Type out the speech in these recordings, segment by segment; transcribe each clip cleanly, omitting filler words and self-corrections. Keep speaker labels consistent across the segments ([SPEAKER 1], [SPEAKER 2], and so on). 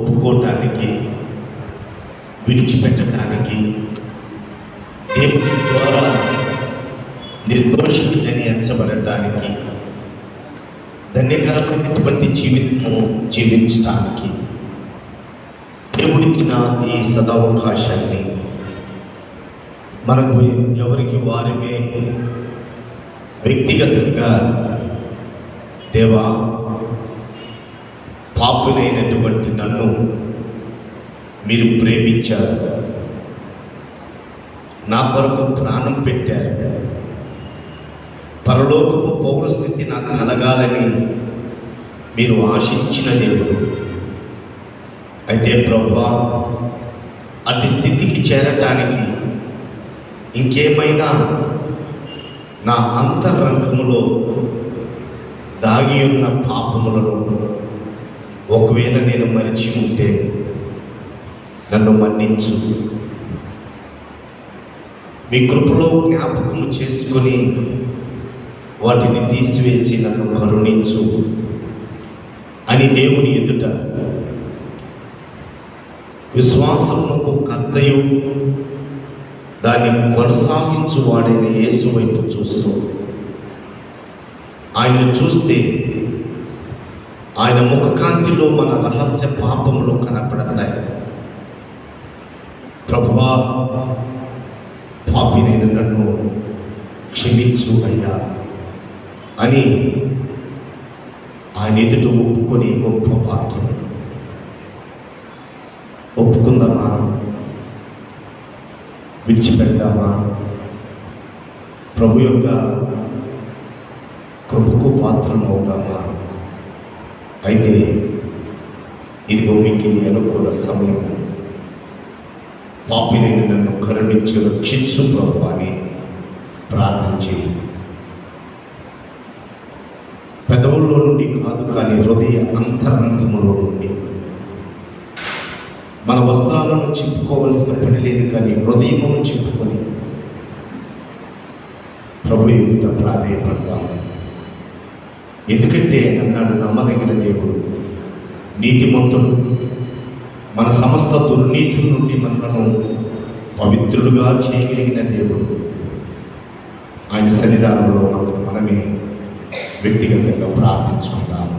[SPEAKER 1] ఒప్పుకోవటానికి, విడిచిపెట్టడానికి, దేవుని ద్వారా నిర్దోషులని ఎంచబడటానికి, ధన్యకరమైనటువంటి జీవితము జీవించటానికి దేవుడిచ్చిన ఈ సదవకాశాన్ని మనకు ఎవరికి వారిమే వ్యక్తిగతంగా దేవా, పాపులైనటువంటి నన్ను మీరు ప్రేమించారు, నా కొరకు ప్రాణం పెట్టారు, పరలోకపు పౌరస్థితి నాకు కలగాలని మీరు ఆశించిన దేవుడు. అయితే ప్రభువా, అటు స్థితికి చేరటానికి ఇంకేమైనా నా అంతరంగములో దాగి ఉన్న పాపములను ఒకవేళ నేను మరిచి ఉంటే నన్ను మన్నించు. మీ కృపలో జ్ఞాపకము చేసుకొని వాటిని తీసివేసి నన్ను కరుణించు అని దేవుని ఎదుట విశ్వాసమునకు కర్తయు దాన్ని కొనసాగించువాడైన యేసు వైపు చూస్తూ, ఆయన్ని చూస్తే ఆయన ముఖకాంతిలో మన రహస్య పాపములు కనపడతాయి. ప్రభువా, పాపినైన నన్ను క్షమించు అయ్యా అని ఆయన ఎదుట ఒప్పుకొని గొప్ప వాక్యం. ఒప్పుకుందామా? విడిచిపెడదామా? ప్రభు యొక్క కృపకు పాత్రను అవుదామా? అయితే ఇదిగో మీకు అనుకూల సమయం. పాపినైన నన్ను కరుణించి రక్షించు ప్రభు అని ప్రార్థించి, పెదవుల్లో నుండి కాదు కానీ హృదయ అంతరంగములో నుండి, మన వస్త్రాలను చింపుకోవలసిన పని లేదు కానీ హృదయమును చింపుకొని ప్రభు ఎదుట ప్రాధేయపడదాం. ఎందుకంటే అన్నాడు, నమ్మదగిన దేవుడు, నీతిమంతుడు, మన సమస్త దుర్నీతుల నుండి మనలను పవిత్రులుగా చేయగలిగిన దేవుడు. ఆయన సన్నిధానంలో మనమే వ్యక్తిగతంగా ప్రార్థించుకుందాము.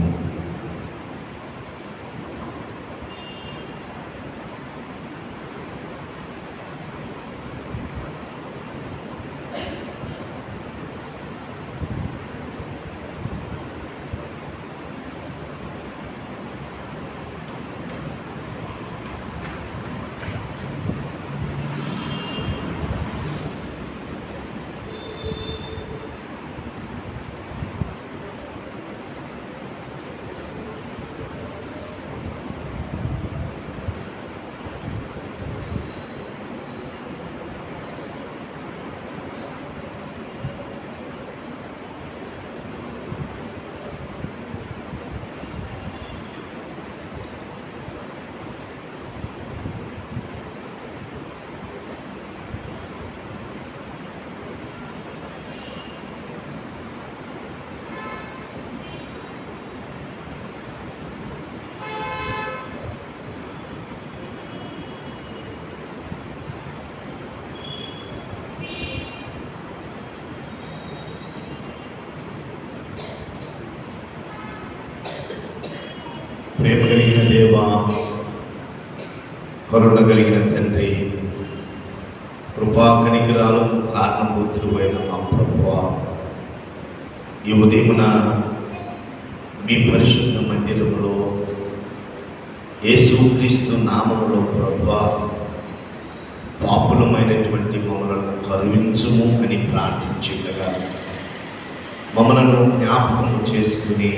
[SPEAKER 1] ప్రేమ కలిగిన దేవా, కరుణ కలిగిన తండ్రి, కృపా కనికరాలకు కారణభూతుడు అయిన మా ప్రభువా, ఈ ఉదయమున మీ పరిశుద్ధ మందిరంలో యేసుక్రీస్తు నామములో ప్రభువా, పాపులమైనటువంటి మమ్మలను కరుణించుము అని ప్రార్థించుండగా మమ్మలను జ్ఞాపకం చేసుకుని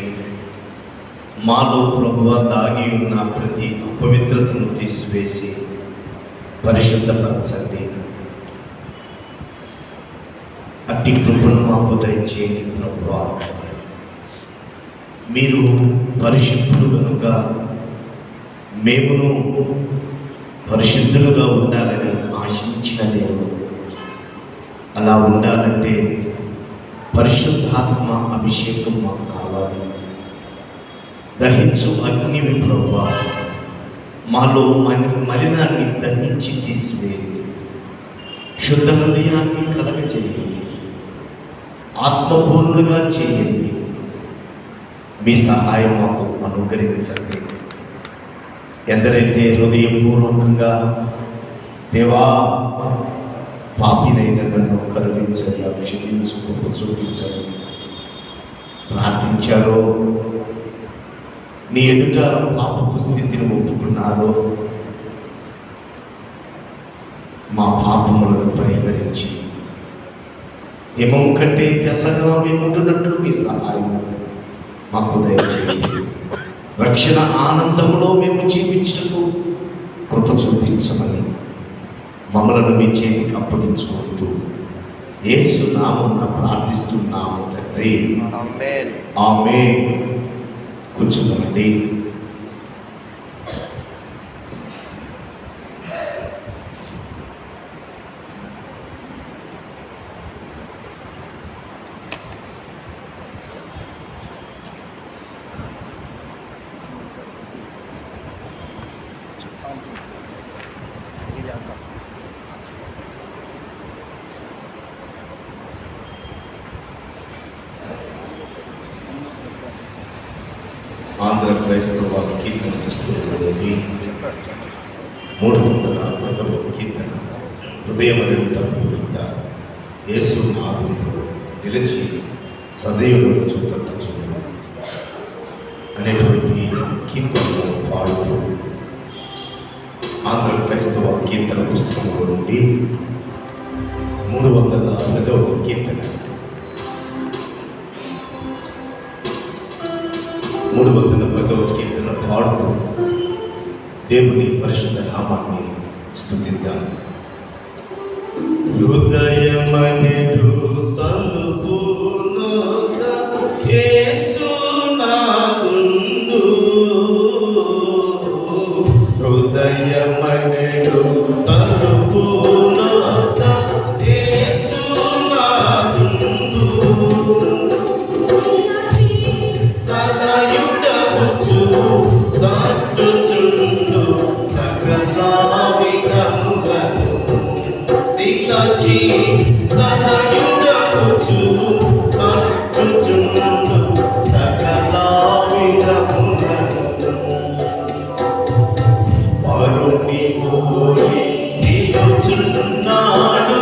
[SPEAKER 1] మాలో ప్రభువా దాగి ఉన్న ప్రతి అపవిత్రతను తీసివేసి పరిశుద్ధపరచండి. అట్టి కృపను మాకు దయచేయండి ప్రభువా. మీరు పరిశుద్ధులు కనుక మేమును పరిశుద్ధులుగా ఉండాలని ఆశించిన దేవుడు. అలా ఉండాలంటే పరిశుద్ధాత్మ అభిషేకం మాకు కావాలి. దహించు అగ్నివి ప్రభువా, మాలో మలినాన్ని దహించి తీసివేయండి. శుద్ధ హృదయాన్ని కలగచేయండి. ఆత్మపూర్ణులుగా చేయండి. మీ సహాయం మాకు అనుగ్రహించండి. ఎందరైతే హృదయపూర్వకంగా దేవా పాపినైన నన్ను కరుణించగా క్షమించు, కృప చూపించని ప్రార్థించారో, నీ ఎదుట పాపపు స్థితిని ఒప్పుకున్నారో, మా పాపములను పరిహరించి హిమం కంటే తెల్లగా మేముంటున్నట్లు మీ సహాయం మాకు దయచేయండి. రక్షణ ఆనందములో మేము జీవించటకు కృప చూపించమని మమ్మలను మీ చేతికి అప్పగించుకుంటూ యేసు నామమున ప్రార్థిస్తున్నాము తండ్రి.
[SPEAKER 2] ఆమేన్.
[SPEAKER 1] ఆమేన్. కూర్చున్నామండి. ఆంధ్ర క్రైస్తవ కీర్తన పుస్తకంలోని 310వ కీర్తన, హృదయమరుడు తలుపు వద్ద యేసు నాదుల్లో నిలిచి సదైవులను చూతట్టుచుండు అనేటువంటి కీర్తనను పాడుతూ ఆంధ్ర క్రైస్తవ కీర్తన పుస్తకంలో నుండి 310వ కీర్తన 310వ కీర్తన పాడుతూ దేవుని పరిశుద్ధ నామాన్ని స్తుతిద్దాం. హృదయమనెడు తలుపు నొద్ద యేసు నాదుండు. హృదయమనెడు తలుపు నొద్ద యేసు నాదుండు. సదాయుడవచ్చు దాటుచుండు సకల విధములను దిలచి. సదాయుడవచ్చు దాటుచుండు సకల విధములను వరుణి పోలి నిలుచున్నాడు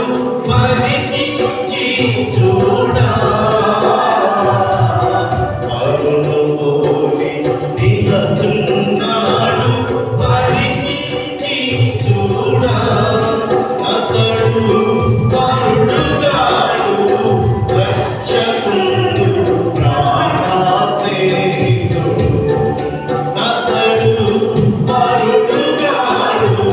[SPEAKER 1] పరికించి చూడా. నిలచున్నాడు పరికించి చూడా. అతడు కరుడుగాడు రక్షకుండు ప్రాణస్నేహితుడు. అతడు కరుడుగాడు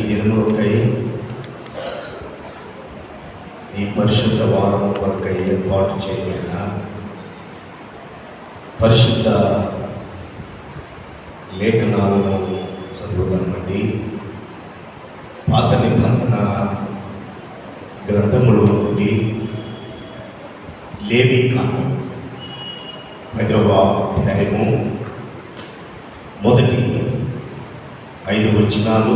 [SPEAKER 1] దినములకై ఈ పరిశుద్ధ వారం కొరకై ఏర్పాటు చేయబడిన పరిశుద్ధ లేఖనాలను చదువుదామండి. పాత నిబంధన గ్రంథములో నుండి లేవీకాండం 10వ అధ్యాయము మొదటి 5 వచనాలు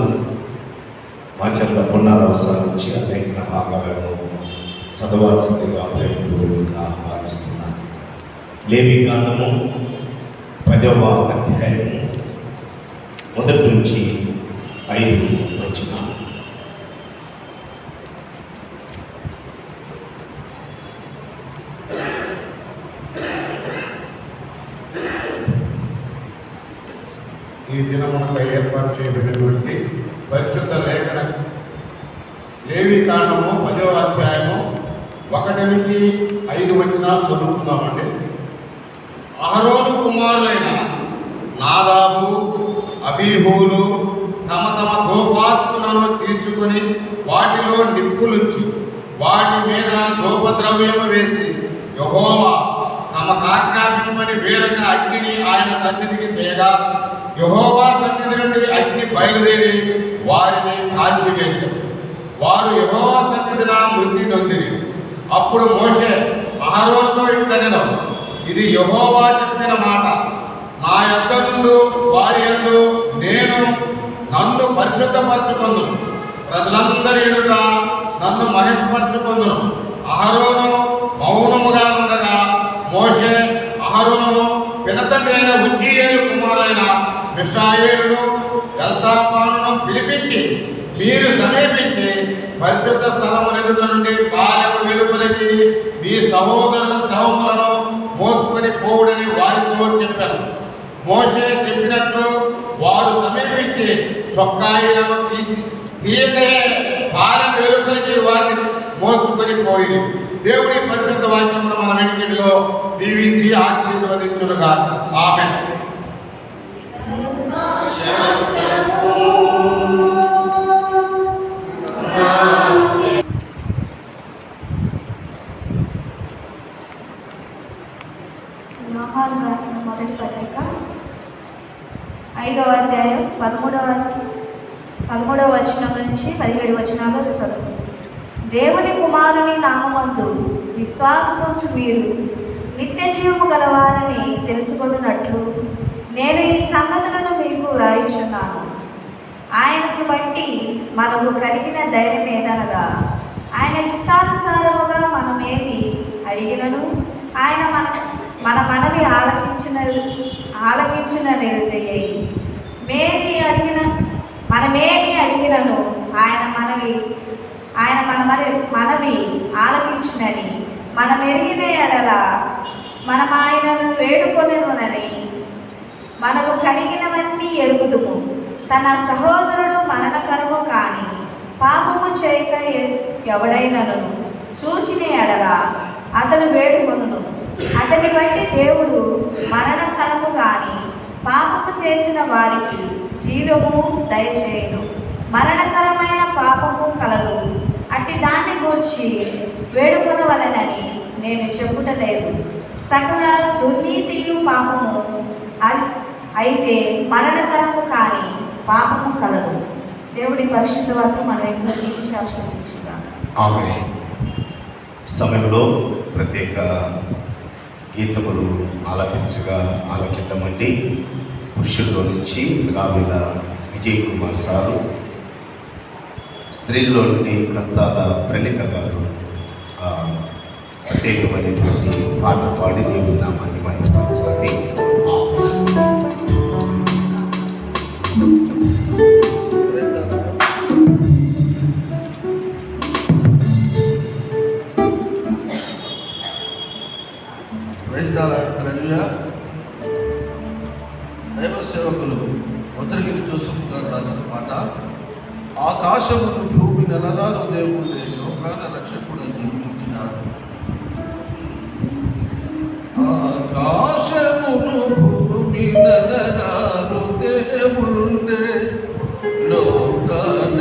[SPEAKER 1] మాచర్ల పునరావు సార్ నుంచి లేఖన భాగాలను చదవాల్సిందిగా ప్రేమపూర్వకంగా ఆహ్వానిస్తున్నాను. లేవీకాండము 10వ అధ్యాయము మొదటి నుంచి 5 వచనాలు.
[SPEAKER 2] ఈ దినమునకై ఏర్పాటు చేయబడినటువంటి పరిశుద్ధ లేఖన లేవీకాండము 10వ అధ్యాయము 1 నుంచి 5 వచనాలు చదువుకుందామండి. అహరోను కుమారులైన నాదాబు, అబీహూలు తమ తమ ధూపార్తులను తీసుకుని వాటిలో నిప్పులుంచి వాటి మీద ధూపద్రవ్యము వేసి యెహోవా తమకు ఆజ్ఞాపింపని వేరొక అగ్నిని ఆయన సన్నిధికి తేగా యెహోవా సన్నిధి నుండి అగ్ని బయలుదేరి వారిని కాల్చివేశారు. వారు యెహోవా సన్నిధిన మృతి నొందిరి. అప్పుడు మోషే అహరోనుతో ఇట్లనెను, ఇది యెహోవా చెప్పిన మాట, నా యొద్ద నుండి వారి యందు నేను నన్ను పరిశుద్ధపరచుకొందును, ప్రజలందరి ఎదుట నన్ను మహిమపరచుకొందును. అహరోను మౌనముగా ఉండగా మోషే అహరోను పినతండ్రి అయిన ఉజ్జీయేలు కుమారులైన మిషాయేలును ఎల్సాపానును పిలిపించి, మీరు సమీపించి పరిశుద్ధ స్థలము ఎదుట నుండి పాలెము వెలుపలికి మీ సహోదరుల శవములను మోసుకొని పోవుడని వారితో చెప్పాను. మోషే చెప్పినట్లు వారు సమీపించి చొక్కాయిలను తీయగయే పాలెం వెలుపలికి వారిని మోసుకొని పోయి దేవుడి పరిశుద్ధ వాక్యమును మన వెనుకటిలో దీవించి ఆశీర్వదించునుగా. ఆమేన్.
[SPEAKER 3] యోహాను రాసిన మొదటి పత్రిక 5వ అధ్యాయం 13వ వచనం నుంచి 17 వచనాలు చదువు. దేవుని కుమారుని నామమందు విశ్వాసముంచు మీరు నిత్య జీవము గలవారని తెలుసుకొనున్నట్లు నేను ఈ సంగతులను మీకు రాయిచున్నాను. ఆయనను బట్టి మనకు కలిగిన ధైర్యం ఏదనగా, ఆయన చిత్తానుసారముగా మనం ఏది అడిగినను ఆయన మన మనవి ఆలకించుననిదయ్యి. మనమేమి అడిగినను ఆయన మనవి ఆలకించునని మనం ఎరిగిన ఎడల మనం ఆయనను వేడుకొనెనునని మనకు కలిగినవన్నీ ఎరుగుదుము. తన సహోదరుడు మరణకరము కాని పాపము చేయక ఎవడైనను చూచిన ఎడల అతను వేడుకొనును. అతని బట్టి దేవుడు మరణకరము కాని పాపము చేసిన వారికి జీవము దయచేయును. మరణకరమైన పాపము కలదు, అట్టి దాన్ని గూర్చి వేడుకొనవలెనని నేను చెప్పుటలేదు. సకల దుర్నీతియు పాపము అయితే మరణకరము కాని పాపము కలదు. దేవుడి పరిశుద్ధ వాక్యం మన ఇంట్లో దీవించి ఆశీర్వదించుగా.
[SPEAKER 1] ఆమేన్. సమయంలో ప్రత్యేక గీతములు ఆలకిద్దామండి. పురుషుల్లో నుంచి రావిల విజయ్ కుమార్ సారు, స్త్రీల్లో నుండి కస్తాల ప్రణీత గారు ప్రత్యేకమైనటువంటి పాట పాడి దేవుని నామాన్ని మహిమపరచాలని
[SPEAKER 4] దైవ సేవకులు ఉత్తరగిరి జోసెఫ్ గారు రాసిన పాట, ఆకాశమును భూమి నెలరాలు దేవుడే లోకాల రక్షకుడు జన్మించినాడు. ఆకాశమును భూమి నెలరాలు దేవుడే లోకాల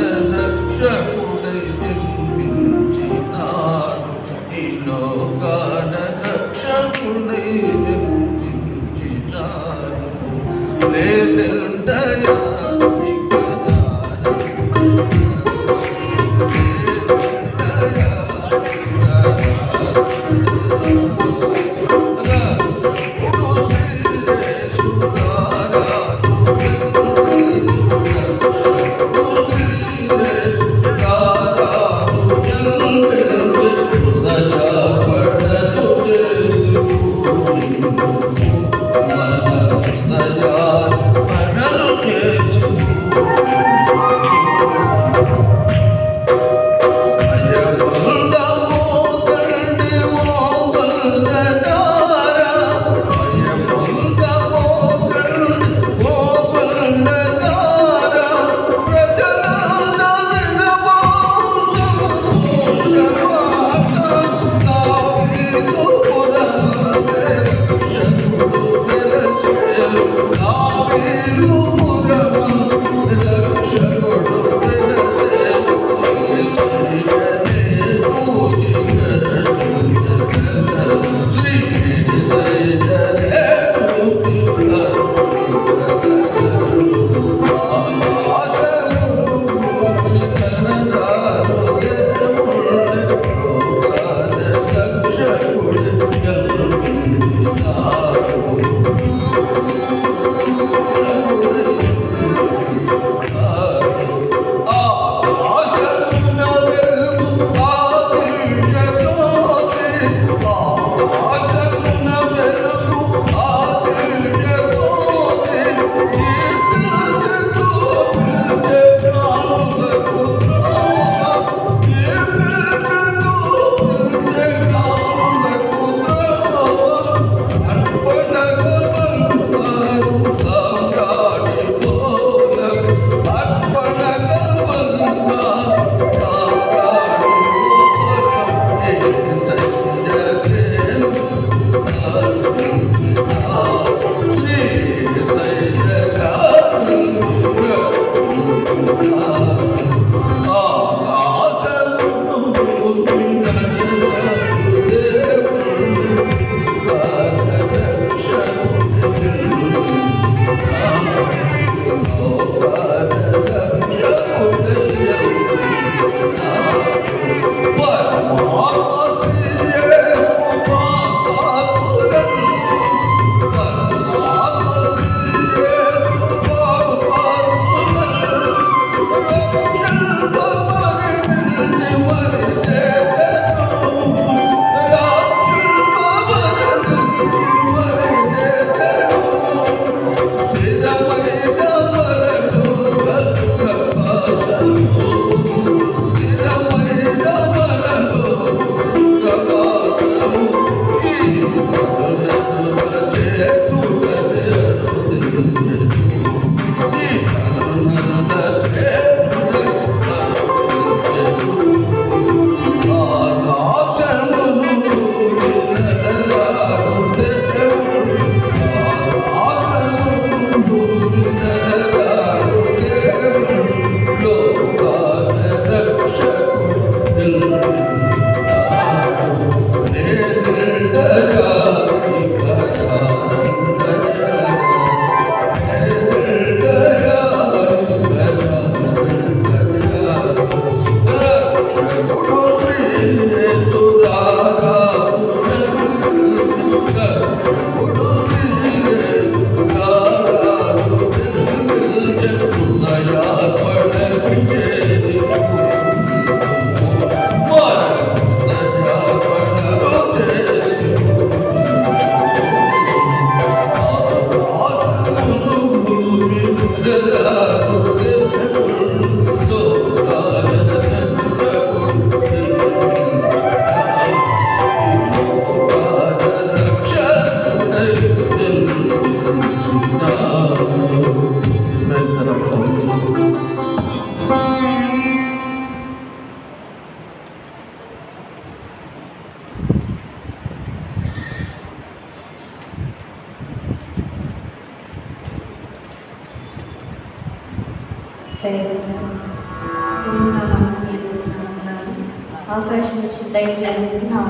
[SPEAKER 3] అవకాశం ఇచ్చిన దయచేయడానికి నా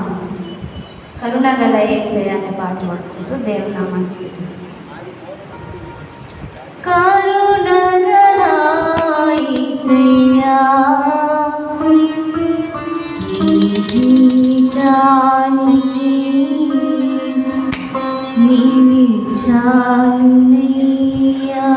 [SPEAKER 3] కరుణ గల యేసయ్య అనే పాట పాడుకుంటూ దేవుని నామాన్ని స్తుతిద్దాం. కరుణ గల యేసయ్య నీవే చాలునయ్యా.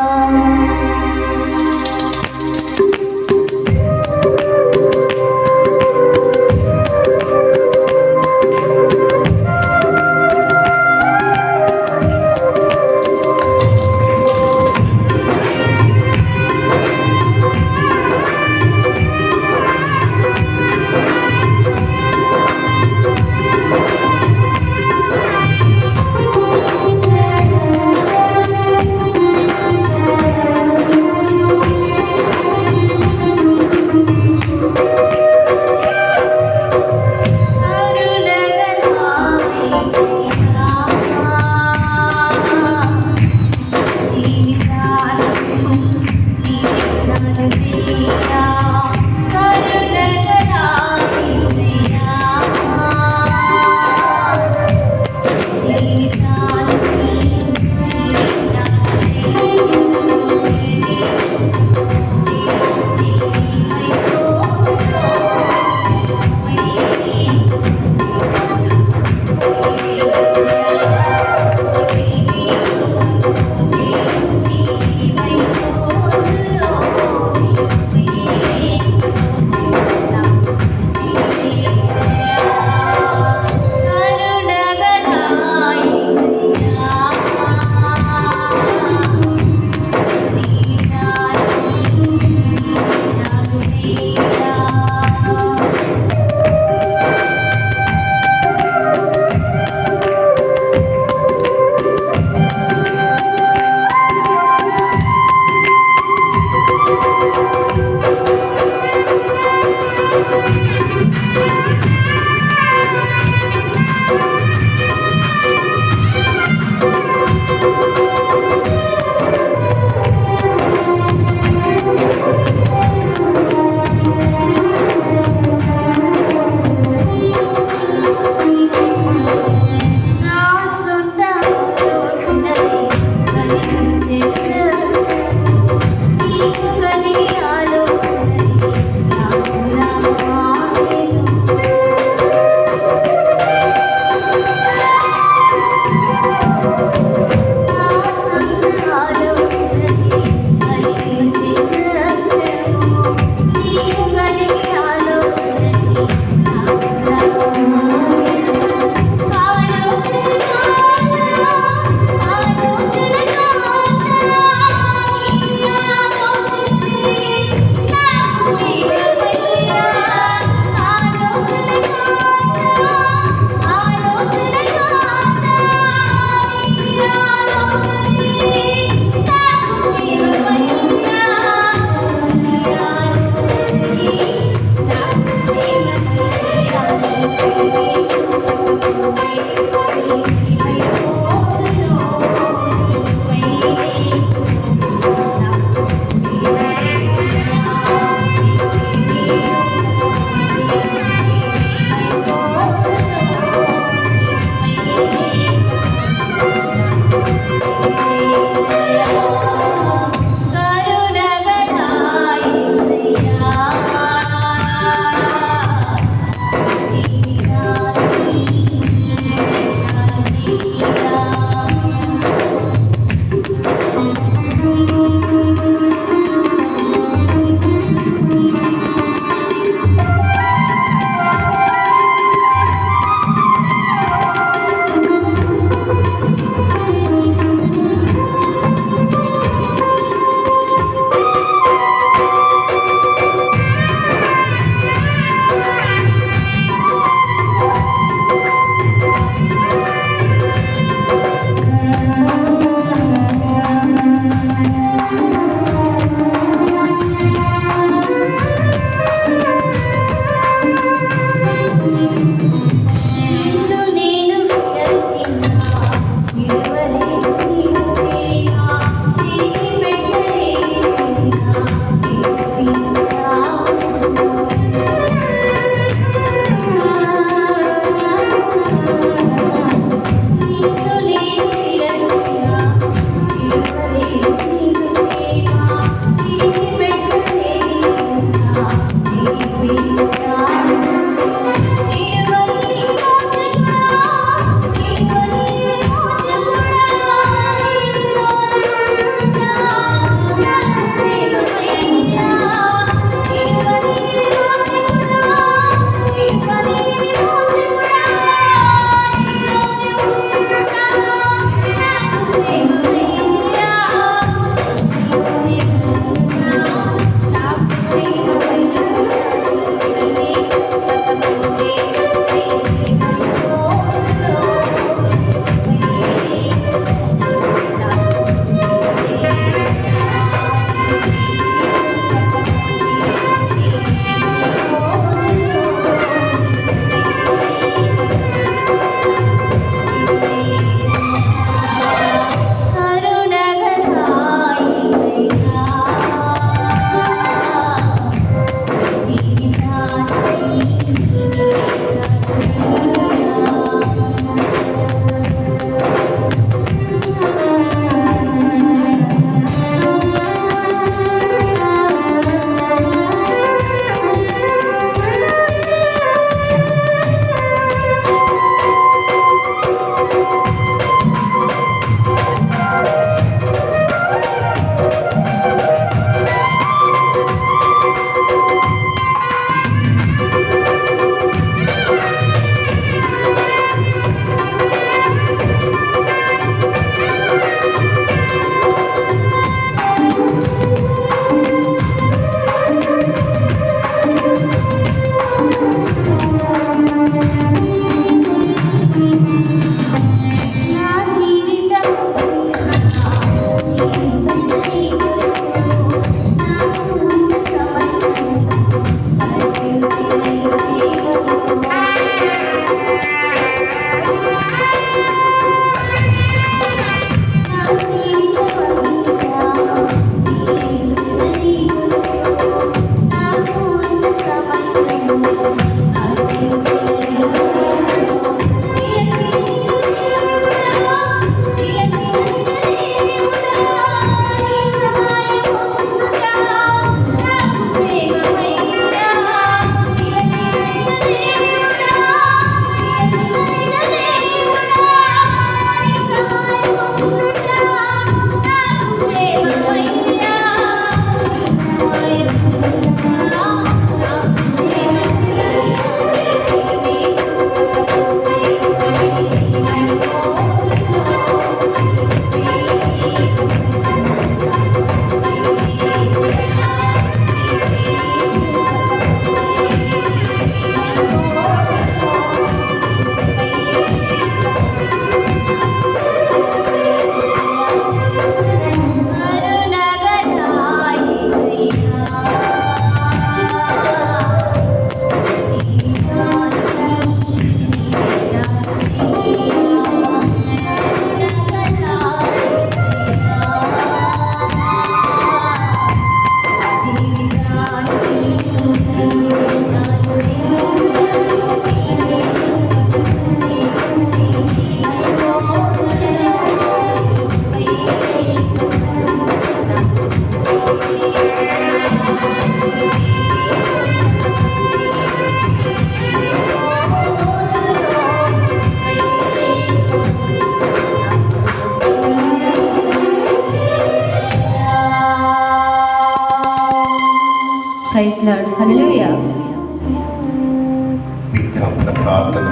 [SPEAKER 1] విజ్ఞాపన ప్రార్థన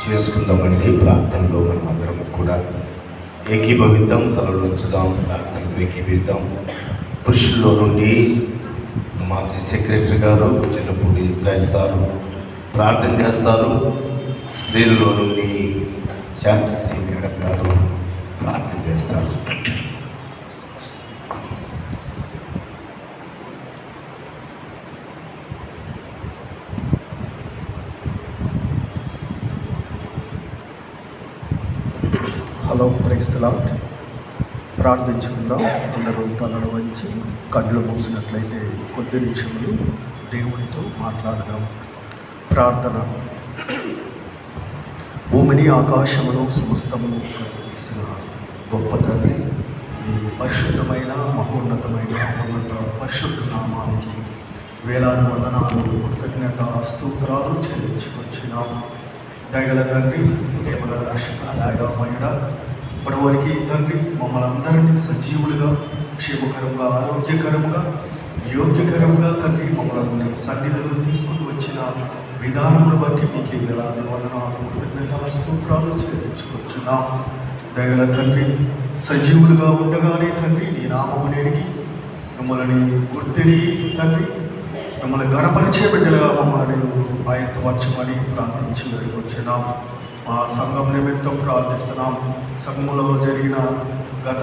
[SPEAKER 1] చేసుకుందామండి. ప్రార్థనలో మనం అందరం కూడా ఏకీభవిద్దాం, తలలు ఉంచుదాం, ప్రార్థనలో ఏకీభవిద్దాం. పురుషుల్లో నుండి మాజీ సెక్రటరీ గారు చిన్నపూడి ఇజ్రాయిల్ సారు ప్రార్థన చేస్తారు. స్త్రీలలో నుండి శాంతశ్రీ మేడం గారు ప్రార్థన చేస్తారు.
[SPEAKER 5] Hello, praise the lord. ప్రార్థించుకుందాం. అందరూ తలలు వంచి కళ్ళు మూసినట్లయితే కొద్ది నిమిషములు దేవునితో మాట్లాడదాం. ప్రార్థన. భూమిని ఆకాశమును సమస్తమును చేసిన గొప్ప తండ్రి, ఈ పరిశుద్ధమైన మహోన్నతమైన ఉన్నత పరిశుద్ధ నామానికి వేలాది వందనాలు, కృతజ్ఞత స్తోత్రాలు చెల్లించుకొచ్చినాము. దయగల తండ్రి, ప్రేమగల రక్షక, దయామయుడ, ఇప్పటివరకు తండ్రి మమ్మల్ని అందరినీ సజీవులుగా, క్షేమకరంగా, ఆరోగ్యకరంగా, యోగ్యకరంగా తండ్రి మమ్మల్ని సన్నిధిలో తీసుకుని వచ్చిన విధానమును బట్టి మీకు వేలాది వందనాలు, కృతజ్ఞత స్తోత్రాలు చెల్లించుకొచ్చున్నాం. దయగల తండ్రి, సజీవులుగా ఉండగానే తండ్రి నీ నామమును ఎరిగి మిమ్మల్ని గుర్తెరిగి తండ్రి మిమ్మల్ని గణపరిచే బిడ్డలుగా మమ్మల్ని ఆయత్తపరచమని ప్రార్థించి వేడుకొచ్చున్నాం. మా సంఘం నిమిత్తం ప్రార్థిస్తున్నాం. సంఘంలో జరిగిన గత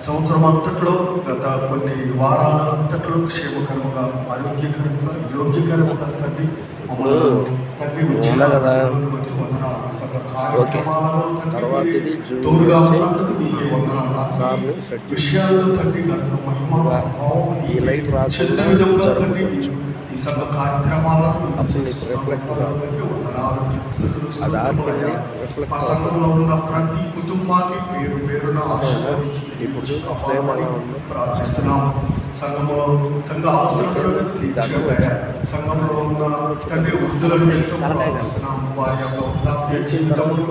[SPEAKER 5] సంవత్సరం అంతట్లో, గత కొన్ని వారాల అంతట్లో క్షేమకరంగా, ఆరోగ్యకరంగా, యోగ్యకరంగా తండ్రి మమ్మల్ని తండ్రి తోడుగా ఉన్నందుకు మీకే వందనాలు. విషయాల్లో తండ్రి ఈ లైట్ రాకుండా ఈ సభ కార్యక్రమాలను మా సంఘంలో ఉన్న ప్రతి కుటుంబాన్ని పేరు పేరున ప్రార్థిస్తున్నాం. సంఘంలో సంఘ అవసరాలను తీర్చే సంఘంలో ఉన్న తండ్రి వృద్ధులను ఎంతో ప్రార్థిస్తున్నాం. వారి యొక్క వృద్ధాప్య జీవితమును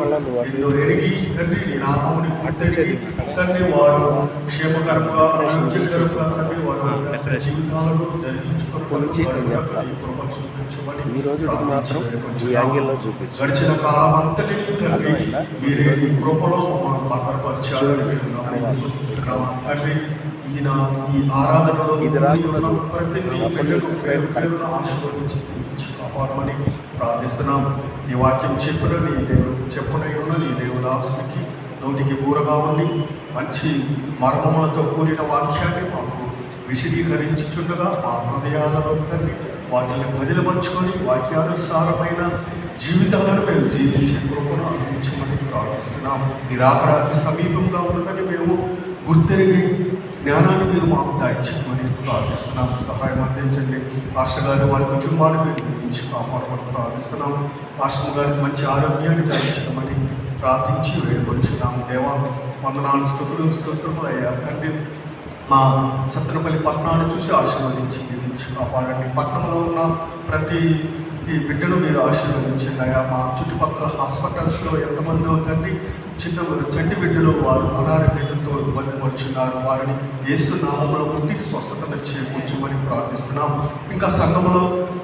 [SPEAKER 5] ఎన్నో ఎరిగి తండ్రి నీ నామముని గుర్తెరిగి తండ్రి వారు క్షేమకరంగా, ఆరోగ్యకరంగా తండ్రి వారు జీవితాలను
[SPEAKER 6] ఈ రోజు మాత్రం ఈ యాంగిల్లో చూపించు.
[SPEAKER 5] గడిచిన కాలం అంతటినీ తండ్రి మీరే ఈ కృపలో మమ్మల్ని భద్రపరిచారని తండ్రి ఈయన ఈ ఆరాధనలో ప్రతి ఆశీర్వదించి కాపాడమని ప్రార్థిస్తున్నాం. నీ వాక్యం చెప్పున నీ దేవుడు చెప్పునై ఉన్న నీ దేవుదాసునికి నోటికి బూరగా ఉండి మంచి మర్మములతో కూడిన వాక్యాన్ని మాకు విశదీకరించుచుండగా మా హృదయాలలో తండ్రి వాటిని బదిలపరుచుకొని వాక్యానుసారమైన జీవితాలను మేము జీవించే కృపను అందించమని ప్రార్థిస్తున్నాం. నీ రాకడానికి సమీపంగా ఉన్నదని మేము గుర్తెరిగి జ్ఞానాన్ని మీరు మాకు దాయించమని ప్రార్థిస్తున్నాం. సహాయం అందించండి. పాస్టర్ గారి వారి కుటుంబాన్ని మీరు గురించి కాపాడమని ప్రార్థిస్తున్నాం. పాస్టర్ గారికి మంచి ఆరోగ్యాన్ని దాయించమని ప్రార్థించి వేడుకొచ్చున్నాం. దేవా వందనాలు, స్తోత్రములు అయ్యా తండ్రి. మా సత్తెనపల్లి పట్టణాన్ని చూసి ఆశీర్వదించి దీవించి కాపాడండి. పట్టణంలో ఉన్న ప్రతి ఈ బిడ్డను మీరు ఆశీర్వదించండి అయ్యా. మా చుట్టుపక్కల హాస్పిటల్స్లో ఎంతమంది అవుతండి చంటి బిడ్డలు వారు అనారోగ్యంతో ఇబ్బంది పడుచున్నారు. వారిని యేసు నామములో ముట్టి స్వస్థతను చేకూర్చమని ప్రార్థిస్తున్నాం. ఇంకా సంఘంలో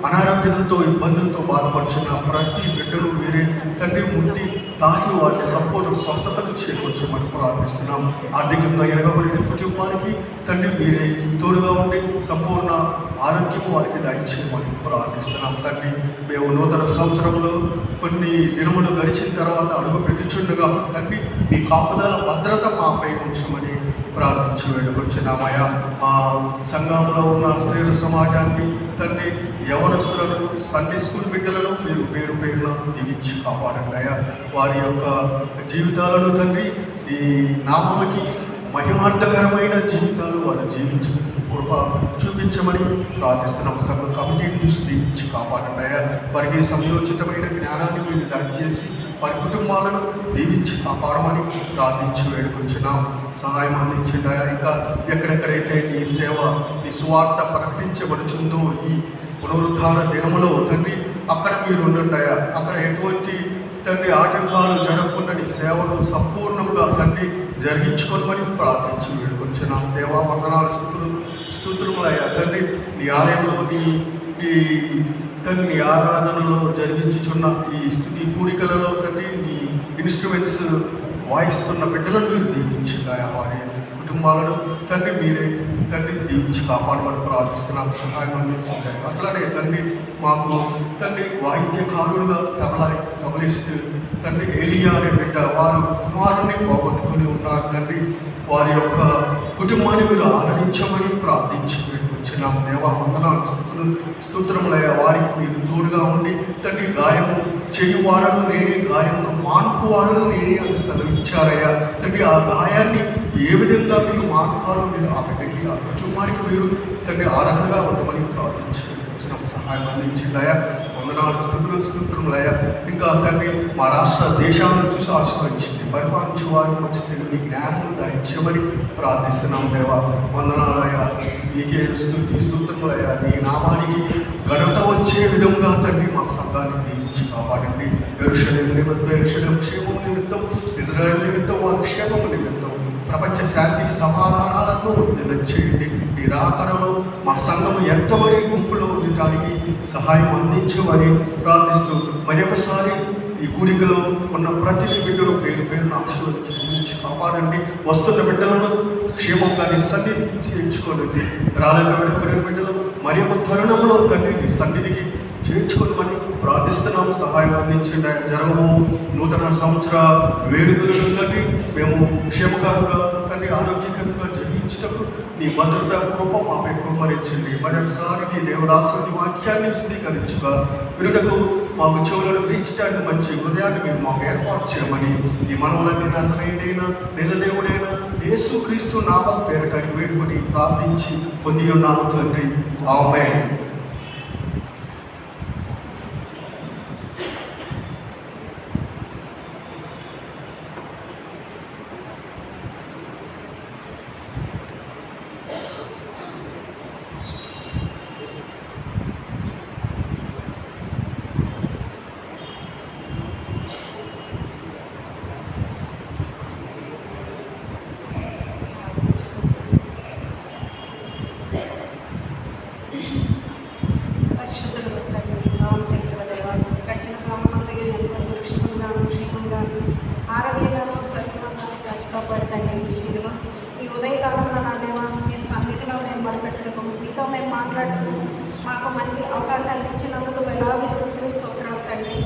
[SPEAKER 5] అనారోగ్యంతో ఇబ్బందులతో బాధపడుచున్న ప్రతి బిడ్డలు మీరే తండ్రి ముట్టి తాకి వారి సంపూర్ణ స్వస్థతను చేకూర్చమని ప్రార్థిస్తున్నాం. ఆర్థికంగా ఎరగబడిన కుటుంబానికి తండ్రి మీరే తోడుగా ఉండి సంపూర్ణ ఆరోగ్యం వారికి దయచేయమని ప్రార్థిస్తున్నాం. తండ్రి మేము నూతన సంవత్సరంలో కొన్ని దినములు గడిచిన తర్వాత అడుగు పెట్టుచుండగా తండ్రి మీ కాపుదల భద్రత మాపై ఉంచమని ప్రార్థించి వేడుకొచ్చినామయ్యా. మా సంఘంలో ఉన్న స్త్రీల సమాజాన్ని తండ్రి యవనస్తులను, సండే స్కూల్ బిడ్డలను మీరు పేరు పేరున దీవించి కాపాడండి అయ్యా. వారి యొక్క జీవితాలను తండ్రి ఈ నామముకి మహిమార్థకరమైన జీవితాలు వారు జీవించి కృప చూపించమని ప్రార్థిస్తున్నాం. సంఘ కమిటీని చూసి దీవించి కాపాడండి అయ్యా. వారికి సమయోచితమైన జ్ఞానాన్ని మీరు దయచేసి వారి కుటుంబాలను దీవించి కాపాడమని ప్రార్థించి వేడుకొంచున్నాం. సహాయం అందించండి అయ్యా. ఇంకా ఎక్కడెక్కడైతే నీ సేవ, నీ సువార్త ప్రకటించబడుచుందో ఈ పునరుద్ధాన దినములో తండ్రి అక్కడ మీరు ఉండండి అయ్యా. అక్కడ ఎటువంటి తండ్రి ఆటంకాలు జరగకుండా నీ సేవను సంపూర్ణంగా తండ్రి జరిగించుకోమని ప్రార్థించి వేడుకొంచున్నాం. దేవా వందనాలు, స్తుతులు అయ్యా తండ్రి. నీ ఆలయంలో నీ తండ్రి ఆరాధనలో జరిగించుచున్న ఈ స్తుతి కూడికలలో తండ్రి మీ ఇన్స్ట్రుమెంట్స్ వాయిస్తున్న బిడ్డలను మీరు దీవించగా వారి కుటుంబాలను తండ్రి మీరే తండ్రి దీవించి కాపాడమని ప్రార్థిస్తున్నాం. సహాయం అందించండి. అట్లానే తండ్రి మాకు తండ్రి వాయిద్యకారుడుగా తబలిస్తూ తండ్రి ఏలియా అనే బిడ్డ వారు కుమారుని పోగొట్టుకుని ఉన్నారు తండ్రి. వారి యొక్క కుటుంబాన్ని మీరు ఆదరించమని ప్రార్థించి వచ్చినాం. దేవా వందనాలు స్తోత్రములయ్యా. వారికి మీరు తోడుగా ఉండి తండ్రి గాయము చేయువారను నేనే, గాయమును మాన్పువారను నేనే అని సెలవిచ్చారయ్యా తండ్రి. ఆ గాయాన్ని ఏ విధంగా మీరు మాన్పాలో మీరు ఆ బిడ్డకి ఆ కుటుంబానికి మీరు తండ్రి ఆదరణగా ఉండమని ప్రార్థించి వచ్చినాం. సహాయం అందించిందయ్యా. వందనాలు స్తోత్రములయ్యా. ఇంకా తండ్రి మా రాష్ట్ర దేశాలను చూసి ఆశీర్వదించింది పరిపాలించే వారు మంచి తెలుగుని జ్ఞానములు దాయించమని ప్రార్థిస్తున్నాం. దేవా వందనాలయ్యా. నీకే స్తోత్రములయ్యా. నీ నామానికి ఘనత వచ్చే విధంగా తండ్రి మా సంఘాన్ని దీవించి కాపాడండి. యెరూషలేము నిమిత్తం, యెరూషలేము క్షేమం నిమిత్తం, ఇజ్రాయెల్ నిమిత్తం, వారి క్షేమము నిమిత్తం ప్రపంచ శాంతి సమాధానాలతో నిలచేయండి. నీ రాకడలో మా సంఘము ఎత్తబడి గుంపులో ఉండటానికి సహాయం అందించమని ప్రార్థిస్తూ మరొకసారి ఈ కూడికలో ఉన్న ప్రతి బిడ్డలు పేరు పేరును ఆశీర్వదించి కాపాడండి. వస్తున్న బిడ్డలను క్షేమంగా నీ సన్నిధికి చేర్చుకోనండి. రాలేక వెనుకబడిన బిడ్డలు మరి ఒక తరుణంలో తండ్రి నీ సన్నిధికి చేర్చుకోమని ప్రార్థిస్తున్నాం. సహాయం అందించండి. జరగము నూతన సంవత్సర వేడుకలను తండ్రి మేము క్షేమకరంగా తండ్రి ఆరోగ్యకరంగా జరిగించటకు నీ భద్రత కృప మాపై కుమ్మరించండి. మరొకసారి నీ దేవదాసుని వాక్యాన్ని స్వీకరించుగా వినుటకు మాకు చెవులను పెంచడానికి మంచి హృదయాన్ని మీరు మాకు ఏర్పాటు చేయమని ఈ మనవులన్నీ నజరేయుడైన నిజదేవుడైన యేసుక్రీస్తు నామం పేరటానికి వేడుకొని ప్రార్థించి పొంది ఉన్నాము తండ్రి. ఆమేన్.
[SPEAKER 7] పరిశుద్ధులు తండ్రి, భావశక్తుల దేవా, గడిచిన కాలంలో ఎంతో సురక్షితంగాను క్షేమంగాను ఆరోగ్యంగాను సత్యంగాను కాపాడుతండి. ఇదిగో ఈ ఉదయకాలంలో నా దేవా మీ సన్నిధిలో మేము మొదలుపెట్టడము మీతో మేము మాట్లాడటము మాకు మంచి అవకాశాన్ని ఇచ్చినందుకు వేలాది స్తుతులు స్తోత్రాలు తండ్రి.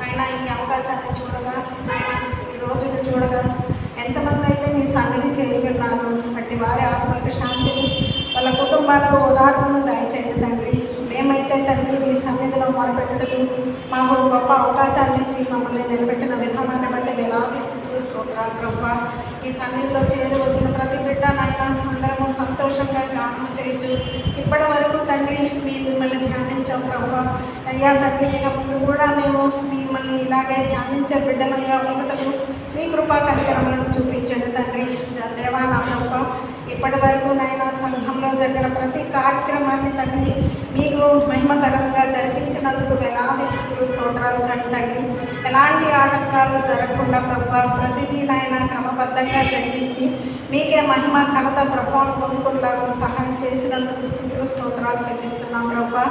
[SPEAKER 7] అయినా ఈ అవకాశాన్ని చూడగా ఆయన ఈ రోజును చూడగా ఎంతమంది అయితే మీ సన్నిధి చేరి ఉన్నారు బట్టి వారి ఆత్మలకు శాంతిని వాళ్ళ కుటుంబాలకు ఓదార్పును దయచేయండి తండ్రి. మేమైతే తండ్రి మీ సన్నిధిలో మొరపెట్టుటకు మాకు గొప్ప అవకాశాన్ని ఇచ్చి మమ్మల్ని నిలబెట్టిన విధానాన్ని బట్టి వేలాది స్తుతులు స్తోత్రాలు ప్రభా. ఈ సన్నిధిలో చేరి వచ్చిన ప్రతి బిడ్డ నాయన అందరము సంతోషంగా గానం చేయొచ్చు. ఇప్పటి వరకు తండ్రి మిమ్మల్ని ధ్యానించాం ప్రభా. అయ్యా తండ్రి ఇక ముందు కూడా మేము మిమ్మల్ని ఇలాగే ధ్యానించే బిడ్డలంగా ఉండటకు మీ కృపా కనికరములను చూపించండి తండ్రి. దేవా నా ప్రభా, ఇప్పటి వరకు నాయన సంఘంలో జరిగిన ప్రతి కార్యక్రమాన్ని తండ్రి మీకు మహిమకరంగా జరిపించినందుకు వేలాది స్తుతులు స్తోత్రాలు తండ్రి. ఎలాంటి ఆటంకాలు జరగకుండా ప్రభా ప్రతిదీ నాయన క్రమబద్ధంగా జరిగించి మీకే మహిమ ఘనత ప్రభావం పొందుకునేలాగా సహాయం చేసినందుకు స్తుతులు స్తోత్రాలు చెల్లిస్తున్నాం ప్రభా.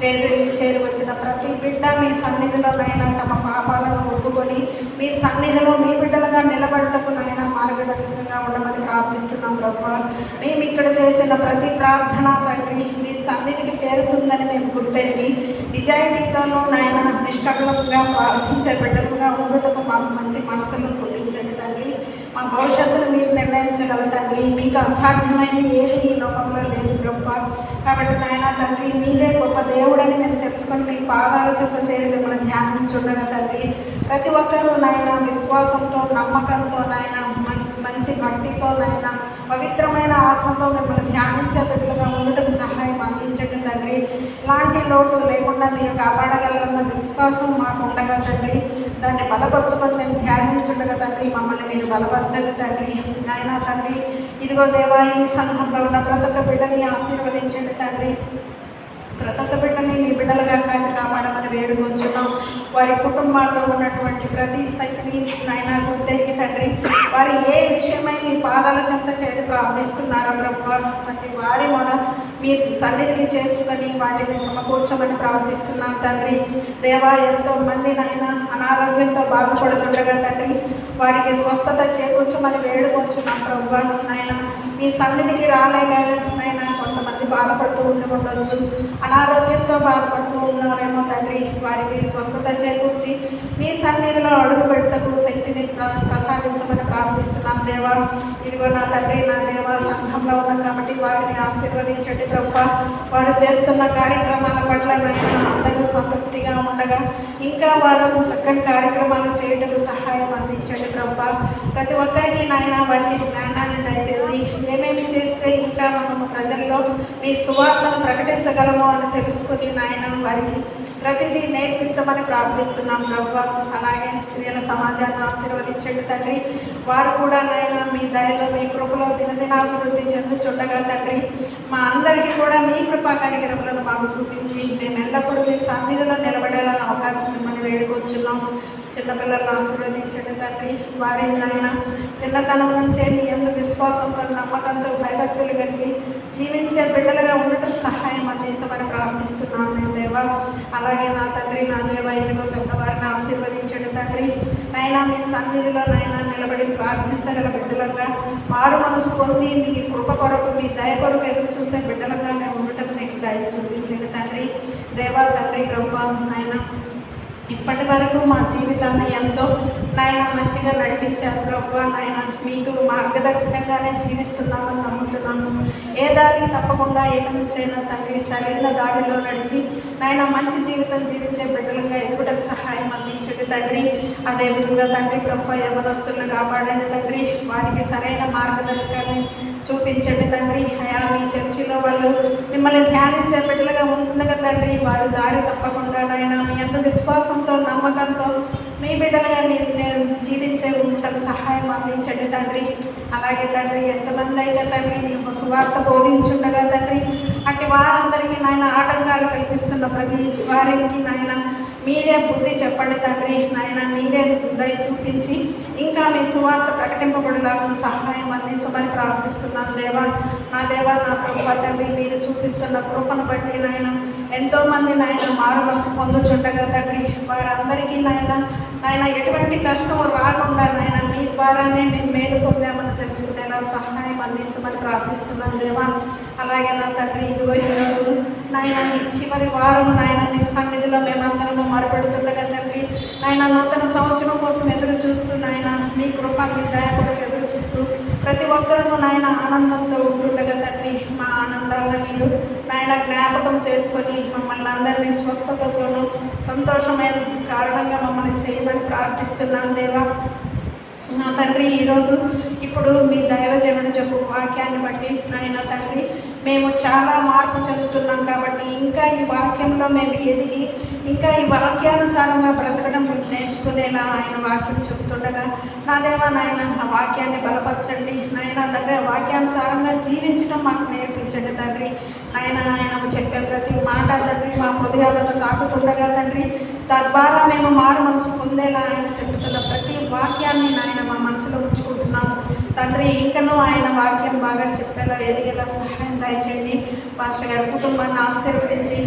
[SPEAKER 7] చేరి వచ్చిన ప్రతి బిడ్డ మీ సన్నిధిలో నాయన తమ పాపాలను ఒప్పుకొని మీ సన్నిధిలో మీ బిడ్డలుగా నిలబడటకు నాయన మార్గదర్శకంగా ఉండమని ప్రార్థిస్తున్నాం ప్రభా. మేము ఇక్కడ చేసిన ప్రతి ప్రార్థన తండ్రి మీ సన్నిధికి చేరుతుందని మేము గుర్తెరిగి నిజాయితీతోనూ నాయన నిష్కపటంగా ప్రార్థించే బిడ్డలుగా ఉండుటకు మాకు మంచి మనసును పుట్టించండి తండ్రి. మా భవిష్యత్తును మీరు నిర్ణయించగల తండ్రి. మీకు అసాధ్యమైనది ఏది ఈ లోకంలో లేదు ప్రభా. కాబట్టి నాయన తండ్రి మీరే గొప్ప దేవుడని మేము తెలుసుకొని మీ పాదాల చెంత చేరి మిమ్మల్ని ధ్యానించుండగా తండ్రి ప్రతి ఒక్కరూ నాయన విశ్వాసంతో నమ్మకంతో నాయన మంచి భక్తితో నాయన పవిత్రమైన ఆత్మతో మిమ్మల్ని ధ్యానించే బిడ్డలుగా ఉండటకు సహాయం అందించండి తండ్రి. ఎలాంటి లోటు లేకుండా మీరు కాపాడగలరన్న విశ్వాసం మాకు ఉండగా తండ్రి దాన్ని బలపరచుకొని మేము ధ్యానించుండగా తండ్రి మమ్మల్ని మీరు బలపరచండి తండ్రి. నాయన తండ్రి ఇదిగో దేవా ఈ సంఘంలో ఉన్న ప్రతి ఒక్క బిడ్డని ఆశీర్వదించండి తండ్రి. ప్రతి ఒక్క బిడ్డని మీ బిడ్డలుగా కాచి కాపాడమని వేడుకొంచున్నాం. వారి కుటుంబాల్లో ఉన్నటువంటి ప్రతి స్థితిని నాయన గుర్తెరిగి తండ్రి వారి ఏ విషయమై మీ పాదాల చెంత చేరి ప్రార్థిస్తున్నారో ప్రభు అంటే వారి మొర మీ సన్నిధికి చేర్చుకొని వాటిని సమకూర్చమని ప్రార్థిస్తున్నాం తండ్రి. దేవా ఎంతో మంది నాయన అనారోగ్యంతో బాధపడుతుండగా తండ్రి వారికి స్వస్థత చేకూర్చమని వేడుకొచ్చున్నాం ప్రభు. నాయన మీ సన్నిధికి రాలేక నాయన కొంతమంది బాధపడుతూ ఉండవచ్చు, అనారోగ్యంతో బాధపడుతూ ఉన్నారేమో తండ్రి. వారికి స్వస్థత చేకూర్చి మీ సన్నిధిలో అడుగుపెట్టకు శక్తిని ప్రసాదించమని ప్రార్థిస్తున్నాం దేవా. ఇదిగో నా తండ్రి నా దేవ సంఘంలో ఉన్న కాబట్టి వారిని ఆశీర్వదించండి ప్రభు. వారు చేస్తున్న కార్యక్రమాల పట్ల నాయన అందరూ సంతృప్తిగా ఉండగా ఇంకా వారు చక్కని కార్యక్రమాలు చేయటకు సహాయం అందించండి ప్రభు. ప్రతి ఒక్కరికి నాయన వారికి జ్ఞానాన్ని దయచేసి ఏమేమి చేస్తే ఇంకా మనము ప్రజల్లో మీ సువార్తను ప్రకటించగలమో అని తెలుసుకుని నాయన వారికి ప్రతిదీ నేర్పించమని ప్రార్థిస్తున్నాం ప్రభు. అలాగే స్త్రీల సమాజాన్ని ఆశీర్వదించండి తండ్రి. వారు కూడా నాయన మీ దయలో మీ కృపలో దినదినాభివృద్ధి చెందుచుండగా తండ్రి మా అందరికీ కూడా మీ కృపా కనికరములను మాకు చూపించి మేము ఎల్లప్పుడూ మీ సన్నిధిలో నిలబడేలా అవకాశం మిమ్మల్ని వేడుకొచ్చున్నాం. చిన్నపిల్లలను ఆశీర్వదించండి తండ్రి. వారిని నాయన చిన్నతనం నుంచే మీ యందు విశ్వాసంతో నమ్మకంతో భయభక్తులు కలిగి జీవించే బిడ్డలుగా ఉండటం సహాయం అందించమని ప్రార్థిస్తున్నాను నేను దేవా. అలాగే నా తండ్రి నా దేవ ఇదిగో పెద్దవారిని ఆశీర్వదించండి తండ్రి. నైనా మీ సన్నిధిలో నైనా నిలబడి ప్రార్థించగల బిడ్డలంగా మారు మనసు పొంది మీ కృప కొరకు మీ దయ కొరకు ఎదురు చూసే బిడ్డలంగా మేము ఉండటం మీకు దయ చూపించండి తండ్రి. దేవా తండ్రి ప్రభు నాయన ఇప్పటి వరకు మా జీవితాన్ని ఎంతో నాయన మంచిగా నడిపించారు ప్రభు. నాయన మీకు మార్గదర్శకంగానే జీవిస్తున్నామని నమ్ముతున్నాము. ఏ దారి తప్పకుండా ఏక నుంచైనా తండ్రి సరైన దారిలో నడిచి నాయన మంచి జీవితం జీవించే బిడ్డలంగా ఎదుగుటకు సహాయం అందించండి తండ్రి. అదేవిధంగా తండ్రి ప్రభు యవనస్తులను కాపాడండి తండ్రి. వారికి సరైన మార్గదర్శకాన్ని చూపించండి తండ్రి. అయా మీ చర్చిలో వాళ్ళు మిమ్మల్ని ధ్యానించే బిడ్డలుగా ఉంటుండగా తండ్రి వారు దారి తప్పకుండా నాయన మీ అంత విశ్వాసంతో నమ్మకంతో మీ బిడ్డలుగా నేను జీవించే ఉండటకు సహాయం అందించండి తండ్రి. అలాగే తండ్రి ఎంతమంది అయితే తండ్రి మేము సువార్త బోధించుండగా తండ్రి అట్టి వారందరికీ నాయన ఆటంకాలు కల్పిస్తున్న ప్రతి వారికి నాయన మీరే బుద్ధి చెప్పండి తండ్రి. నాయన మీరే దయ చూపించి ఇంకా మీ సువార్త ప్రకటింపబడేలాగా సహాయం అందించమని ప్రార్థిస్తున్నాను దేవా. నా దేవా నా ప్రభు తండ్రి మీరు చూపిస్తున్న కృపను బట్టి నాయన ఎంతోమంది నాయన మారు మనసు పొందుచుండగా తండ్రి వారందరికీ నాయన ఎటువంటి కష్టం రాకుండా నాయన మీ ద్వారానే మేము మేలు పొందామని తెలుసుకునేలా సహాయం అందించమని ప్రార్థిస్తున్నాను దేవా. అలాగే నా తండ్రి ఇదిగో ఈరోజు నాయన ఈ చివరి వారం నాయన మీ సన్నిధిలో మేమందరము మొరపెడుతుండగా తండ్రి నాయన నూతన సంవత్సరం కోసం ఎదురు చూస్తూ నాయన మీ కృప మీ దయ కొరకు ఎదురు చూస్తూ ప్రతి ఒక్కరూ నాయన ఆనందంతో ఉంటుండగా తండ్రి మా ఆనందాలను మీరు నాయన జ్ఞాపకం చేసుకొని మమ్మల్ని అందరినీ స్వస్థతతోనూ సంతోషమైన కారణంగా మమ్మల్ని చేయమని ప్రార్థిస్తున్నాను దేవా. నా తండ్రి ఈరోజు ఇప్పుడు మీ దైవజనుడు చెప్పు వాక్యాన్ని బట్టి నాయన తండ్రి మేము చాలా మార్పు చెందుతున్నాం కాబట్టి ఇంకా ఈ వాక్యంలో మేము ఎదిగి ఇంకా ఈ వాక్యానుసారంగా బ్రతకడం నేర్చుకునేలా ఆయన వాక్యం చెబుతుండగా నా దేవా నాయన ఆ వాక్యాన్ని బలపరచండి నాయన తండ్రి. ఆ వాక్యానుసారంగా జీవించడం మాకు నేర్పించండి తండ్రి. ఆయన చెప్పే ప్రతి మాట తండ్రి మా హృదయాలను తాకుతుండగా తండ్రి తద్వారా మేము మారు మనసు పొందేలా ఆయన చెబుతున్న ప్రతి వాక్యాన్ని నాయన మా మనసులో ఉంచుకుంటున్నాము తండ్రి. ఇంకనూ ఆయన వాక్యం బాగా చెప్పేలా ఎదిగేలా సహాయం దయచేయండి. పాస్టర్ గారి కుటుంబాన్ని ఆశీర్వదించి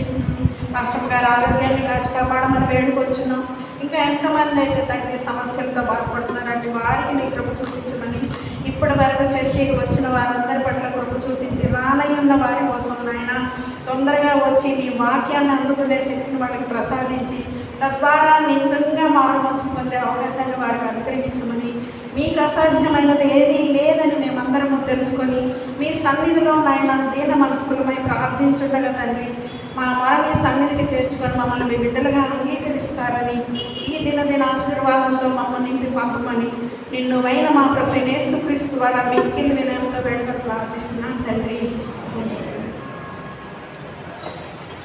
[SPEAKER 7] పాస్టర్ గారి ఆరోగ్యాన్ని కాపాడమని వేడుకొచ్చున్నాం. ఇంకా ఎంతమంది అయితే తండ్రి సమస్యలతో బాధపడుతున్నారండి వారికి మీ కృప చూపించమని ఇప్పటి వరకు చర్చికి వచ్చిన వారందరి పట్ల కృప చూపించి రానయ్యున్న వారి కోసం నాయన తొందరగా వచ్చి మీ వాక్యాన్ని అందుకునే శక్తిని వాళ్ళకి ప్రసాదించి తద్వారా నిజంగా మారు మనసు పొందే అవకాశాన్ని వారికి అనుగ్రహించమని మీకు అసాధ్యమైనది ఏదీ లేదని మేమందరము తెలుసుకొని మీ సన్నిధిలో నాయన దీన మనస్కులమై ప్రార్థించుండగా తండ్రి మా మీ సన్నిధికి చేర్చుకొని మమ్మల్ని మీ బిడ్డలుగా అంగీకరిస్తారని ఈ దినదిన ఆశీర్వాదంతో మమ్మల్ని నింపి పంపమని నిన్ను వైన మా ప్రభు యేసుక్రీస్తు ద్వారా మిక్కిలి వినయంతో వేడుకొని ప్రార్థిస్తున్నాం తండ్రి.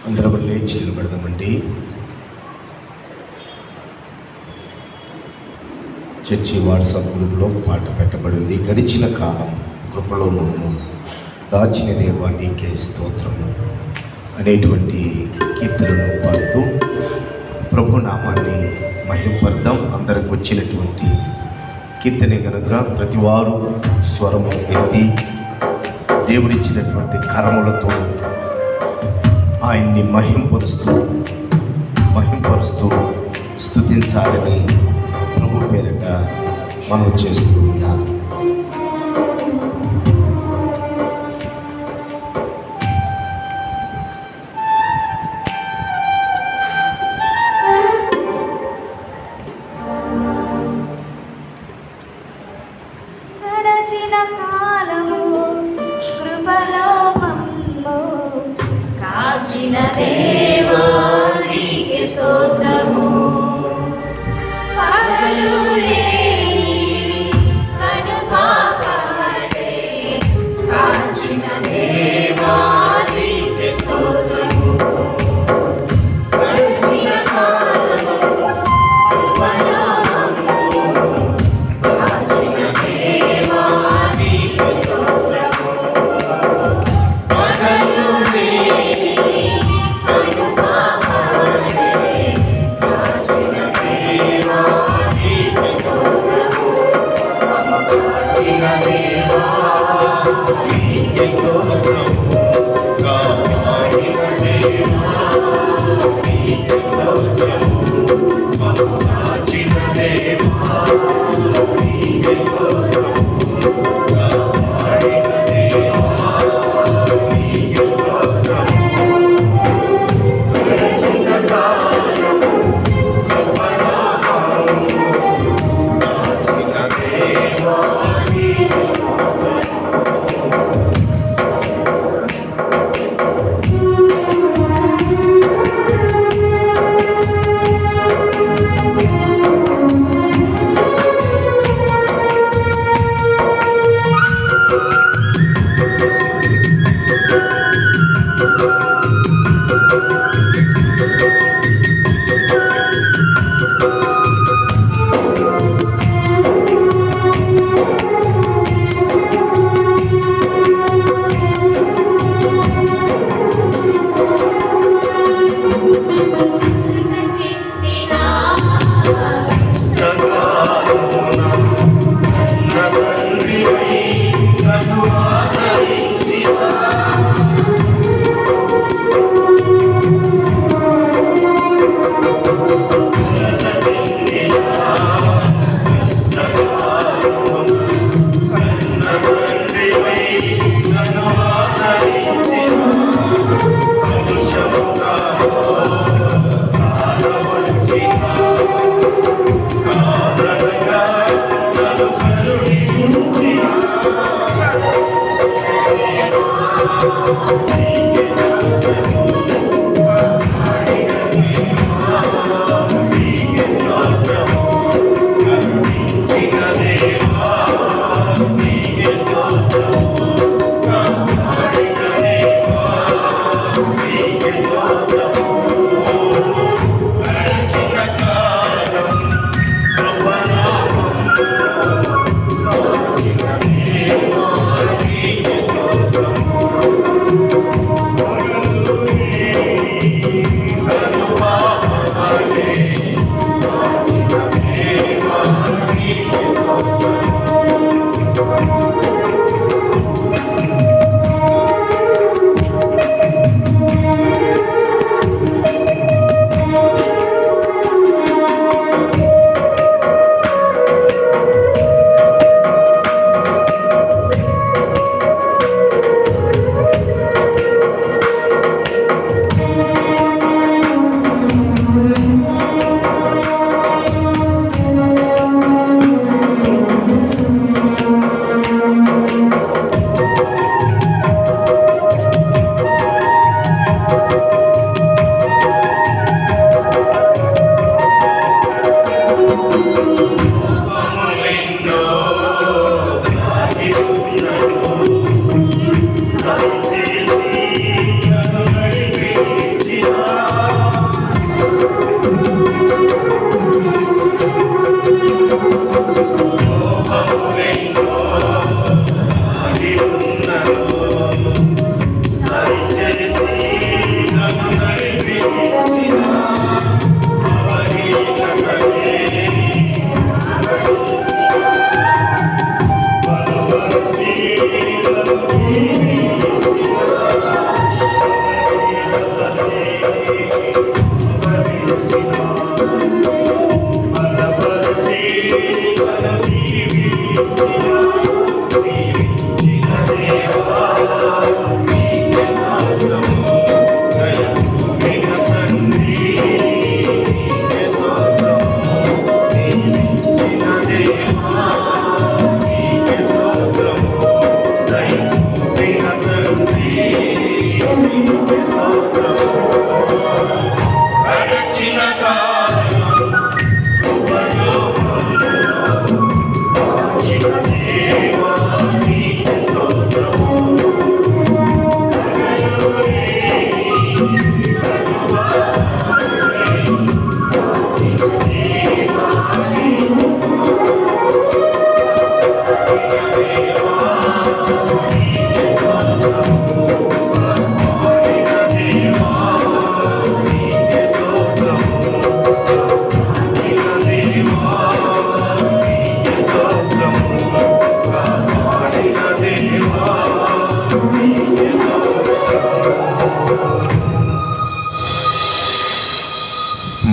[SPEAKER 1] అందరం లేచి నిలబడదామండి. చర్చి వాట్సాప్ గ్రూప్లో పాట పెట్టబడింది. గడిచిన కాలం కృపలో మమ్ము దాచిన దేవా నీకే స్తోత్రము అనేటువంటి కీర్తనను పాడుతూ ప్రభునామాన్ని మహిమపర్దాం. అందరికి వచ్చినటువంటి కీర్తనే కనుక ప్రతివారు స్వరము ఎత్తి దేవుడిచ్చినటువంటి కరములతో ఆయన్ని మహింపరుస్తూ స్తుతించాలని ప్రభు పేరిట మనం చేస్తూ ఉన్నాను.
[SPEAKER 3] గడచిన కాలము కృపలో మమ్ము కాచిన దేవా నీకే స్తోత్రము. పగలు రేయి కనుపాపదే కాచిన దేవా నీకే స్తోత్రము. గడచిన కాలము కృపలో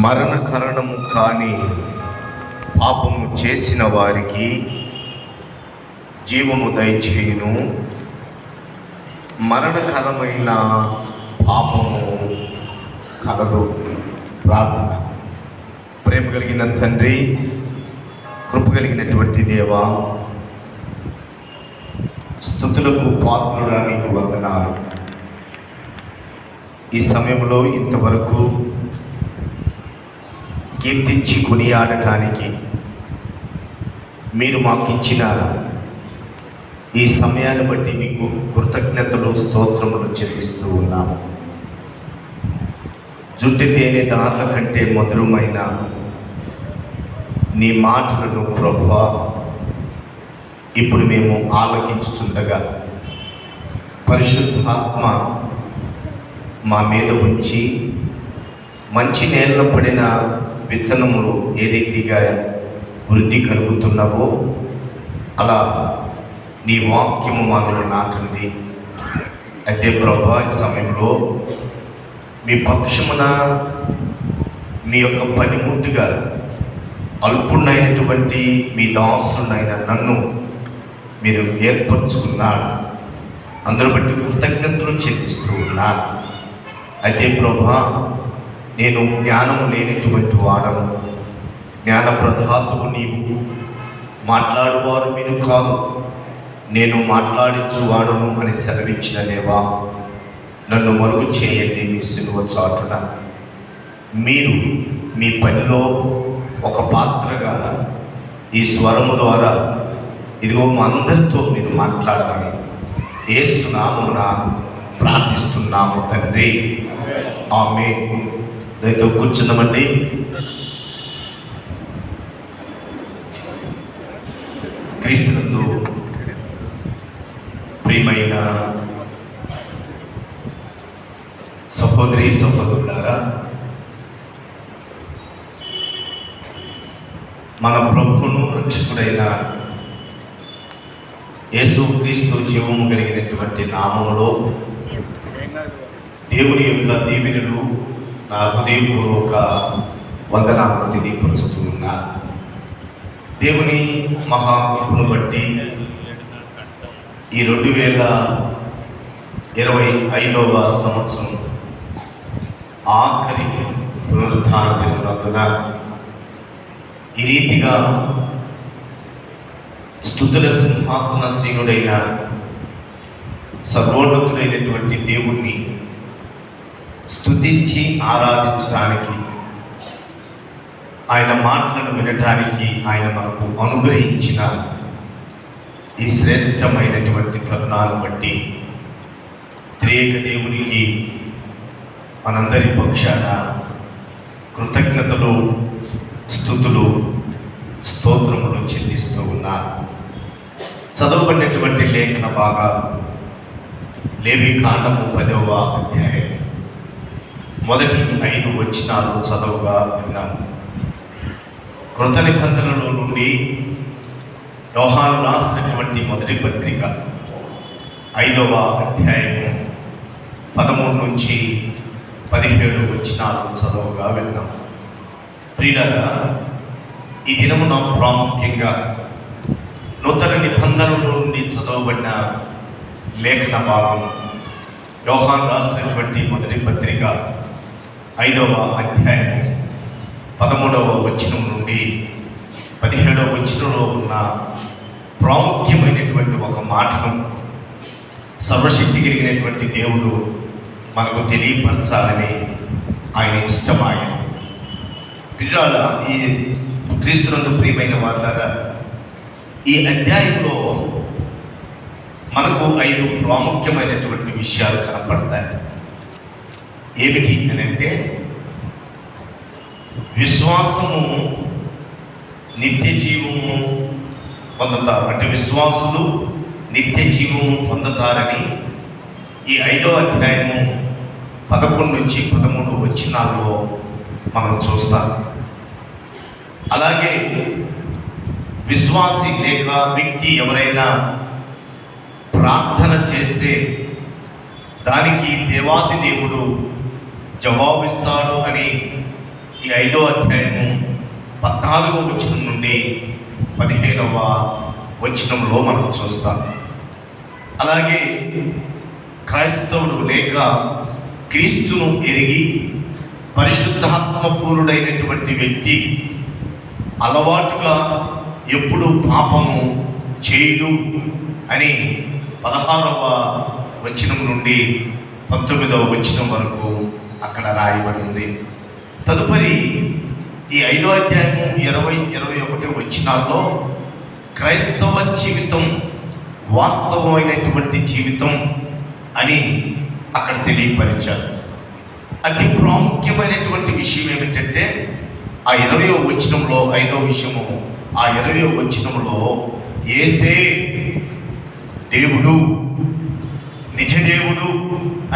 [SPEAKER 1] మరణకరణము కాని పాపము చేసిన వారికి జీవము దయచేయును. మరణకరమైన పాపము కలదు. ప్రార్థన. ప్రేమ కలిగిన తండ్రి, కృప కలిగినటువంటి దేవా, స్తుతులకు పాత్రుడా నీకు వందనాలు. ఈ సమయంలో ఇంతవరకు కీర్తించి కొనియాడటానికి మీరు మాకు ఇచ్చిన ఈ సమయాన్ని బట్టి మీకు కృతజ్ఞతలు, స్తోత్రములు చెల్లిస్తూ ఉన్నాము. జుట్టు తేనె దారుల కంటే మధురమైన నీ మాటలను ప్రభువా ఇప్పుడు మేము ఆలకించుచుండగా పరిశుద్ధాత్మ మా మీద ఉంచి మంచి నేలలో పడిన విత్తనములు ఏ రీతిగా వృద్ధి కలుగుతున్నావో అలా నీ వాక్యము మాలో నాటండి. అయితే ప్రభా ఈ సమయంలో మీ పక్షమున మీ యొక్క పనిముట్టుగా అల్పుడైనటువంటి మీ దాసుడైన నన్ను మీరు ఏర్పరచుకున్నాడు. అందరూ బట్టి కృతజ్ఞతలు చెల్లిస్తూ ఉన్నాను. అయితే ప్రభా నేను జ్ఞానము లేనటువంటి వాడను, జ్ఞాన ప్రదాతవు నీవు, మాట్లాడువారు మీరు కాదు, నేను మాట్లాడించువాడును అని సెలవిచ్చిన దేవా, నన్ను మరుగు చేయండి మీ సిలువ చాటున. మీరు మీ పనిలో ఒక పాత్రగా ఈ స్వరము ద్వారా ఇదిగో మా అందరితో మీరు మాట్లాడాలని యేసు నామమున ప్రార్థిస్తున్నాము తండ్రి. ఆమేన్. దయతో కూర్చున్నామండి. క్రీస్తునందు ప్రియమైన సహోదరి సహోదరులారా, మన ప్రభువును రక్షకుడైన యేసుక్రీస్తు జీవము కలిగినటువంటి నామములో దేవుని యొక్క దీవెనలు నా హృదయపూర్వక వందనాలను తెలియపరుస్తూ ఉన్నారు. దేవుని మహాకృపను బట్టి ఈ 2025వ సంవత్సరం ఆఖరి పునరుద్ధాన దినమునందున ఈ రీతిగా స్తుతుల సింహాసన శ్రీనుడైన సర్వోన్నతుడైనటువంటి దేవుణ్ణి స్తుతించి ఆరాధించడానికి, ఆయన మాటలను వినటానికి ఆయన మనకు అనుగ్రహించిన ఈ శ్రేష్టమైనటువంటి తరుణాలను బట్టి త్రియేక దేవునికి మనందరి పక్షాన కృతజ్ఞతలు, స్తుతులు, స్తోత్రములు చెల్లిస్తూ ఉన్నారు. చదవబడినటువంటి లేఖన భాగాలు లేవికాండము 10వ అధ్యాయం మొదటి 5 వచనాలు చదవగా విన్నాము. కృత నిబంధనలో నుండి యోహాను రాసినటువంటి మొదటి పత్రిక 5వ అధ్యాయము 13 నుంచి 17 వచనాలు చదవగా విన్నాము. ప్రియులారా, ఈ దినమున ప్రాముఖ్యంగా నూతన నిబంధనల నుండి చదవబడిన లేఖన భాగం యోహాను రాసినటువంటి మొదటి పత్రిక 5వ అధ్యాయం 13వ వచనం నుండి 17వ వచనంలో ఉన్న ప్రాముఖ్యమైనటువంటి ఒక మాటను సర్వశక్తి కలిగినటువంటి దేవుడు మనకు తెలియపరచాలని ఆయన ఇష్టమాయన. పిల్లల ఈ క్రీస్తునందు ప్రియమైన వారులారా, ఈ అధ్యాయంలో మనకు 5 ప్రాముఖ్యమైనటువంటి విషయాలు కనపడతాయి. ఏమిటి అంటే, విశ్వాసము నిత్య జీవము పొందుతారు. అంటే విశ్వాసులు నిత్య జీవము పొందుతారని ఈ 5వ అధ్యాయము 11 నుంచి 13 వచనాల్లో మనం చూస్తాం. అలాగే విశ్వాసి లేక వ్యక్తి ఎవరైనా ప్రార్థన చేస్తే దానికి దేవాతి దేవుడు జవాబిస్తాడు అని ఈ 5వ అధ్యాయము 14వ వచనం నుండి 15వ వచనంలో మనం చూస్తాం. అలాగే క్రైస్తవుడు లేక క్రీస్తును ఎరిగి పరిశుద్ధాత్మపూరుడైనటువంటి వ్యక్తి అలవాటుగా ఎప్పుడు పాపము చేయడు అని 16వ వచనం నుండి 19వ వచనం వరకు అక్కడ రాయబడి ఉంది. తదుపరి ఈ 5వ అధ్యాయము 20-21 వచనాల్లో క్రైస్తవ జీవితం వాస్తవమైనటువంటి జీవితం అని అక్కడ తెలియపరిచారు. అతి ప్రాముఖ్యమైనటువంటి విషయం ఏమిటంటే, ఆ 20వ వచనంలో 5వ విషయము, ఆ 20వ వచనంలో యేసే దేవుడు, నిజదేవుడు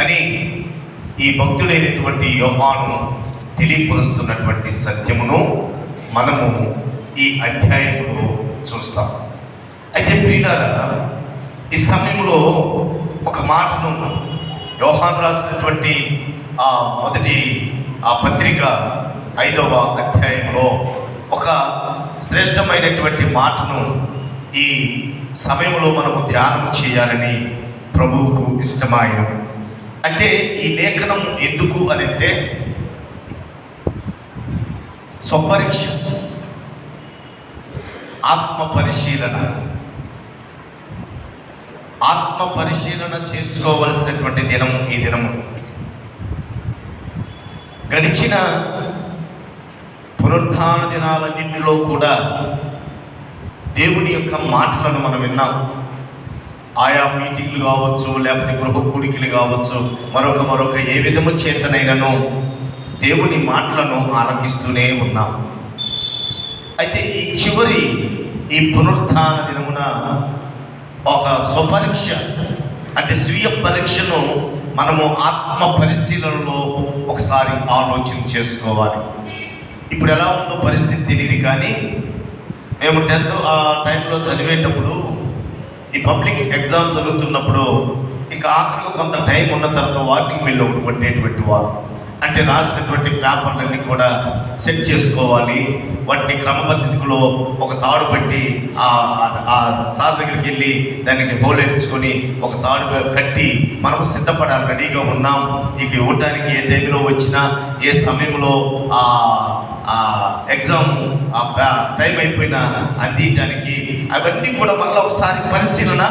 [SPEAKER 1] అని ఈ భక్తుడైనటువంటి యోహాను తెలియపరుస్తున్నటువంటి సత్యమును మనము ఈ అధ్యాయంలో చూస్తాం. అయితే ప్రియులారా, ఈ సమయంలో ఒక మాటను యోహాను రాసినటువంటి ఆ మొదటి పత్రిక 5వ అధ్యాయంలో ఒక శ్రేష్టమైనటువంటి మాటను ఈ సమయంలో మనము ధ్యానం చేయాలని ప్రభువుకు ఇష్టమాయన. అంటే ఈ లేఖనం ఎందుకు అని అంటే, స్వపరీక్ష, ఆత్మ పరిశీలన చేసుకోవలసినటువంటి దినం ఈ దినము. గడిచిన పునరుత్థాన దినాలన్నింటిలో కూడా దేవుని యొక్క మాటలను మనం విన్నాం. ఆయా మీటింగ్లు కావచ్చు, లేకపోతే గృహ కూడికలు కావచ్చు, మరొక ఏ విధము చేతనైనను దేవుని మాటలను ఆలకిస్తూనే ఉన్నాం. అయితే ఈ చివరి ఈ పునరుత్థాన దినమున ఒక స్వపరీక్ష, అంటే స్వీయ పరీక్షను మనము ఆత్మ పరిశీలనలో ఒకసారి ఆలోచన చేసుకోవాలి. ఇప్పుడు ఎలా ఉందో పరిస్థితి తెలియదు, కానీ మేము 10th ఆ టైంలో చదివేటప్పుడు ఈ పబ్లిక్ ఎగ్జామ్ జరుగుతున్నప్పుడు ఇంకా ఆఖరికి కొంత టైం ఉన్న తర్వాత వార్నింగ్ బిల్ ఒకటి కొట్టేటువంటి వారు. అంటే రాసినటువంటి పేపర్లన్నీ కూడా సెట్ చేసుకోవాలి, వాటిని క్రమపద్ధతిలో ఒక తాడు పెట్టి ఆ సార్ దగ్గరికి వెళ్ళి దానికి హోల్ వేయించుకొని ఒక తాడు కట్టి మనం సిద్ధపడాలి, రెడీగా ఉన్నాం. ఇక ఇవ్వటానికి ఏ టైంలో వచ్చినా, ఏ సమయంలో ఎగ్జామ్ టైం అయిపోయినా అందించడానికి అవన్నీ కూడా మళ్ళీ ఒకసారి పరిశీలన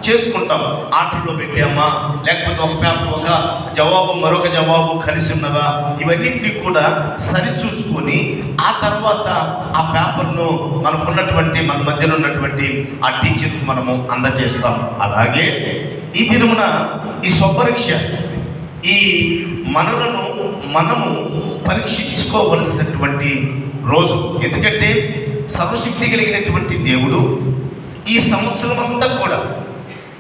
[SPEAKER 1] చేసుకుంటాం. ఆర్డర్లో పెట్టామా, లేకపోతే ఒక పేపర్ ఒక జవాబు మరొక జవాబు కలిసి ఉన్నదా, ఇవన్నింటినీ కూడా సరిచూసుకొని ఆ తర్వాత ఆ పేపర్ను మనకున్నటువంటి మన మధ్యలో ఉన్నటువంటి ఆ టీచర్కి మనము అందజేస్తాం. అలాగే ఈ దినమున ఈ స్వపరీక్ష, ఈ మనలను మనము పరీక్షించుకోవలసినటువంటి రోజు. ఎందుకంటే సర్వశక్తి కలిగినటువంటి దేవుడు ఈ సంవత్సరం అంతా కూడా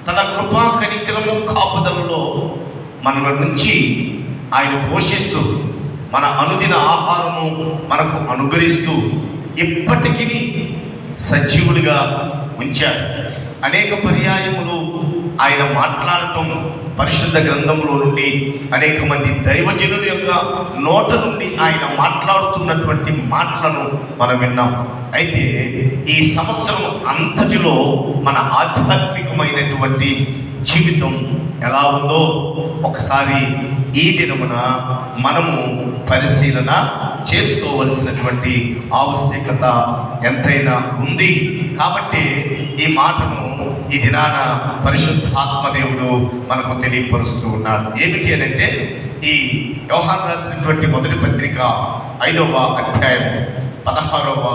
[SPEAKER 1] తన కృపా కనికరము కాపుదలలో మన నుంచి ఆయన పోషిస్తూ మన అనుదిన ఆహారము మనకు అనుగ్రహిస్తూ ఇప్పటికీ సజీవుడిగా ఉంచాడు. అనేక పర్యాయములు ఆయన మాట్లాడటం పరిశుద్ధ గ్రంథంలో నుండి అనేక మంది దైవజనుల యొక్క నోట నుండి ఆయన మాట్లాడుతున్నటువంటి మాటలను మనం విన్నాం. అయితే ఈ సంవత్సరం అంతటిలో మన ఆధ్యాత్మికమైనటువంటి జీవితం ఎలా ఉందో ఒకసారి ఈ దినమున మనము పరిశీలన చేసుకోవలసినటువంటి ఆవశ్యకత ఎంతైనా ఉంది. కాబట్టి ఈ మాటను ఈ దినాన పరిశుద్ధాత్మదేవుడు మనకు తెలియపరుస్తూ ఉన్నాడు. ఏమిటి అని అంటే, ఈ యోహాను రాసినటువంటి మొదటి పత్రిక 5వ అధ్యాయం 16వ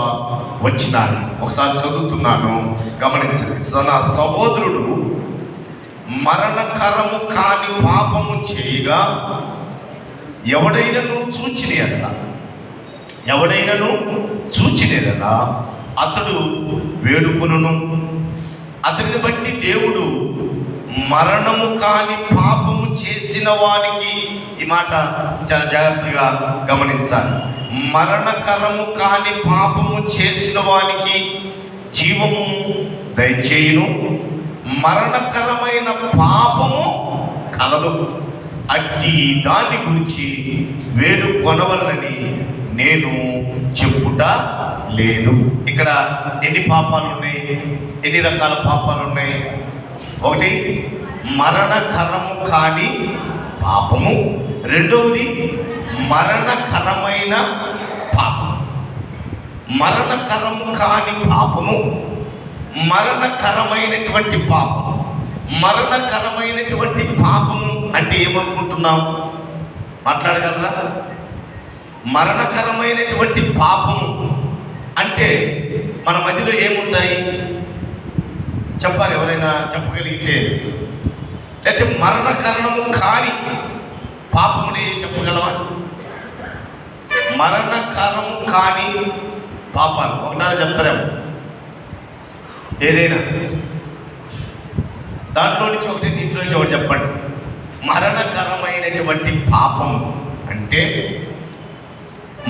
[SPEAKER 1] వచనాన్ని ఒకసారి చదువుతున్నాను, గమనించండి. నా సహోదరుడు మరణకరము కాని పాపము చేయగా ఎవడైనను చూచినేలా అతడు వేడుకొనును. అతనిని బట్టి దేవుడు మరణము కాని పాపము చేసిన వానికి, ఈ మాట చాలా జాగ్రత్తగా గమనించాలి, మరణకరము కాని పాపము చేసిన వానికి జీవము దయచేయును, మరణకరమైన పాపము కలదు, అట్టి దాన్ని గురించి వేడుకొనవలనని నేను చెప్పుట లేదు. ఇక్కడ ఎన్ని పాపాలు ఉన్నాయి? ఎన్ని రకాల పాపాలు ఉన్నాయి? ఒకటి మరణకరము కాని పాపము, రెండవది మరణకరమైన పాపము. మరణకరము కాని పాపము, మరణకరమైనటువంటి పాపము. మరణకరమైనటువంటి పాపము అంటే ఏమనుకుంటున్నాం? మాట్లాడగలరా? మరణకరమైనటువంటి పాపము అంటే మన మధ్యలో ఏముంటాయి చెప్పాలి, ఎవరైనా చెప్పగలిగితే. లేకపోతే మరణకరణము కాని పాపమునే చెప్పగలవా? మరణకరము కాని పాపాలు ఒకటానే చెప్తారేమో, ఏదైనా దాంట్లో నుంచి ఒకటి, దీంట్లో నుంచి ఒకటి చెప్పండి. మరణకరమైనటువంటి పాపం అంటే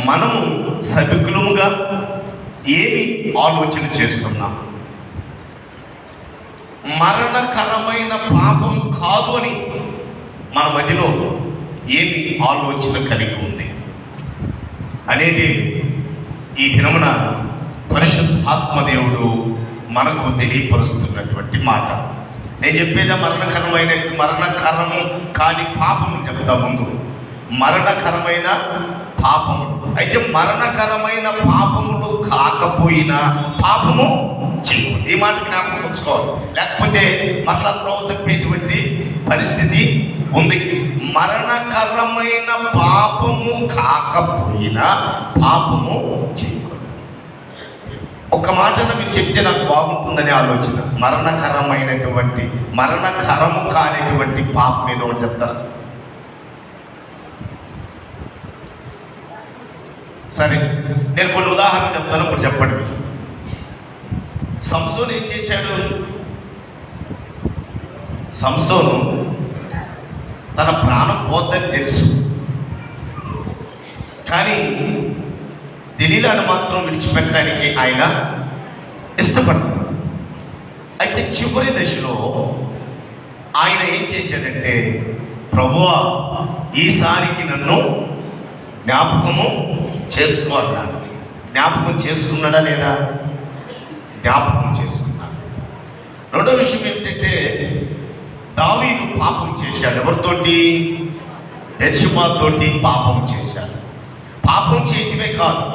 [SPEAKER 1] మనము సభికులముగా ఏమి ఆలోచన చేస్తున్నాం? మరణకరమైన పాపం కాదు అని మన మధ్యలో ఏమి ఆలోచన కలిగి ఉంది అనేది ఈ దినమున పరిశుద్ధాత్మదేవుడు మనకు తెలియపరుస్తున్నటువంటి మాట. నేను చెప్పేదా మరణకరము కాని పాపము చెప్తా ముందు. మరణకరమైన పాపములు అయితే మరణకరమైన పాపములు కాకపోయినా పాపము చేయకూడదు. ఈ మాట జ్ఞాపకం ఉంచుకోవాలి, లేకపోతే మరలా త్రోవ తప్పేటువంటి పరిస్థితి ఉంది. మరణకరమైన పాపము కాకపోయినా పాపము చేయకూడదు. ఒక మాటను మీరు చెప్తే నాకు బాగుంటుందనే ఆలోచన. మరణకరము కానిటువంటి పాపం మీద ఒకటి చెప్తారా? సరే, నేను కొన్ని ఉదాహరణలు చెప్తాను, ఇప్పుడు చెప్పండి మీరు. సంసోను ఏం చేశాడు? సంసోను తన ప్రాణం పోద్దని తెలుసు, కానీ దెలీలాను మాత్రం విడిచిపెట్టడానికి ఆయన ఇష్టపడ్డాడు. అయితే చివరి దశలో ఆయన ఏం చేశాడంటే, ప్రభువా ఈసారికి నన్ను జ్ఞాపకము చేసుకో అన్నాడు. జ్ఞాపకం చేసుకున్నాడా లేదా? జ్ఞాపకం చేసుకున్నాడు. రెండో విషయం ఏంటంటే, దావీదు పాపం చేశాడు. ఎవరితోటి? బెత్షెబాతోటి పాపం చేశాడు. పాపం చేయటమే కాదు,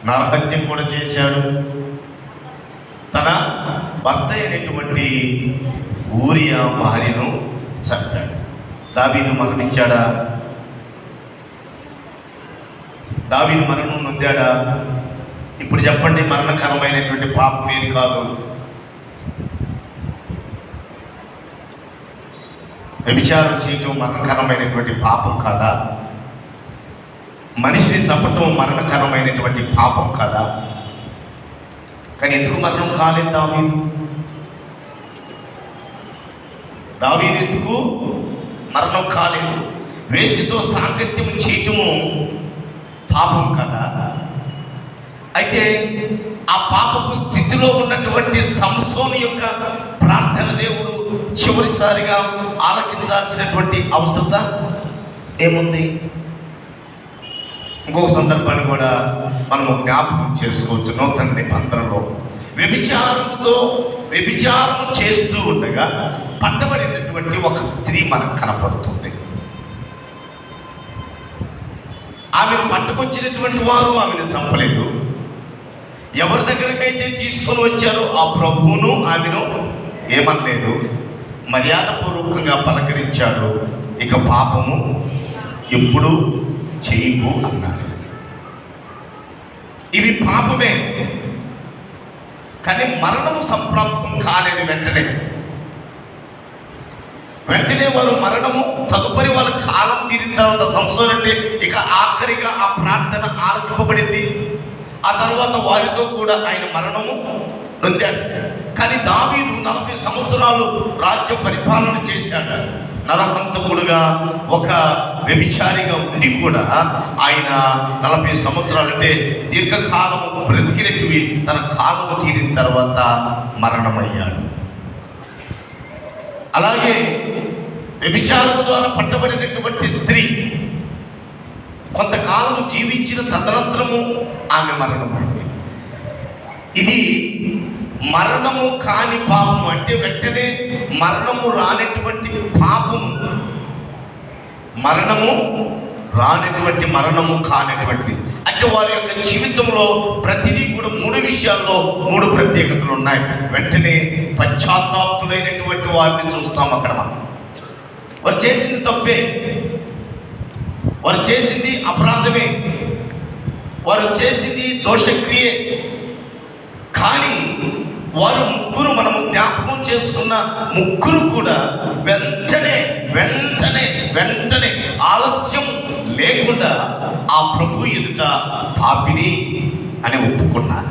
[SPEAKER 1] నరహత్య కూడా చేశాడు. తన భర్త అయినటువంటి ఊరియా భార్యను చంపాడు. దావీదు మరణించాడా? దావీదు మరణం నొందాడా? ఇప్పుడు చెప్పండి, మరణకరమైనటువంటి పాపం ఏది కాదు? వ్యభిచారం చేయటం మరణకరమైనటువంటి పాపం కాదా? మనిషిని చంపటం మరణకరమైనటువంటి పాపం కాదా? కానీ ఎందుకు మరణం కాలేదు దావీదు ఎందుకు మరణం కాలేదు? వేశ్యతో సాంగత్యం చేయటము పాపం కదా. అయితే ఆ పాపపు స్థితిలో ఉన్నటువంటి సంసోను యొక్క ప్రార్థన ప్రార్థన దేవుడు చివరిసారిగా ఆలకించాల్సినటువంటి అవసరత ఏముంది? ఇంకొక సందర్భాన్ని కూడా మనము జ్ఞాపకం చేసుకోవచ్చు. నూతన నిబంధనలో వ్యభిచారం చేస్తూ ఉండగా పట్టబడినటువంటి ఒక స్త్రీ మనకు కనపడుతుంది. ఆమెను పట్టుకొచ్చినటువంటి వారు ఆమెను చంపలేదు. ఎవరి దగ్గరకైతే తీసుకొని వచ్చారో ఆ ప్రభువును ఆమెను ఏమనలేదు, మర్యాదపూర్వకంగా పలకరించాడు. ఇక పాపము ఎప్పుడు చేయకు అన్నాడు. ఇవి పాపమే, కానీ మరణము సంప్రాప్తం కాలేదు. వెంటనే వారు మరణము తదుపరి వాళ్ళ కాలం తీరిన తర్వాత సంవత్సరం అంటే ఇక ఆఖరిగా ఆ ప్రార్థన ఆలకింపబడింది. ఆ తర్వాత వారితో కూడా ఆయన మరణము నొందాడు. కానీ దావీదు 40 సంవత్సరాలు రాజ్య పరిపాలన చేశాడు. నరహంతకుడుగా, ఒక వ్యభిచారిగా ఉండి కూడా ఆయన 40 సంవత్సరాలు అంటే దీర్ఘకాలము బ్రతికినట్టువి తన కాలము తీరిన తర్వాత మరణమయ్యాడు. అలాగే వ్యభిచారము ద్వారా పట్టబడినటువంటి స్త్రీ కొంతకాలము జీవించిన తదనంతరము ఆమె మరణమైంది. ఇది మరణము కాని పాపము, అంటే వెంటనే మరణము రానటువంటి పాపము, మరణము కానటువంటిది. అంటే వారి యొక్క జీవితంలో ప్రతిదీ కూడా 3 విషయాల్లో 3 ప్రత్యేకతలు ఉన్నాయి. వెంటనే పశ్చాత్తాప్తులైనటువంటి వారిని చూస్తాం. అక్కడ మనం వారు చేసింది తప్పే, వారు చేసింది అపరాధమే, వారు చేసింది దోషక్రియే. కానీ వారు ముగ్గురు, మనము జ్ఞాపకం చేసుకున్న ముగ్గురు కూడా వెంటనే ఆలస్యం లేకుండా ఆ ప్రభు ఎదుట పాపిని అని ఒప్పుకున్నారు.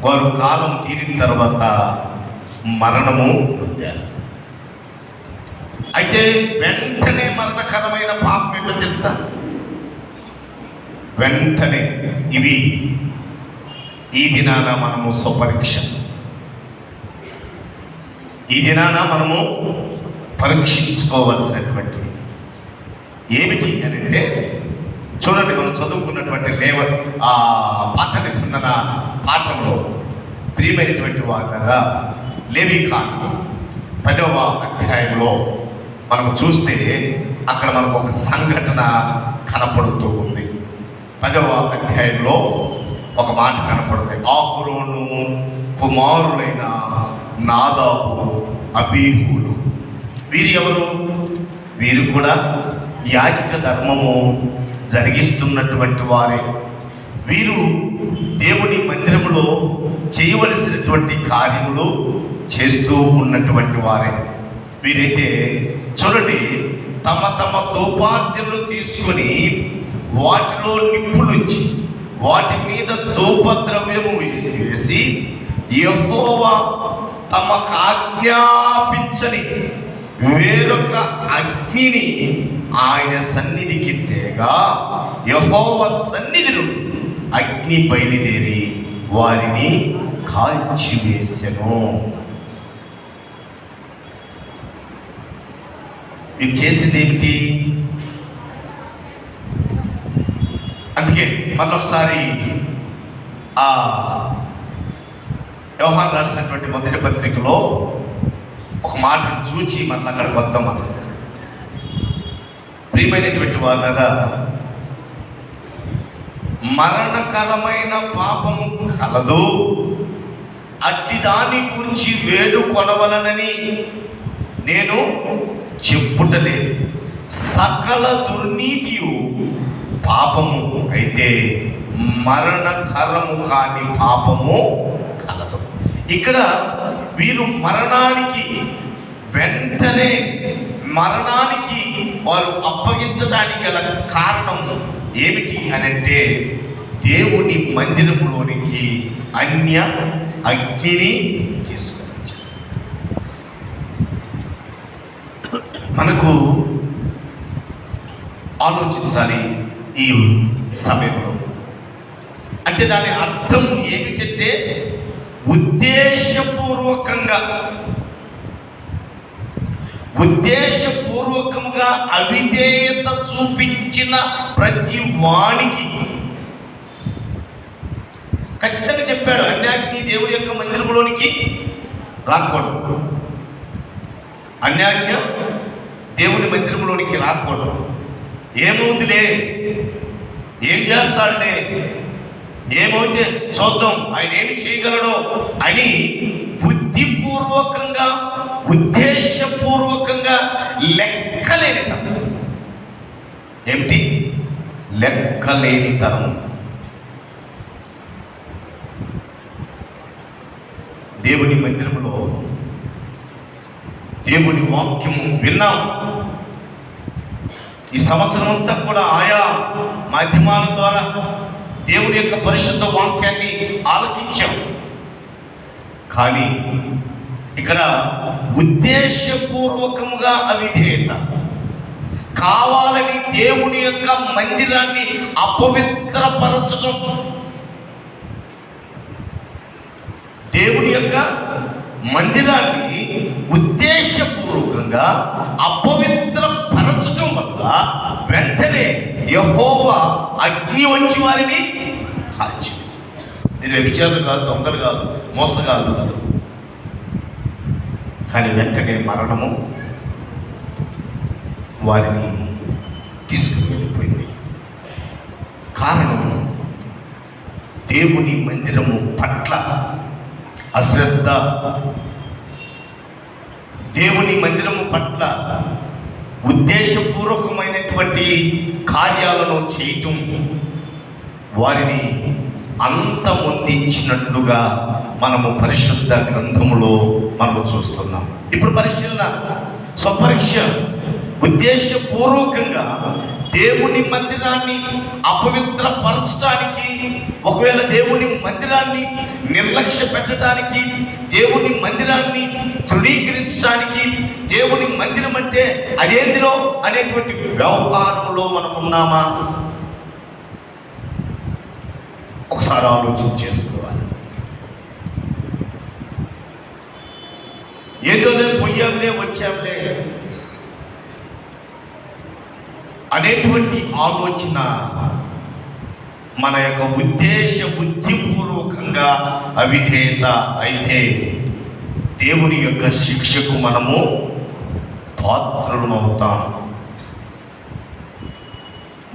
[SPEAKER 1] వారు కాలం తీరిన తర్వాత మరణము పొందారు. అయితే వెంటనే మరణకరమైన పాపం ఏంటో తెలుసా? వెంటనే ఇవి ఈ దినాన మనము స్వపరీక్ష, ఈ దినాన మనము పరీక్షించుకోవాల్సినటువంటివి ఏమిటి అని అంటే, చూడండి, మనం చదువుకున్నటువంటి పాత నిబంధన పాఠంలో ప్రియమైనటువంటి వారులారా, లేవీకాండం 10వ అధ్యాయంలో మనం చూస్తే అక్కడ మనకు ఒక సంఘటన కనపడుతూ ఉంది. 10వ అధ్యాయంలో ఒక మాట కనపడుతుంది. అహరోను కుమారులైన నాదాబు, అబీహులు, వీరు ఎవరు? వీరు కూడా యాజక ధర్మము జరిగిస్తున్నటువంటి వారే. వీరు దేవుని మందిరములో చేయవలసినటువంటి కార్యములు చేస్తూ ఉన్నటువంటి వారే. వీరైతే చూడండి, తమ ధూపార్జనలు తీసుకొని వాటిలో నిప్పులుంచి వాటి మీద ధూపద్రవ్యము వేసి యెహోవా తమకు ఆజ్ఞాపించని వేరొక అగ్నిని ఆయన సన్నిధికి తేగా యెహోవా సన్నిధి నుండి అగ్ని బయలుదేరి వారిని కాల్చివేసెను. మీరు చేసింది ఏమిటి? అందుకే మళ్ళొకసారి ఆ యోహాను రాసినటువంటి మొదటి పత్రికలో ఒక మాటను చూచి మళ్ళీ అక్కడికి వద్దాం. మనం ప్రియమైనటువంటి వారులారా, మరణకరమైన పాపము కలదు, అట్టి దాని గురించి వేడుకొనవలనని నేను చెప్పుటలేదు. సకల దుర్నీతియు పాపము, అయితే మరణకరము కాని పాపము కలదు. ఇక్కడ వీరు వెంటనే మరణానికి వారు అప్పగించడానికి గల కారణం ఏమిటి అని అంటే, దేవుని మందిరములోనికి అన్య అగ్నిని తీసుకొని వచ్చారు. మనకు ఆలోచించాలి ఈ సమయంలో. అంటే దాని అర్థం ఏమిటంటే, ఉద్దేశపూర్వకముగా అవిధేయత చూపించిన ప్రతి వానికి ఖచ్చితంగా చెప్పాడు, అన్యాజ్ఞ దేవుడి యొక్క మందిరంలోనికి రాకూడదు. అన్యాజ్ఞ దేవుని మందిరంలోనికి రాకూడదు. ఏమవుతులే, ఏం చేస్తాడులే, ఏమవుతే చూద్దాం, ఆయన ఏమి చేయగలడో అని బుద్ధిపూర్వకంగా ఉద్దేశపూర్వకంగా లెక్కలేనితనం. ఏమిటి? లెక్కలేనితనం. దేవుని మందిరంలో దేవుని వాక్యము విన్నాం. ఈ సంవత్సరం అంతా కూడా ఆయా మాధ్యమాల ద్వారా దేవుని యొక్క పరిశుద్ధ వాక్యాన్ని ఆలకించాం. కానీ ఇక్కడ ఉద్దేశపూర్వకముగా అవిధేయత, కావాలని దేవుని యొక్క మందిరాన్ని అపవిత్రపరచడం, దేవుని యొక్క మందిరాన్ని ఉద్దేశపూర్వకంగా అపవిత్రపరచడం వల్ల వెంటనే యెహోవా అగ్ని వచ్చి వారిని కాల్చివేస్తుంది. మీరు వ్యభిచారులు కాదు, దొంగలు కాదు, మోసగాళ్ళు కాదు, కానీ వెంటనే మరణము వారిని తీసుకుని వెళ్ళిపోయింది. కారణం దేవుని మందిరము పట్ల అశ్రద్ధ, దేవుని మందిరము పట్ల ఉద్దేశపూర్వకమైనటువంటి కార్యాలను చేయటం వారిని అంతమొందించినట్లుగా మనము పరిశుద్ధ గ్రంథములో మనము చూస్తున్నాం. ఇప్పుడు పరిశీలన, స్వపరీక్ష. ఉద్దేశపూర్వకంగా దేవుని మందిరాన్ని అపవిత్రపరచడానికి, ఒకవేళ దేవుని మందిరాన్ని నిర్లక్ష్య పెట్టడానికి, దేవుని మందిరాన్ని తృణీకరించడానికి, దేవుని మందిరం అంటే అదేందిలో అనేటువంటి వ్యవహారంలో మనం ఉన్నామా? ఒకసారి ఆలోచన చేసుకోవాలి. ఏదోనే పోయాంలే వచ్చాంలే అనేటువంటి ఆలోచన మన యొక్క బుద్ధిపూర్వకంగా అవిధేయత అయితే దేవుని యొక్క శిక్షకు మనము పాత్రులమవుతాం.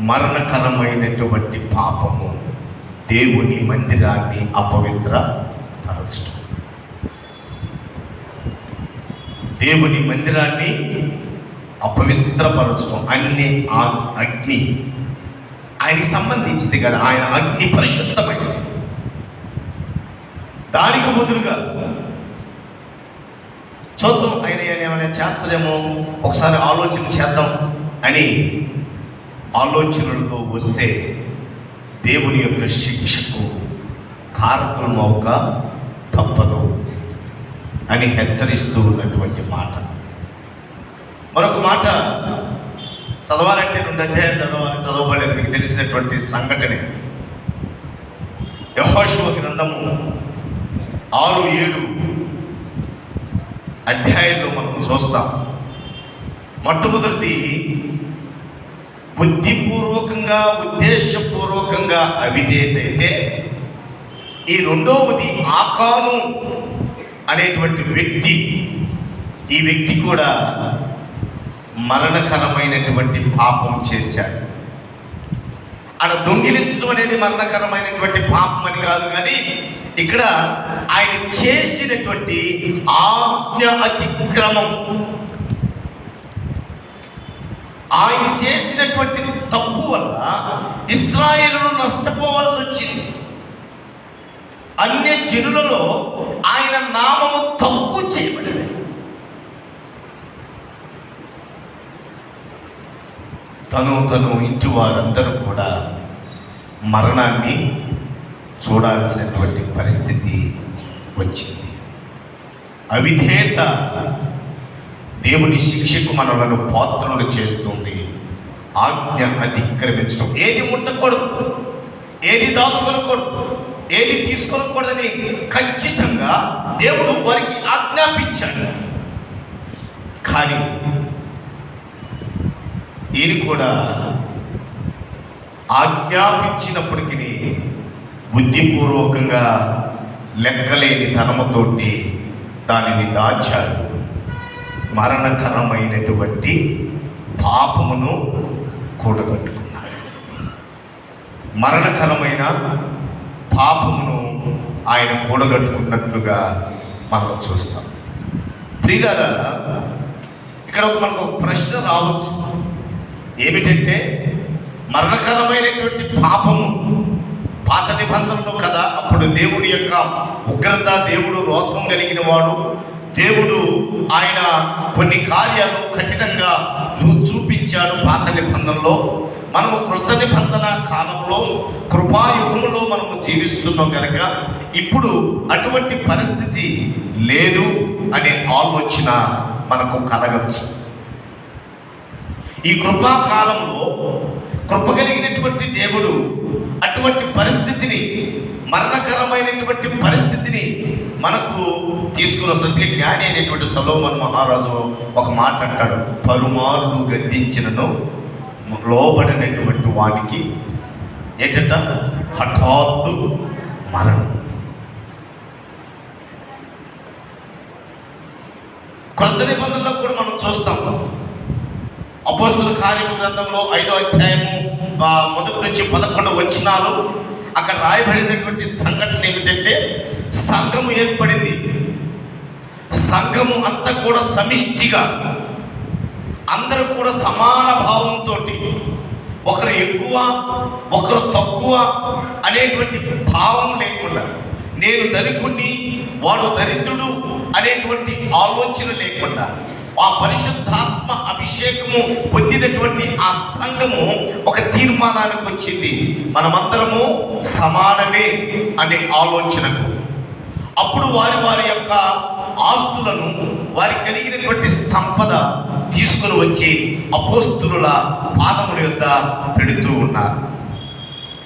[SPEAKER 1] మరణకరమైనటువంటి పాపము దేవుని మందిరాన్ని అపవిత్రపరచడం. దేవుని మందిరాన్ని అపవిత్రపరచడం అన్ని అగ్ని ఆయనకి సంబంధించింది కదా. ఆయన అగ్ని పరిశుద్ధమైనది. దానికి బదులుగా చూద్దాం, ఆయన ఏమైనా చేస్తాడేమో, ఒకసారి ఆలోచన చేద్దాం అని ఆలోచనలతో వస్తే దేవుని యొక్క శిక్షకు కారకులం అవక తప్పదు అని హెచ్చరిస్తూ ఉన్నటువంటి మాట. మరొక మాట చదవాలంటే 2 అధ్యాయాలు చదవబడేది మీకు తెలిసినటువంటి సంఘటనే. యెహోషువ గ్రంథము 6-7 అధ్యాయంలో మనం చూస్తాం. మొట్టమొదటిది బుద్ధిపూర్వకంగా ఉద్దేశపూర్వకంగా అవిధేయత అయితే, ఈ రెండవది ఆకాను అనేటువంటి వ్యక్తి. ఈ వ్యక్తి కూడా మరణకరమైనటువంటి పాపం చేశాడు. ఆడ దొంగిలించడం అనేది మరణకరమైనటువంటి పాపం అని కాదు, కానీ ఇక్కడ ఆయన చేసినటువంటి ఆజ్ఞ అతిక్రమం, ఆయన చేసినటువంటి తప్పు వల్ల ఇశ్రాయేలును నష్టపోవాల్సి వచ్చింది. అన్య జనులలో ఆయన నామము తక్కువ చేయబడింది. తను ఇంటి వారందరూ కూడా మరణాన్ని చూడాల్సినటువంటి పరిస్థితి వచ్చింది. అవిధేయత దేవుని శిక్షకు మనలను పాత్రలు చేస్తుంది. ఆజ్ఞ అతిక్రమించడం, ఏది ముట్టకూడదు, ఏది దాచుకోకూడదు, ఏది తీసుకోకూడదని ఖచ్చితంగా దేవుడు వారికి ఆజ్ఞాపించాడు. కానీ ఈయన కూడా ఆజ్ఞాపించినప్పటికీ బుద్ధిపూర్వకంగా లెక్కలేని తనముతోటి దానిని దాచాడు. మరణకరమైనటువంటి పాపమును కూడగట్టుకున్నాడు. మరణకరమైన పాపమును ఆయన కూడగట్టుకున్నట్లుగా మనం చూస్తాం. ప్రియులారా, ఇక్కడ మనకు ఒక ప్రశ్న రావచ్చు. ఏమిటంటే, మరణకరమైనటువంటి పాపము పాత నిబంధనలు కదా, అప్పుడు దేవుడి యొక్క ఉగ్రత, దేవుడు రోషం కలిగిన వాడు, దేవుడు ఆయన కొన్ని కార్యాలు కఠినంగా చూపించాడు పాత నిబంధనలో. మనము కృత నిబంధన కాలంలో కృపాయుగంలో మనము జీవిస్తున్నాం కనుక ఇప్పుడు అటువంటి పరిస్థితి లేదు అనే ఆలోచన మనకు కలగచ్చు. ఈ కృపాకాలంలో కృప కలిగినటువంటి దేవుడు అటువంటి పరిస్థితిని, మరణకరమైనటువంటి పరిస్థితిని మనకు తీసుకుని వస్తుంది. జ్ఞాని అయినటువంటి సొలొమోను మహారాజు ఒక మాట అంటాడు, పలుమార్లు గద్దించినను లోబడినటువంటి వానికి ఏంటంట, హఠాత్తు మరణం. క్రొత్త నిబంధనలో కూడా మనం చూస్తాం. అపోస్తలుల కార్యముల గ్రంథంలో 5వ అధ్యాయము 1 నుంచి 11 వచనాలు అక్కడ రాయబడినటువంటి సంఘటన ఏమిటంటే, సంఘము ఏర్పడింది. సంఘము అంతా కూడా సమిష్టిగా, అందరూ కూడా సమాన భావంతో, ఒకరు ఎక్కువ ఒకరు తక్కువ అనేటువంటి భావం లేకుండా, నేను ధనికుణ్ణి వాడు దరిద్రుడు అనేటువంటి ఆలోచన లేకుండా, ఆ పరిశుద్ధాత్మ అభిషేకము పొందినటువంటి ఆ సంఘము ఒక తీర్మానానికి వచ్చింది, మనమందరము సమానమే అనే ఆలోచనకు. అప్పుడు వారి వారి యొక్క ఆస్తులను, వారికి కలిగినటువంటి సంపద తీసుకుని వచ్చి అపోస్తుల పాదముల యొద్ద పెడుతూ ఉన్నారు.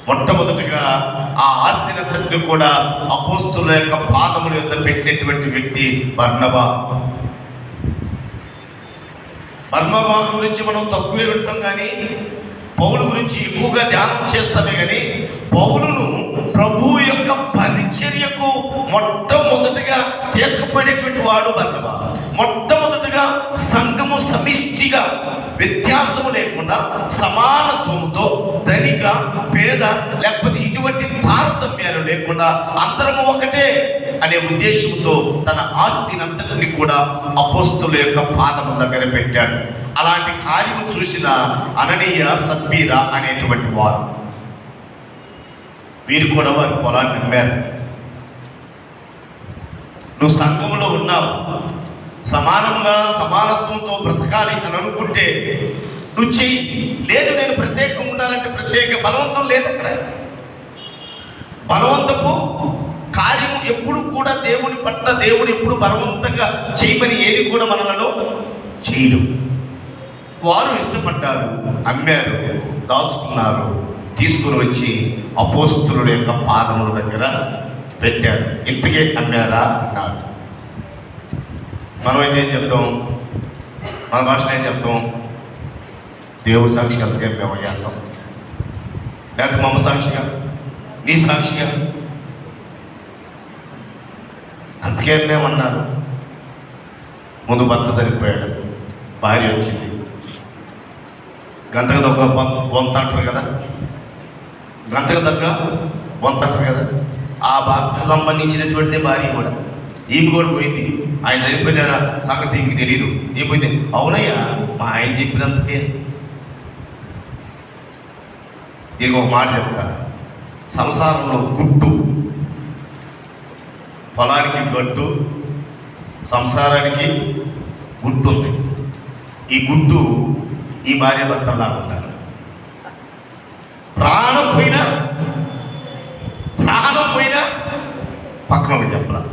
[SPEAKER 1] మొట్టమొదటిగా ఆ ఆస్తినంతటిని కూడా అపోస్తుల యొక్క పాదముల యొద్ద పెట్టినటువంటి వ్యక్తి బర్నబా. బర్నబా గురించి మనం తక్కువే వింటాం, కానీ పౌలు గురించి ఎక్కువగా ధ్యానం చేస్తామే. కానీ పౌలును ప్రభు యొక్క పరిచర్యకు మొట్టమొదటిగా తీసుకుపోయినటువంటి వాడు బర్నబా. మొట్టమొదటిగా సంఘము సమిష్టిగా, వ్యత్యాసము లేకుండా, సమానత్వముతో, ధనిక పేద లేకపోతే ఇటువంటి తారతమ్యాలు లేకుండా అందరము ఒకటే అనే ఉద్దేశంతో తన ఆస్తినంతటిని కూడా అపోస్తుల యొక్క పాదముల దగ్గర పెట్టాడు. అలాంటి కార్యము చూసిన అననీయ, సప్పీరా అనేటువంటి వారు, వీరు కూడా వారి పొలాన్ని అమ్మారు. నువ్వు సంఘంలో ఉన్నావు, సమానంగా సమానత్వంతో బ్రతకాలి అని అనుకుంటే నువ్వు చెయ్యి. లేదు నేను ప్రత్యేకంగా ఉండాలంటే ప్రత్యేక బలవంతం లేదు. అక్కడ బలవంతపు కార్యము ఎప్పుడు కూడా దేవుని పట్ల, దేవుడు ఎప్పుడు బలవంతంగా చేయమని ఏది కూడా మనలను చేయడు. వారు ఇష్టపడ్డారు, అమ్మారు, దాచుకున్నారు, తీసుకుని వచ్చి అపోస్తుల యొక్క పాదముల దగ్గర పెట్టారు. ఇంతకే అమ్మారా అన్నారు. మనమైతే ఏం చెప్తాం, మన భాషలో ఏం చెప్తాం, దేవుడు సాక్షిగా అంతకే మేమయ్యా అంటాం, లేకపోతే మమ్మ సాక్షిగా, నీ సాక్షిగా అంతకే మేమన్నారు. ముందు భర్త చనిపోయాడు, భార్య వచ్చింది, గంతకు దగ్గర బొంత అంటారు కదా, గంతకు దగ్గర బొంత అంటారు కదా, ఆ భర్తకు సంబంధించినటువంటిదే భార్య కూడా. ఈమె కూడా పోయింది, ఆయన చనిపోయిన సంగతి ఇంక తెలీదు. ఏం పోయింది, అవునయ్యా మా ఆయన చెప్పినందుకే. దీనికి ఒక మాట చెప్తా, సంసారంలో గుట్టు, పొలానికి గట్టు, సంసారానికి గుట్టు ఉంది. ఈ గుట్టు ఈ భార్య భర్తలాగా ఉండాలి. ప్రాణం పోయినా పక్కన చెప్పాల.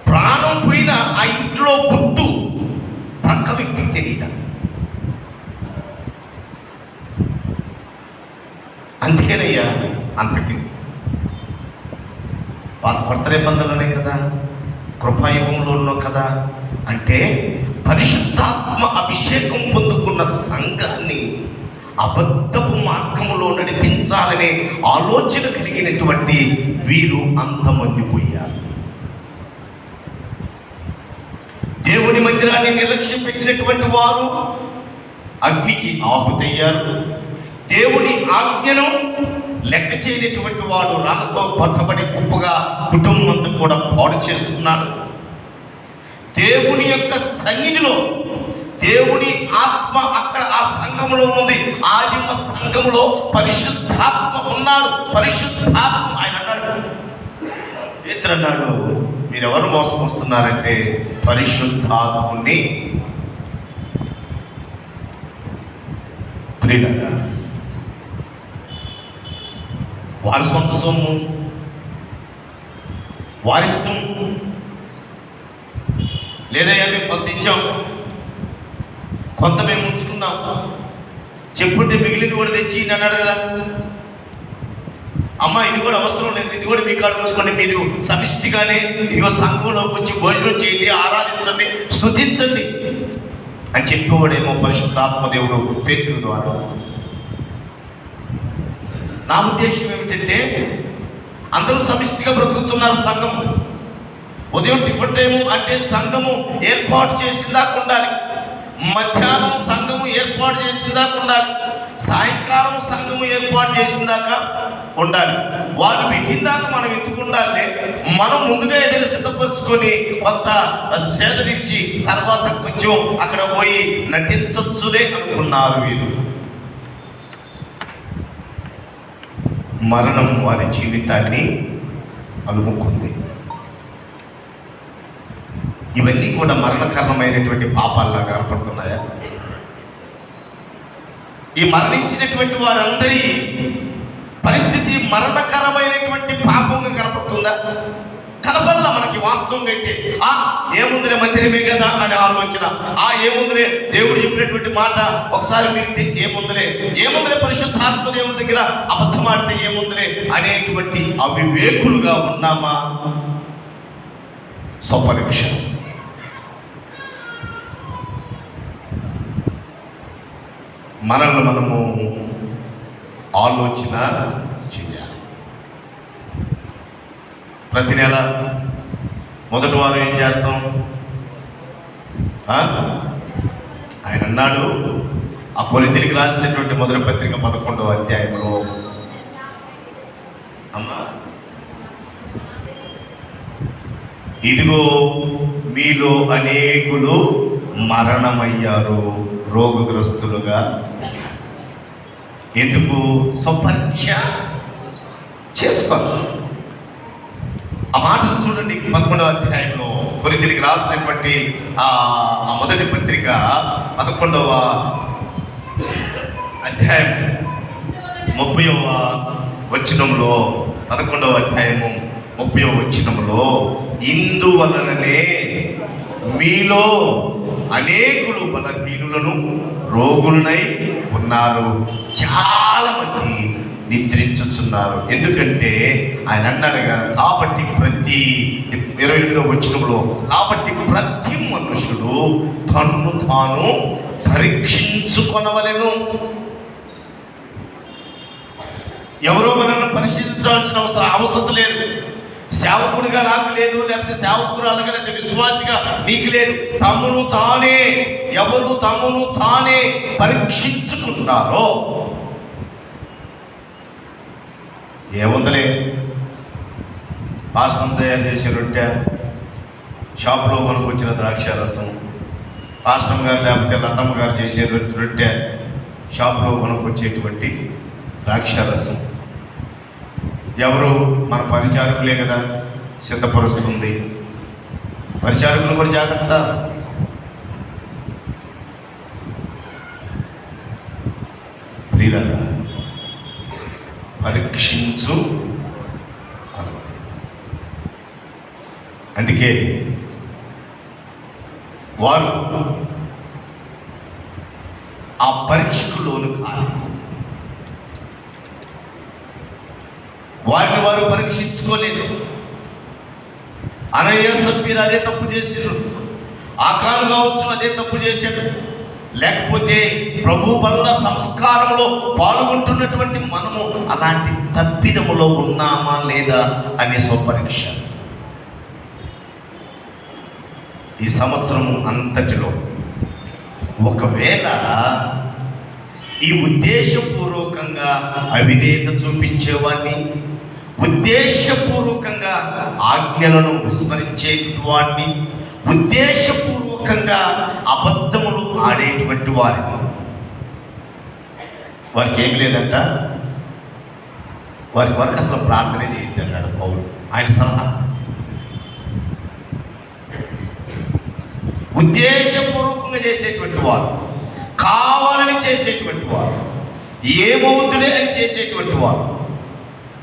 [SPEAKER 1] ప్రాణం పోయినా ఆ ఇంట్లో గుట్టు పక్క వ్యక్తికి తెలియదు. అందుకేనయ్యా అంతకి కొత్త నిబంధనలోనే కదా, కృపాయుగంలో ఉన్నావు కదా. అంటే పరిశుద్ధాత్మ అభిషేకం పొందుకున్న సంఘాన్ని అబద్ధపు మార్గంలో నడిపించాలనే ఆలోచన కలిగినటువంటి వీరు అంతమంది పోయారు. దేవుని మందిరాన్ని నిర్లక్ష్యం పెట్టినటువంటి వారు అగ్నికి ఆహుతయ్యారు. దేవుని ఆజ్ఞను లెక్క చేయనటువంటి వాడు రాళ్ళతో కొట్టబడి కుప్పగా కుటుంబం అంతా కూడా పాడు చేసుకున్నాడు. దేవుని యొక్క సన్నిధిలో దేవుని ఆత్మ అక్కడ ఆ సంఘంలో ఉంది. ఆదిమ సంఘంలో పరిశుద్ధాత్మ ఉన్నాడు. పరిశుద్ధాత్మ ఆయన అన్నాడు, పేతురు అన్నాడు, మీరెవరు మోసపోస్తున్నారంటే పరిశుద్ధాత్ముని. ప్రియులారా, వారి సొంత సొమ్ము, వారిష్టం లేదయ్యా మేము కొంత ఇచ్చాం, కొంత మేము ఉంచుకున్నాం, చెప్పుంటే మిగిలింది కూడా తెచ్చి అన్నాడు కదా. అమ్మ ఇది కూడా అవసరం లేదు, ఇది కూడా మీ కాడ ఉంచుకోండి, మీరు సమిష్టిగానే ఇదిగో సంఘంలోకి వచ్చి భోజనం చేయండి, ఆరాధించండి, స్తుతించండి అని చెప్పేవాడేమో పరిశుద్ధాత్మ దేవుడు పేతురు ద్వారా. నా ఉద్దేశం ఏమిటంటే అందరూ సమిష్టిగా బ్రతుకుతున్నారు. సంఘం ఉదయం టిఫిన్ టైము అంటే సంఘము ఏర్పాటు చేసిందాకా ఉండాలి, మధ్యాహ్నం సంఘము ఏర్పాటు చేసిందాకా ఉండాలి, సాయంకాలం సంఘము ఏర్పాటు చేసిందాకా ఉండాలి. వాళ్ళు పెట్టిందాకా మనం ఎత్తుకుండాలి. మనం ముందుగా ఏదైనా సిద్ధపరచుకొని కొంత సేదరించి తర్వాత కొంచెం అక్కడ పోయి నటించచ్చులే అనుకున్నారు వీరు. మరణం వారి జీవితాన్ని అలుముకుంది. ఇవన్నీ కూడా మరణకరమైనటువంటి పాపాల్లా కనపడుతున్నాయా? ఈ మరణించినటువంటి వారందరి పరిస్థితి మరణకరమైనటువంటి పాపంగా కనపడుతుందా? కనపడలా మనకి. వాస్తవంగా అయితే ఏముందిరే మందిరమే కదా అనే ఆలోచన, ఏముందిరే దేవుడు చెప్పినటువంటి మాట ఒకసారి మీరు ఏముందిరే పరిశుద్ధాత్మ దేవుడి దగ్గర అబద్ధం ఆడితే ఏముందిరే అనేటువంటి అవివేకులుగా ఉన్నామా? స్వపరీక్ష. మనల్ని మనము ఆలోచన చేయాలి. ప్రతి నెల మొదటి వారం ఏం చేస్తాం? ఆయన అన్నాడు, ఆ కొరింథీయులకు రాసినటువంటి మొదటి పత్రిక 11వ అధ్యాయంలో, అమ్మా ఇదిగో మీలో అనేకులు మరణమయ్యారు రోగగ్రస్తులుగా. ఎందుకు? స్వపరీక్ష చేసుకోవాలి. ఆ మాటలు చూడండి. 11వ అధ్యాయంలో కొరింథీయులకు రాసినటువంటి ఆ మొదటి పత్రిక 11వ అధ్యాయం 30వ వచనంలో, 11వ అధ్యాయము 30వ వచనంలో, ఇందువలననే మీలో అనేకులు బలహీనులను రోగులనై ఉన్నారు, చాలా మంది నిద్రించుచున్నారు. ఎందుకంటే ఆయన అన్నాడు కదా, కాబట్టి ప్రతి 28వ వచనంలో, కాబట్టి ప్రతి మనుషుడు తన్ను తాను పరీక్షించుకొనవలెను. ఎవరో మనల్ని పరిశీలించాల్సిన అవసరం లేదు. సేవకుడిగా నాకు లేదు, లేకపోతే సేవకురాలుగా లేకపోతే విశ్వాసిగా నీకు లేదు. ఎవరు తమను తానే పరీక్షించుకుంటారో, ఏముందలే పాసం తయారు చేసే రొట్టె, షాపులో కొనుక్కొచ్చిన ద్రాక్ష రసం, పాసం గారు లేకపోతే లతమ్మ గారు చేసే రొట్టె, షాపులో కొనుక్కొచ్చేటువంటి ద్రాక్ష రసం, ఎవరు? మన పరిచారకులే కదా సిద్ధపరుస్తుంది. పరిచారకులు కూడా జాగ్రత్త. ప్రియులారా, పరీక్షించు కొనవలెను. అందుకే వారు ఆ పరీక్షకు లోను కాలేదు. వారిని వారు పరీక్షించుకోలేదు. అననీయ సప్పీరా అదే తప్పు చేసిండ్రు. ఆకాను కావచ్చు అదే తప్పు చేశాడు. లేకపోతే ప్రభు వల్ల సంస్కారంలో పాల్గొంటున్నటువంటి మనము అలాంటి తప్పిదములో ఉన్నామా లేదా అనే స్వపరీక్ష. ఈ సంవత్సరం అంతటిలో ఒకవేళ ఈ ఉద్దేశపూర్వకంగా అవిధేయత చూపించేవాడిని, ఉద్దేశపూర్వకంగా ఆజ్ఞలను విస్మరించేటువంటి వాడిని, ఉద్దేశపూర్వకంగా అబద్ధములు ఆడేటువంటి వారిని, వారికి ఏమి లేదంట, వారి కొరకు అసలు ప్రార్థన చేయొద్దు అన్నాడు పౌలు. ఆయన సలహా ఉద్దేశపూర్వకంగా చేసేటువంటి వారు, కావాలని చేసేటువంటి వారు, ఏమవుతులే అని చేసేటువంటి వారు,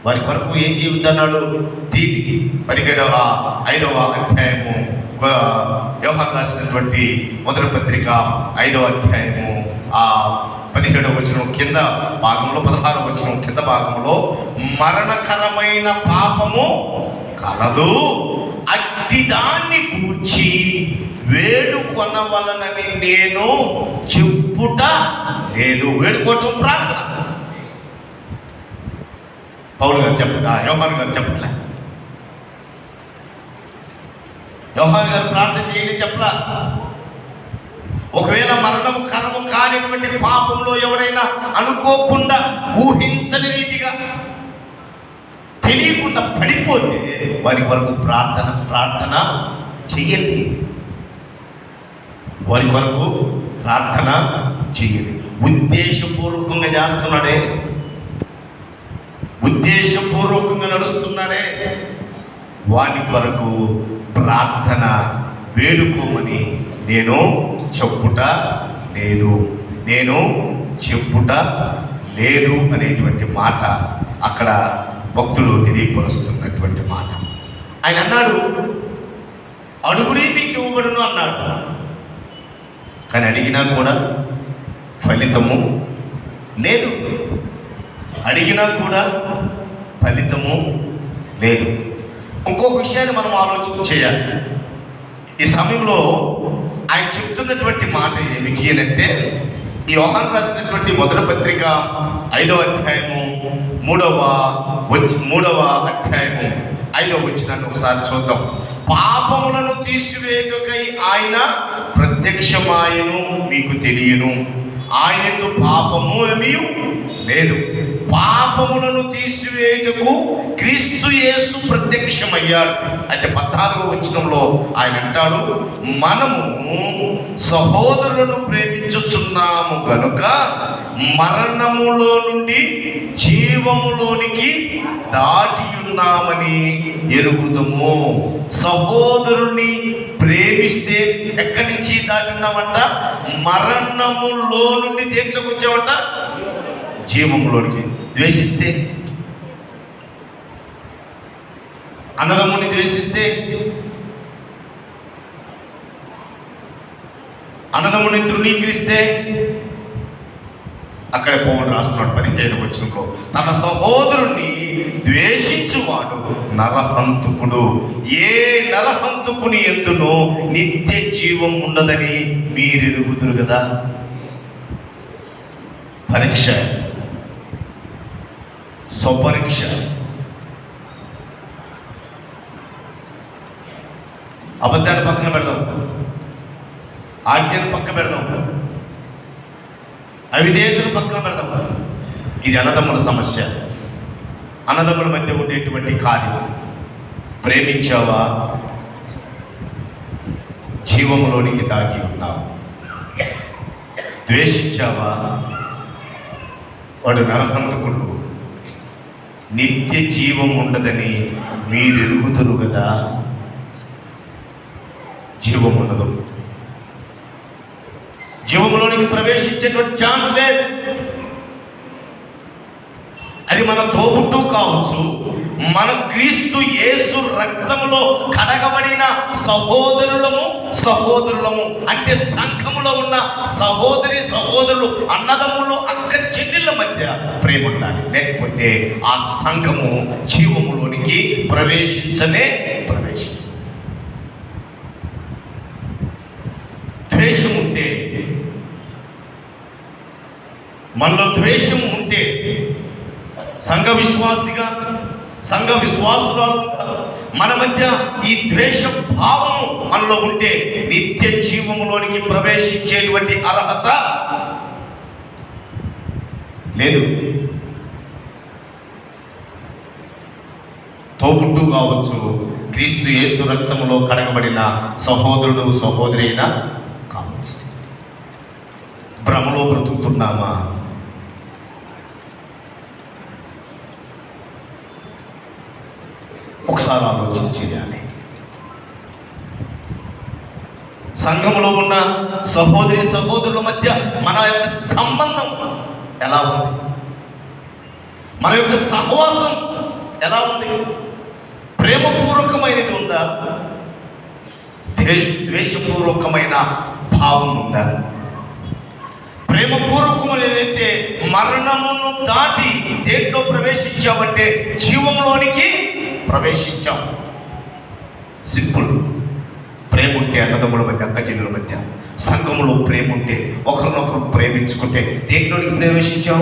[SPEAKER 1] వారి కొరకు ఏం జీవితన్నాడు. దీనికి 5వ అధ్యాయము యోహాను రాసినటువంటి మొదటి పత్రిక 5వ అధ్యాయము 17వ వచనం కింద భాగంలో 16వ వచనం కింద భాగంలో మరణకరమైన పాపము కలదు, అట్టి దాన్ని కూర్చి వేడుకొనవలనని నేను చెప్పుట లేదు. వేడుకోవటం ప్రార్థన. పౌలు గారు చెప్పట్లా, యోహాను గారు చెప్పట్లే. యోహాను గారు ప్రార్థన చేయని చెప్పలా. ఒకవేళ మరణము కరము కానిటువంటి పాపంలో ఎవరైనా అనుకోకుండా ఊహించని రీతిగా తెలియకుండా పడిపోతే వారి కొరకు ప్రార్థన చెయ్యండి. వారి కొరకు ప్రార్థన చెయ్యండి. ఉద్దేశపూర్వకంగా చేస్తున్నాడే, ఉద్దేశపూర్వకంగా నడుస్తున్నాడే, వాని కొరకు ప్రార్థన వేడుకోమని నేను చెప్పుట లేదు అనేటువంటి మాట అక్కడ భక్తులు తెలియపరుస్తున్నటువంటి మాట. ఆయన అన్నాడు, అడుగుడి మీకు ఇవ్వబడును అన్నాడు. కానీ అడిగినా కూడా ఫలితము లేదు. అడిగినా కూడా ఫలితము లేదు. ఇంకొక విషయాన్ని మనం ఆలోచన చేయాలి. ఈ సమయంలో ఆయన చెప్తున్నటువంటి మాట ఏమిటి అంటే, ఈ యోహాను రాసినటువంటి మొదటి పత్రిక 5వ అధ్యాయము 3వ అధ్యాయము 5వ వచనాన్ని ఒకసారి చూద్దాం. పాపములను తీసివేయుటకై ఆయన ప్రత్యక్షమాయను, మీకు తెలియను. ఆయనందు పాపము ఏమీ లేదు. పాపములను తీసివేయుటకు క్రీస్తు యేసు ప్రత్యక్షమయ్యాడు. అయితే 14వ వచనంలో ఆయన అంటాడు, మనము సహోదరులను ప్రేమించుచున్నాము గనుక మరణములో నుండి జీవములోనికి దాటి ఉన్నామని ఎరుగుదము. సహోదరుని ప్రేమిస్తే ఎక్కడి నుంచి దాటి ఉన్నామంట? మరణములో నుండి దేంట్లోకి వచ్చామంట? జీవములోనికి. ద్వేషిస్తే, అన్నదమ్ముని ద్వేషిస్తే, అన్నదమ్ముని తృణీకరిస్తే, అక్కడే పౌలు రాస్తున్నాడు 15వ వచనంలో, తన సహోదరుణ్ణి ద్వేషించువాడు నరహంతుకుడు. ఏ నరహంతుకుని ఎందునో నిత్య జీవం ఉండదని మీరెరుగుదురు కదా. పరీక్ష, స్వపరీక్ష. అబద్ధాన్ని పక్కన పెడదాం, ఆజ్ఞను పక్కన పెడదాం, అవిధేయతను పక్కన పెడదాం. ఇది అన్నదమ్ముల సమస్య, అన్నదమ్ముల మధ్య ఉండేటువంటి కార్యం. ప్రేమించావా? జీవములోనికి దాటి ఉన్నావు. ద్వేషించావా? వాడు నరహంతకుడు, నిత్య జీవం ఉండదని మీరెరుగుదురు కదా. జీవం ఉండదు, జీవంలోనికి ప్రవేశించేటువంటి ఛాన్స్ లేదు. అది మన తోబుట్టు కావచ్చు, మన క్రీస్తు యేసు రక్తంలో కడగబడిన సహోదరులము అంటే సంఘములో ఉన్న సహోదరులు, అన్నదమ్ములు, అక్క చెల్లెళ్ళ మధ్య ప్రేమ ఉండాలి. లేకపోతే ఆ సంఘము జీవములోనికి ప్రవేశించదు. ద్వేషం ఉంటే, మనలో ద్వేషం ఉంటే, సంఘ విశ్వాసురాలుగా మన మధ్య ఈ ద్వేష భావము మనలో ఉంటే నిత్య జీవములోనికి ప్రవేశించేటువంటి అర్హత లేదు. తోబుట్టు కావచ్చు, క్రీస్తు యేసు రక్తములో కడగబడిన సహోదరుడు సహోదరి అయినా కావచ్చు. భ్రమలో బ్రతుకుతున్నామా? ఒకసారి ఆలోచన చేయాలి. సంఘంలో ఉన్న సహోదరుల మధ్య మన యొక్క సంబంధం ఎలా ఉంది? మన యొక్క సహవాసం ఎలా ఉంది? ప్రేమపూర్వకమైనది ఉందా? ద్వేషపూర్వకమైన భావం ఉందా? ప్రేమపూర్వకమైనదైతే మరణమును దాటి దేంట్లో ప్రవేశించామంటే జీవంలోనికి ప్రవేశించాం. సింపుల్. ప్రేమ ఉంటే అన్నదమ్ముల మధ్య, అక్క చెల్లెల మధ్య, సంఘములో ప్రేమ ఉంటే, ఒకరినొకరు ప్రేమించుకుంటే దేంట్లోనికి ప్రవేశించాం?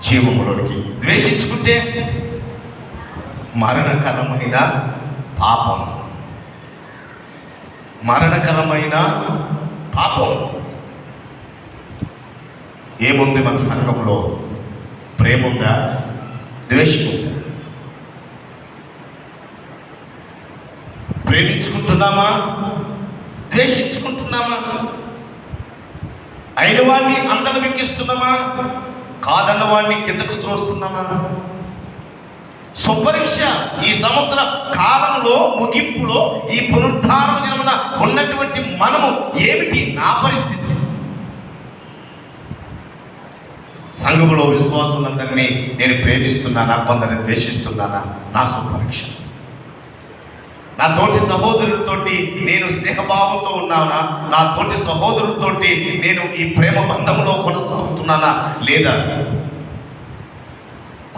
[SPEAKER 1] జీవములోనికి. ద్వేషించుకుంటే మరణకరమైన పాపం. ఏముంది మన సంఘంలో? ప్రేమ ఉందా? ద్వేషం ఉందా? ప్రేమించుకుంటున్నామా? ద్వేషించుకుంటున్నామా? అయిన వాడిని అందరం ఎక్కిస్తున్నామా? కాదన్న వాడిని కిందకు త్రోస్తున్నామా? సుపరీక్ష. ఈ సంవత్సర కాలంలో ముగింపులో ఈ పునరుద్ధాన దినమున ఉన్నటువంటి మనము ఏమిటి? నా పరిస్థితి. సంఘములో విశ్వాసులందరినీ నేను ప్రేమిస్తున్నానా? కొందరిని ద్వేషిస్తున్నానా? నా సుపరీక్ష. నా తోటి సహోదరులతోటి నేను స్నేహభావంతో ఉన్నానా? నా తోటి సహోదరులతోటి నేను ఈ ప్రేమ బంధంలో కొనసాగుతున్నానా లేదా?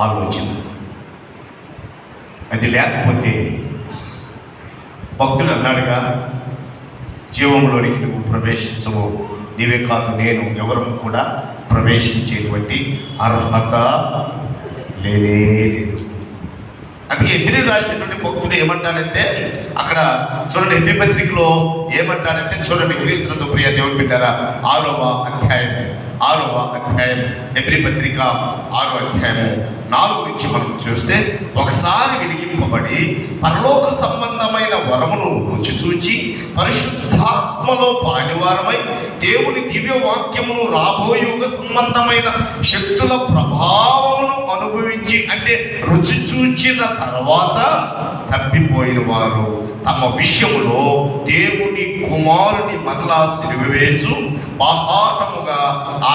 [SPEAKER 1] ఆలోచన. అది లేకపోతే భక్తుడు అన్నాడుగా, జీవంలోనికి నువ్వు ప్రవేశించవు, నీవే కాదు నేను ఎవరు కూడా ప్రవేశించేటువంటి అర్హత లేనే లేదు. అందుకే హెబ్రీ రాసినటువంటి భక్తుడు ఏమంటాడంటే, అక్కడ చూడండి, హెబ్రీ పత్రికలో ఏమంటాడంటే చూడండి, క్రీస్తునందు ప్రియ దేవుని బిడ్డలారా, 6వ అధ్యాయం హెబ్రీ పత్రిక 6వ అధ్యాయము 4 నుంచి మనం చూస్తే, ఒకసారి వెలిగింపబడి పరలోక సంబంధమైన వరమును రుచి చూచి పరిశుద్ధాత్మలో పాలివారమై దేవుని దివ్య వాక్యమును రాబోయుగ సంబంధమైన శక్తుల ప్రభావమును అనుభవించి, అంటే రుచి చూచిన తర్వాత తప్పిపోయిన వారు తమ విషయములో దేవుని కుమారుని మరలా సిలువవేచు బాహాటముగా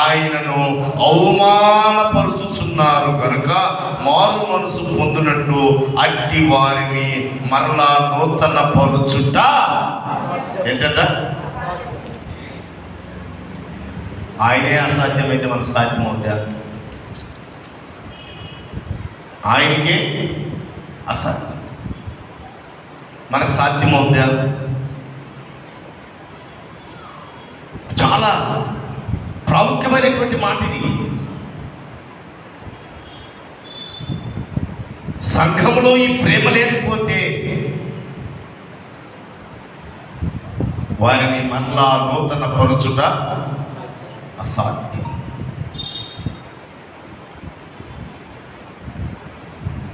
[SPEAKER 1] ఆయనను అవమానపరుచుచున్నారు కనుక మారు మనసు పొందినట్టు అట్టి వారిని మరలా నూతన పరుచుట ఏంటంట? ఆయనే అసాధ్యమైతే మనకు సాధ్యమవుతా? ఆయనకే అసాధ్యం, మనకు సాధ్యమవుతా? చాలా ప్రాముఖ్యమైనటువంటి మాట ఇది. సంఘంలో ఈ ప్రేమ లేకపోతే వారిని మరలా నూతన పరుచుట అసాధ్యం.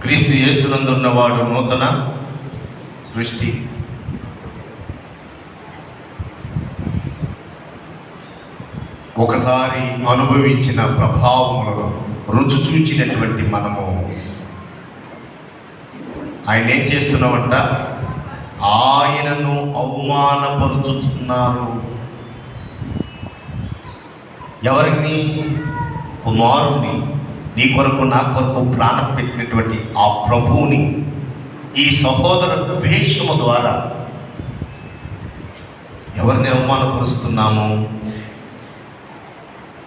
[SPEAKER 1] క్రీస్తు యేసునందు ఉన్నవాడు నూతన సృష్టి. ఒకసారి అనుభవించిన ప్రభావములను రుచి చూచినటువంటి మనము ఆయన ఏం చేస్తున్నామంట? ఆయనను అవమానపరుచుతున్నారు. ఎవరిని? కుమారుణ్ణి. నీ కొరకు నా కొరకు ప్రాణం పెట్టినటువంటి ఆ ప్రభువుని ఈ సహోదర ద్వేషము ద్వారా ఎవరిని అవమానపరుస్తున్నాము?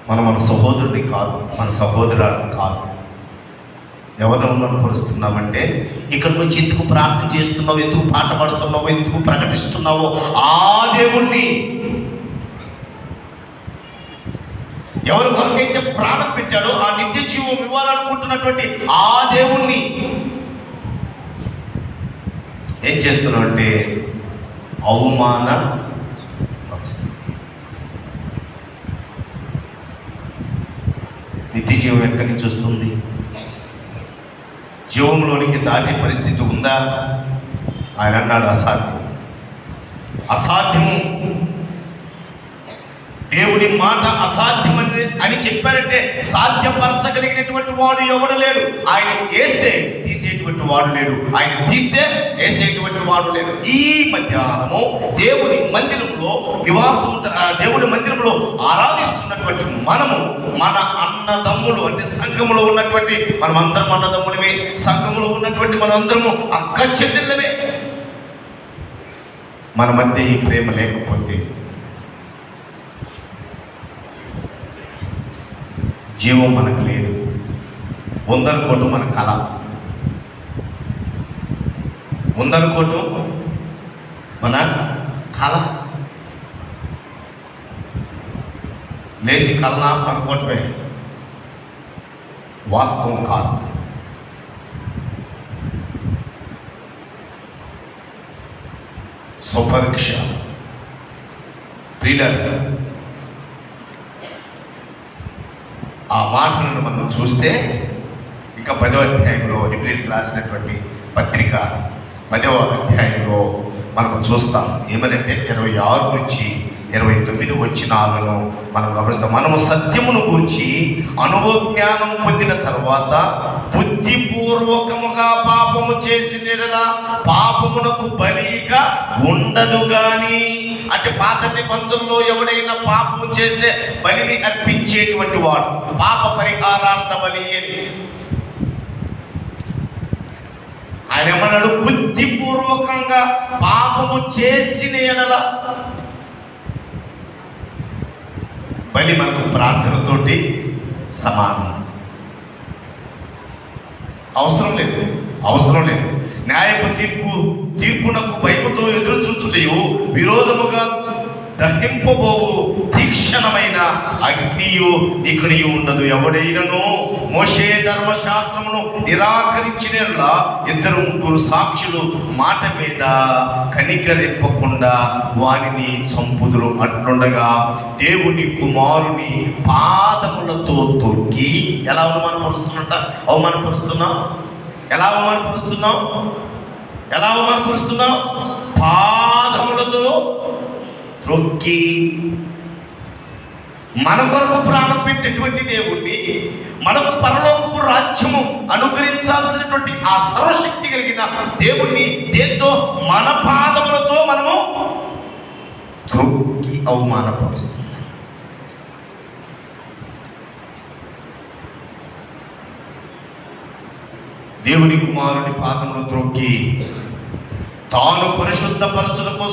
[SPEAKER 1] మన సహోదరుని కాదు, మన సహోదరుని కాదు. ఎవరిని అవమానపరుస్తున్నామంటే ఇక్కడికి వచ్చి ఎందుకు ప్రార్థన చేస్తున్నావు, ఎందుకు పాట పాడుతున్నావు, ఎందుకు ప్రకటిస్తున్నావో ఆ దేవుణ్ణి, ఎవరి కొరకైతే ప్రాణం పెట్టాడో ఆ నిత్య జీవం ఇవ్వాలనుకుంటున్నటువంటి ఆ దేవుణ్ణి ఏం చేస్తున్నావు అంటే అవమాన నిత్య జీవం ఎక్కడి నుంచి వస్తుంది? జీవంలోనికి దాటే పరిస్థితి ఉందా? ఆయన అన్నాడు అసాధ్యము. దేవుని మాట అసాధ్యమని అని చెప్పాడంటే సాధ్యపరచగలిగినటువంటి వాడు ఎవడు లేడు. ఆయన వేస్తే తీసేటువంటి వాడు లేడు, ఆయన తీస్తే వేసేటువంటి వాడు లేడు. ఈ మధ్యాహ్నము దేవుని మందిరంలో దేవుని మందిరంలో ఆరాధిస్తున్నటువంటి మనము మన అన్నదమ్ములు అంటే సంఘములో ఉన్నటువంటి మనమందరం అన్నదమ్ములమే, సంఘములో ఉన్నటువంటి మనందరము అక్క చెల్లెళ్ళమే. మన మధ్య ఈ ప్రేమ లేకపోతే జీవం మనకు లేదు. ఉందనుకోవటం మన కళ, ఉందనుకోవటం మన కళ. లేచి కళ అనుకోవటమే వాస్తవం కాదు. స్వపరీక్ష ప్రియులారా, ఆ మాటలను మనం చూస్తే ఇంకా 10వ అధ్యాయంలో హెబ్రీయులకు రాసినటువంటి పత్రిక 10వ అధ్యాయంలో మనం చూస్తాం. ఏమనంటే 26 నుంచి 29 వచనాలను మనం గమనిస్తాం. మనము సత్యమును గురించి అనుభవజ్ఞానం పొందిన తర్వాత బుద్ధిపూర్వకముగా పాపము చేసిన పాపమునకు బలిగా ఉండదు కానీ, అంటే పాత నిబంధనలో ఎవడైనా పాపము చేస్తే బలిని అర్పించేటువంటి వాడు పాప పరిహారార్థ బలి అని ఆయన ఏమన్నాడు? బుద్ధిపూర్వకంగా పాపము చేసిన ఎడల బలి మనకు ప్రార్థనతోటి సమానం. అవసరం లేదు. న్యాయపు తీర్పునకు భయముతో ఎదురు చూచుటయు విరోధముగా దహింపబోవు తీక్షణమైన అగ్నియు ఇక్కడియు ఉండదు. ఎవడైనను మోషే ధర్మశాస్త్రమును నిరాకరించిన 2-3 సాక్షులు మాట మీద కనికరింపకుండా వారిని చంపుదురు. అట్లుండగా దేవుని కుమారుని పాదములతో తొక్కి ఎలా అవమానపరుస్తున్నావు? పాదములతో త్రొక్కి మన కొరకు ప్రాణం పెట్టేటువంటి దేవుణ్ణి, మనకు పరలోకపు రాజ్యము అనుగ్రహించాల్సినటువంటి ఆ సర్వశక్తి కలిగిన దేవుణ్ణి దేంతో? మన పాదములతో మనము త్రొక్కి అవమానపరుస్తున్నాం. దేవుని కుమారుని పాదములు త్రొక్కి తాను పరిశుద్ధపరచుటకు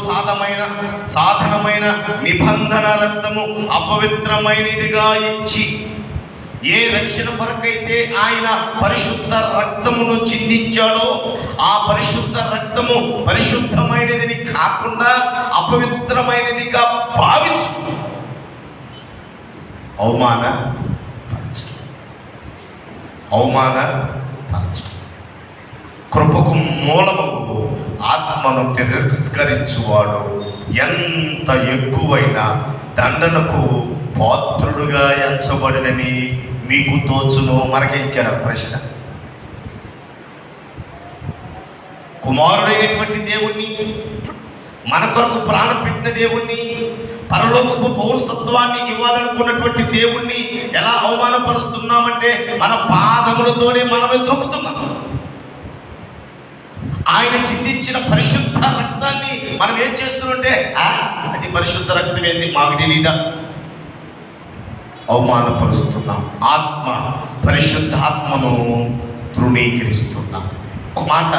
[SPEAKER 1] సాధనమైన నిబంధన రక్తము అపవిత్రమైనదిగా ఇచ్చి, ఏ రక్షణ కొరకైతే ఆయన పరిశుద్ధ రక్తమును చిందించాడో ఆ పరిశుద్ధ రక్తము పరిశుద్ధమైనదని కాకుండా అపవిత్రమైనదిగా భావించు అవమానపరచు. కృపకు మూలము ఆత్మను తిరస్కరించువాడు ఎంత ఎక్కువైన దండనకు పాత్రుడుగా ఎంచబడినని మీకు తోచును. మనకించాడు ప్రశ్న. కుమారుడైనటువంటి దేవుణ్ణి, మన కొరకు ప్రాణం పెట్టిన దేవుణ్ణి, పరలోకపు పౌరసత్వాన్ని ఇవ్వాలనుకున్నటువంటి దేవుణ్ణి ఎలా అవమానపరుస్తున్నామంటే మన పాదములతోనే మనమే త్రొక్కుతున్నాం. ఆయన చిందించిన పరిశుద్ధ రక్తాన్ని మనం ఏం చేస్తుంటే అది పరిశుద్ధ రక్తం ఏంది మాకు తెలీదా? అవమానపరుస్తున్నాం. ఆత్మ, పరిశుద్ధాత్మను తృణీకరిస్తున్నాం. ఒక మాట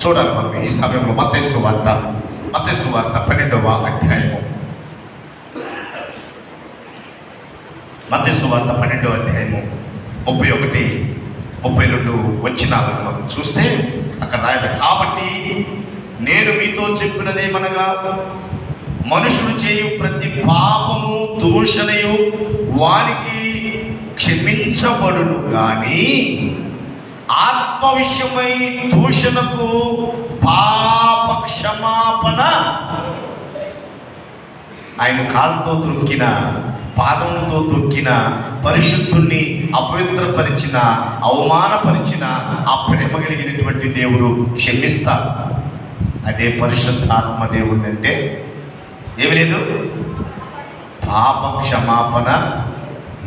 [SPEAKER 1] చూడాలి మనం ఈ సమయంలో. మత్తయి సువార్త 12వ అధ్యాయము. మత్తయి సువార్త 12వ అధ్యాయము 31, 32 వచనాలను మనం చూస్తే అక్కడ రాయాలి, కాబట్టి నేను మీతో చెప్పినదేమనగా మనుషులు చేయు ప్రతి పాపము దూషణయు వానికి క్షమించబడును, కానీ ఆత్మ విషయమై దూషణకు పాప క్షమాపణ. ఆయన కాలుతో త్రొక్కిన, పాదములతో తొక్కిన, పరిశుద్ధుణ్ణి అపవిత్రపరిచిన, అవమానపరిచిన ఆ ప్రేమ కలిగినటువంటి దేవుడు క్షమిస్తాడు. అదే పరిశుద్ధాత్మ దేవుడు అంటే ఏమి లేదు, పాప క్షమాపణ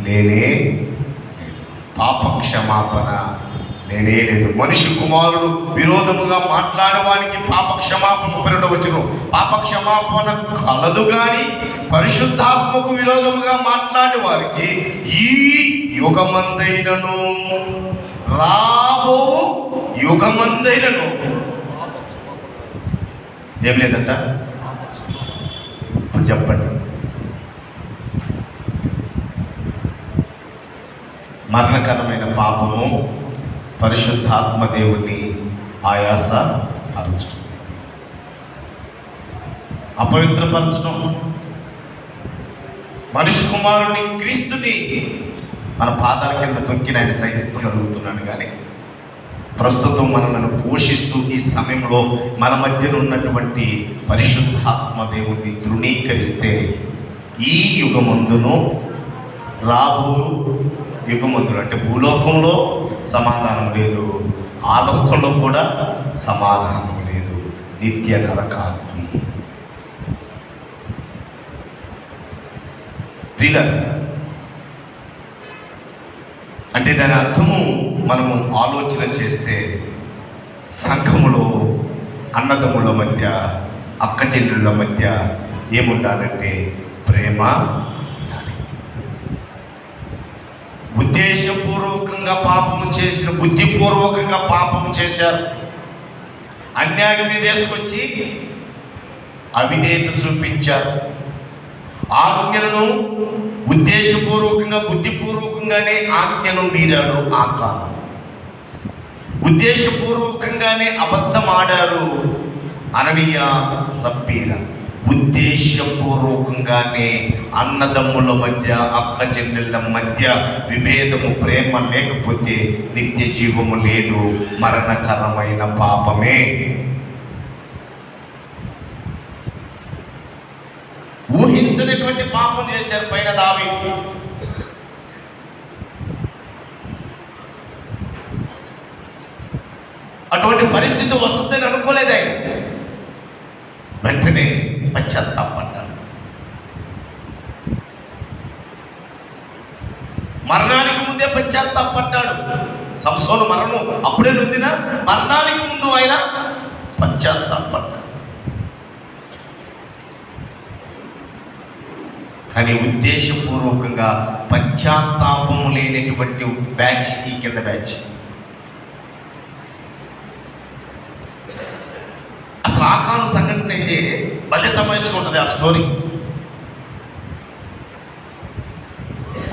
[SPEAKER 1] లేనే లేదు. పాప క్షమాపణ లేనే లేదు. మనిషి కుమారుడు విరోధముగా మాట్లాడే వానికి పాప క్షమాపణ 32వ వచనం, పాప క్షమాపణ కలదు, కానీ పరిశుద్ధాత్మకు విరోధముగా మాట్లాడే వారికి ఈ యుగమందైనను రాబో యుగమందైనను ఏం లేదంట. ఇప్పుడు చెప్పండి, మరణకరమైన పాపము పరిశుద్ధాత్మ దేవుణ్ణి ఆయాస పరచడం, అపవిత్రపరచడం, మనిషి కుమారుని క్రీస్తుని మన పాదాల కింద తొక్కిన ఆయన సహించగలుగుతున్నాడు. కానీ ప్రస్తుతం మనల్ని పోషిస్తూ ఈ సమయంలో మన మధ్యన ఉన్నటువంటి పరిశుద్ధాత్మ దేవుణ్ణి తృణీకరిస్తే ఈ యుగమందును రాబో యుగమందును, అంటే భూలోకంలో సమాధానం లేదు, ఆ లోకంలో కూడా సమాధానం లేదు, నిత్య నరకాగ్ని. అంటే దాని అర్థము మనము ఆలోచన చేస్తే సంఘములో అన్నదమ్ముల మధ్య, అక్క చెల్లెళ్ళ మధ్య ఏముండాలంటే ప్రేమ ఉండాలి. ఉద్దేశపూర్వకంగా పాపము చేసిన, బుద్ధిపూర్వకంగా పాపము చేశారు, అన్యాయాన్ని తీసుకొచ్చి అవిధేయత చూపించారు, ఆజ్ఞలను ఉద్దేశపూర్వకంగా బుద్ధిపూర్వకంగానే ఆజ్ఞను మీరాడు ఆకాను, ఉద్దేశపూర్వకంగానే అబద్ధం ఆడారు అననీయ సప్పీరా, ఉద్దేశపూర్వకంగానే అన్నదమ్ముల మధ్య, అక్క చెల్లెళ్ళ మధ్య విభేదము, ప్రేమ లేకపోతే నిత్య జీవము లేదు, మరణకరమైన పాపమే. ఊహించనటువంటి పాపం చేశారు పైన దావీదు. అటువంటి పరిస్థితి వస్తుందని అనుకోలేదు ఆయన. వెంటనే పశ్చాత్తాపడ్డాడు. మరణానికి ముందే పశ్చాత్తాపడ్డాడు. సంసోను మరణం అప్పుడే నొందినా మరణానికి ముందు ఆయన పశ్చాత్తాపడ్డాడు. కానీ ఉద్దేశపూర్వకంగా పశ్చాత్తాపము లేనటువంటి బ్యాచ్ ఈ కింద బ్యాచ్. అసలు ఆకాను సంఘటన అయితే భలే తమాషగా ఉంటుంది ఆ స్టోరీ.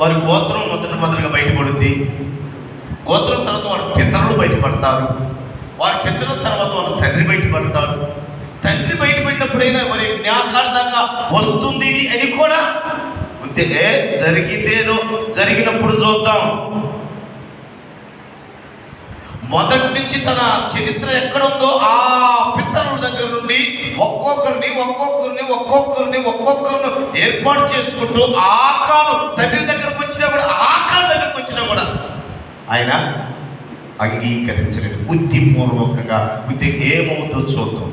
[SPEAKER 1] వారి గోత్రం మొదటిగా బయటపడుద్ది, గోత్రం తర్వాత వారి పితరులు బయటపడతారు, వారి పితరుల తర్వాత వాళ్ళ తండ్రి బయటపడతాడు. తండ్రి బయటపడినప్పుడైనా మరి న్యాకాల దాకా వస్తుంది ఇది అని కూడా జరిగిందేదో జరిగినప్పుడు చూద్దాం. మొదటి నుంచి తన చరిత్ర ఎక్కడుందో ఆ పితరుల దగ్గర నుండి ఒక్కొక్కరిని ఏర్పాటు చేసుకుంటూ ఆకాను తండ్రి దగ్గరకు వచ్చినా కూడా, ఆకాను దగ్గరకు వచ్చినా కూడా ఆయన అంగీకరించలేదు. బుద్ధిపూర్వకంగా బుద్ధి ఏమవుతో చూద్దాం,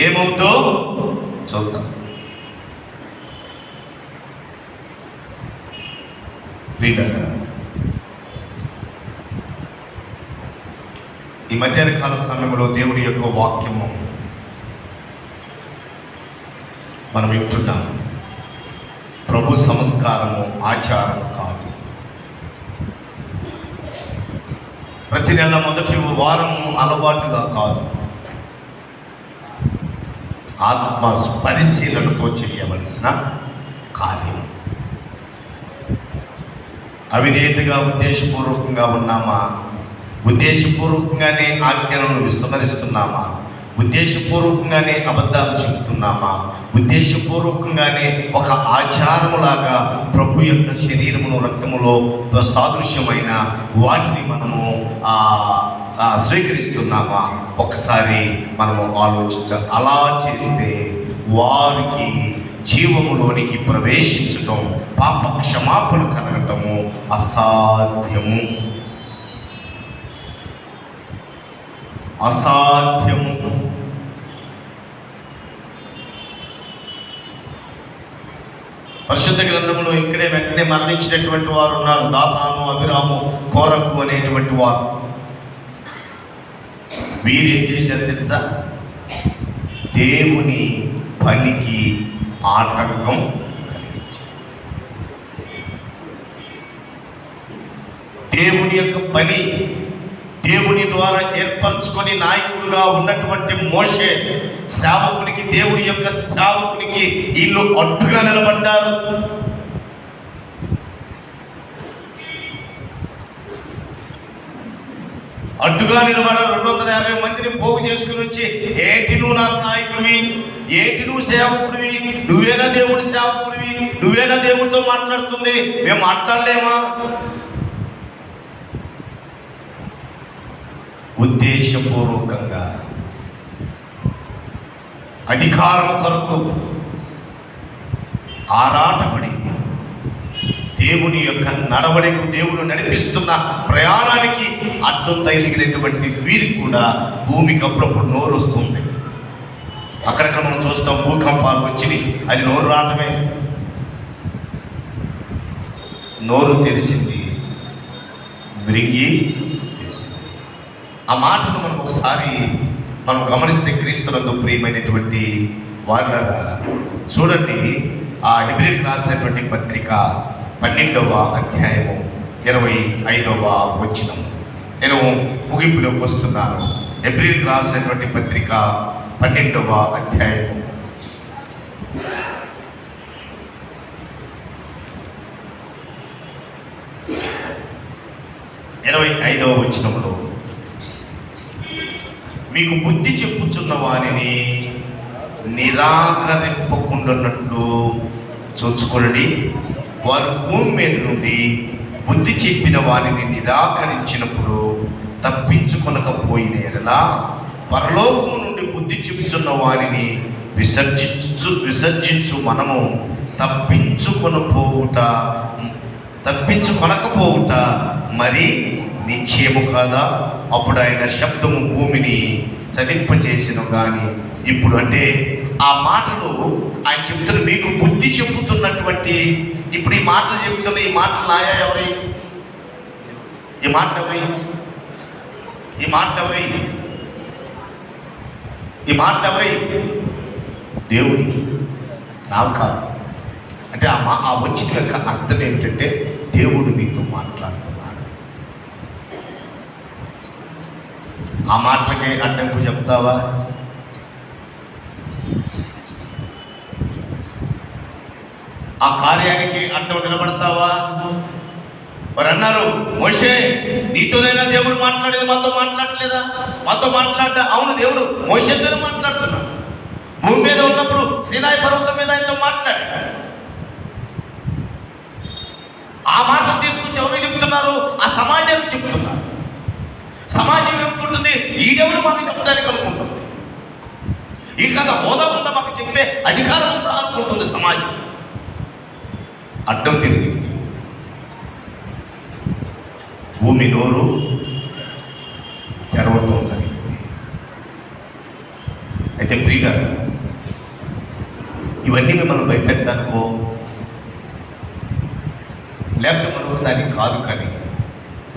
[SPEAKER 1] ఏమవుతో చూద్దాం. ప్రియులారా, ఈ మధ్యాహ్న కాల సమయంలో దేవుడి యొక్క వాక్యము మనం వింటున్నాం. ప్రభు సంస్కారము ఆచారం కాదు. ప్రతి నెల మొదటి వారము అలవాటుగా కాదు, ఆత్మ పరిశీలనతో చేయవలసిన కార్యం. అవిధేయతగా ఉద్దేశపూర్వకంగా ఉన్నామా? ఉద్దేశపూర్వకంగానే ఆజ్ఞలను విస్మరిస్తున్నామా? ఉద్దేశపూర్వకంగానే అబద్ధాలు చెబుతున్నామా? ఉద్దేశపూర్వకంగానే ఒక ఆచారములాగా ప్రభు యొక్క శరీరమును రక్తములో సాదృశ్యమైన వాటిని మనము స్వీకరిస్తున్నామా? ఒకసారి మనము ఆలోచించాలి. అలా చేస్తే వారికి జీవములోనికి ప్రవేశించటం, పాప క్షమాపణ కలగటము అసాధ్యము. అసాధ్యము. పరిశుద్ధ గ్రంథంలో ఇక్కడే వెంటనే మరణించినటువంటి వారు ఉన్నారు. దాతాను, అభిరాము, కోరకు అనేటువంటి వారు. వీరేం చేశారు తెలుసా? దేవుని పనికి ఆటంకం కలిగించారు. దేవుని యొక్క పని, దేవుని ద్వారా ఏర్పరచుకొని నాయకుడుగా ఉన్నటువంటి మోషే సేవకునికి, దేవుని యొక్క సేవకునికి వీళ్ళు అడ్డుగా నిలబడ్డారు. అడ్డుగా నిలబడారు. 250 మందిని పోగు చేసుకుని వచ్చి, ఏంటి నువ్వు నాకు నాయకుడివి, ఏంటి నువ్వు సేవకుడివి, నువ్వేనా దేవుడి సేవకుడివి, నువ్వేనా దేవుడితో మాట్లాడుతుంది, మేము మాట్లాడలేమా? ఉద్దేశపూర్వకంగా అధికారం కొరకు ఆరాటపడి దేవుని యొక్క నడవడికు, దేవుడు నడిపిస్తున్న ప్రయాణానికి అడ్డం తగిలినటువంటి వీరికి కూడా భూమికి అప్పుడప్పుడు నోరు వస్తుంది. అక్కడక్కడ మనం చూస్తాం, భూకంపాలు వచ్చినాయి, అది నోరు రావటమే. నోరు తెరిసింది, మృంగి వేసింది. ఆ మాటను మనం ఒకసారి గమనిస్తే క్రీస్తునందు ప్రియమైనటువంటి వారులారా, చూడండి. ఆ హెబ్రీయులకు రాసినటువంటి పత్రిక 12వ అధ్యాయము 25వ వచనం. నేను ముగింపులోకి వస్తున్నాను. హెబ్రీయులకు రాసినటువంటి పత్రిక 12వ అధ్యాయము 25వ వచనంలో, మీకు బుద్ధి చెప్పుచున్న వారిని నిరాకరింపకుండాన్నట్లు చూచుకొనండి. వారు భూమి మీద నుండి బుద్ధి చెప్పిన వారిని నిరాకరించినప్పుడు తప్పించుకొనకపోయిన ఎడలా, పరలోకము నుండి బుద్ధి చెప్పుచున్న వారిని విసర్జించు మనము తప్పించుకొనకపోవుట మరి నిశ్చయము కాదా? అప్పుడు ఆయన శబ్దము భూమిని చలింపచేసిన కానీ ఇప్పుడు, అంటే ఆ మాటలు ఆయన చెప్తున్న, మీకు బుద్ధి చెబుతున్నటువంటి, ఇప్పుడు ఈ మాటలు చెప్తున్న ఈ మాటలు నాయా ఎవరి? ఈ మాటలు ఎవరి? ఈ మాటలు ఎవరి? ఈ మాటలు ఎవరి? దేవునికి, నాకు కాదు. అంటే ఆ వచ్చిన యొక్క అర్థం ఏమిటంటే, దేవుడు మీతో మాట్లాడుతున్నాడు. ఆ మాటలకే అడ్డంకు చెప్తావా? ఆ కార్యానికి అడ్డం నిలబడతావా? వారు అన్నారు, మోషే నీతోనైనా దేవుడు మాట్లాడేది, మాతో మాట్లాడలేదా? మాతో మాట్లాడ్డా? అవును, దేవుడు మోషేతోనే మాట్లాడుతున్నాడు. భూమి మీద ఉన్నప్పుడు సీనాయి పర్వతం మీద ఆయనతో మాట్లాడాడు. ఆ మాటలు తీసుకొచ్చి ఎవరు చెప్తున్నారు? ఆ సమాజానికి చెప్తున్నారు. సమాజం ఏమనుకుంటుంది? ఈడెవడు మాకు చెప్పడానికి అనుకుంటుంది. ఈడు కదా హోదా ఉందా, మాకు చెప్పే అధికారం ఉందా అనుకుంటుంది సమాజం. అడ్డం తిరిగింది. భూమి నోరు తెరవటం జరిగింది. అయితే ప్రియులారా, ఇవన్నీ మిమ్మల్ని భయపెట్టడానికో లేకపోతే మరొక దానికి కాదు, కానీ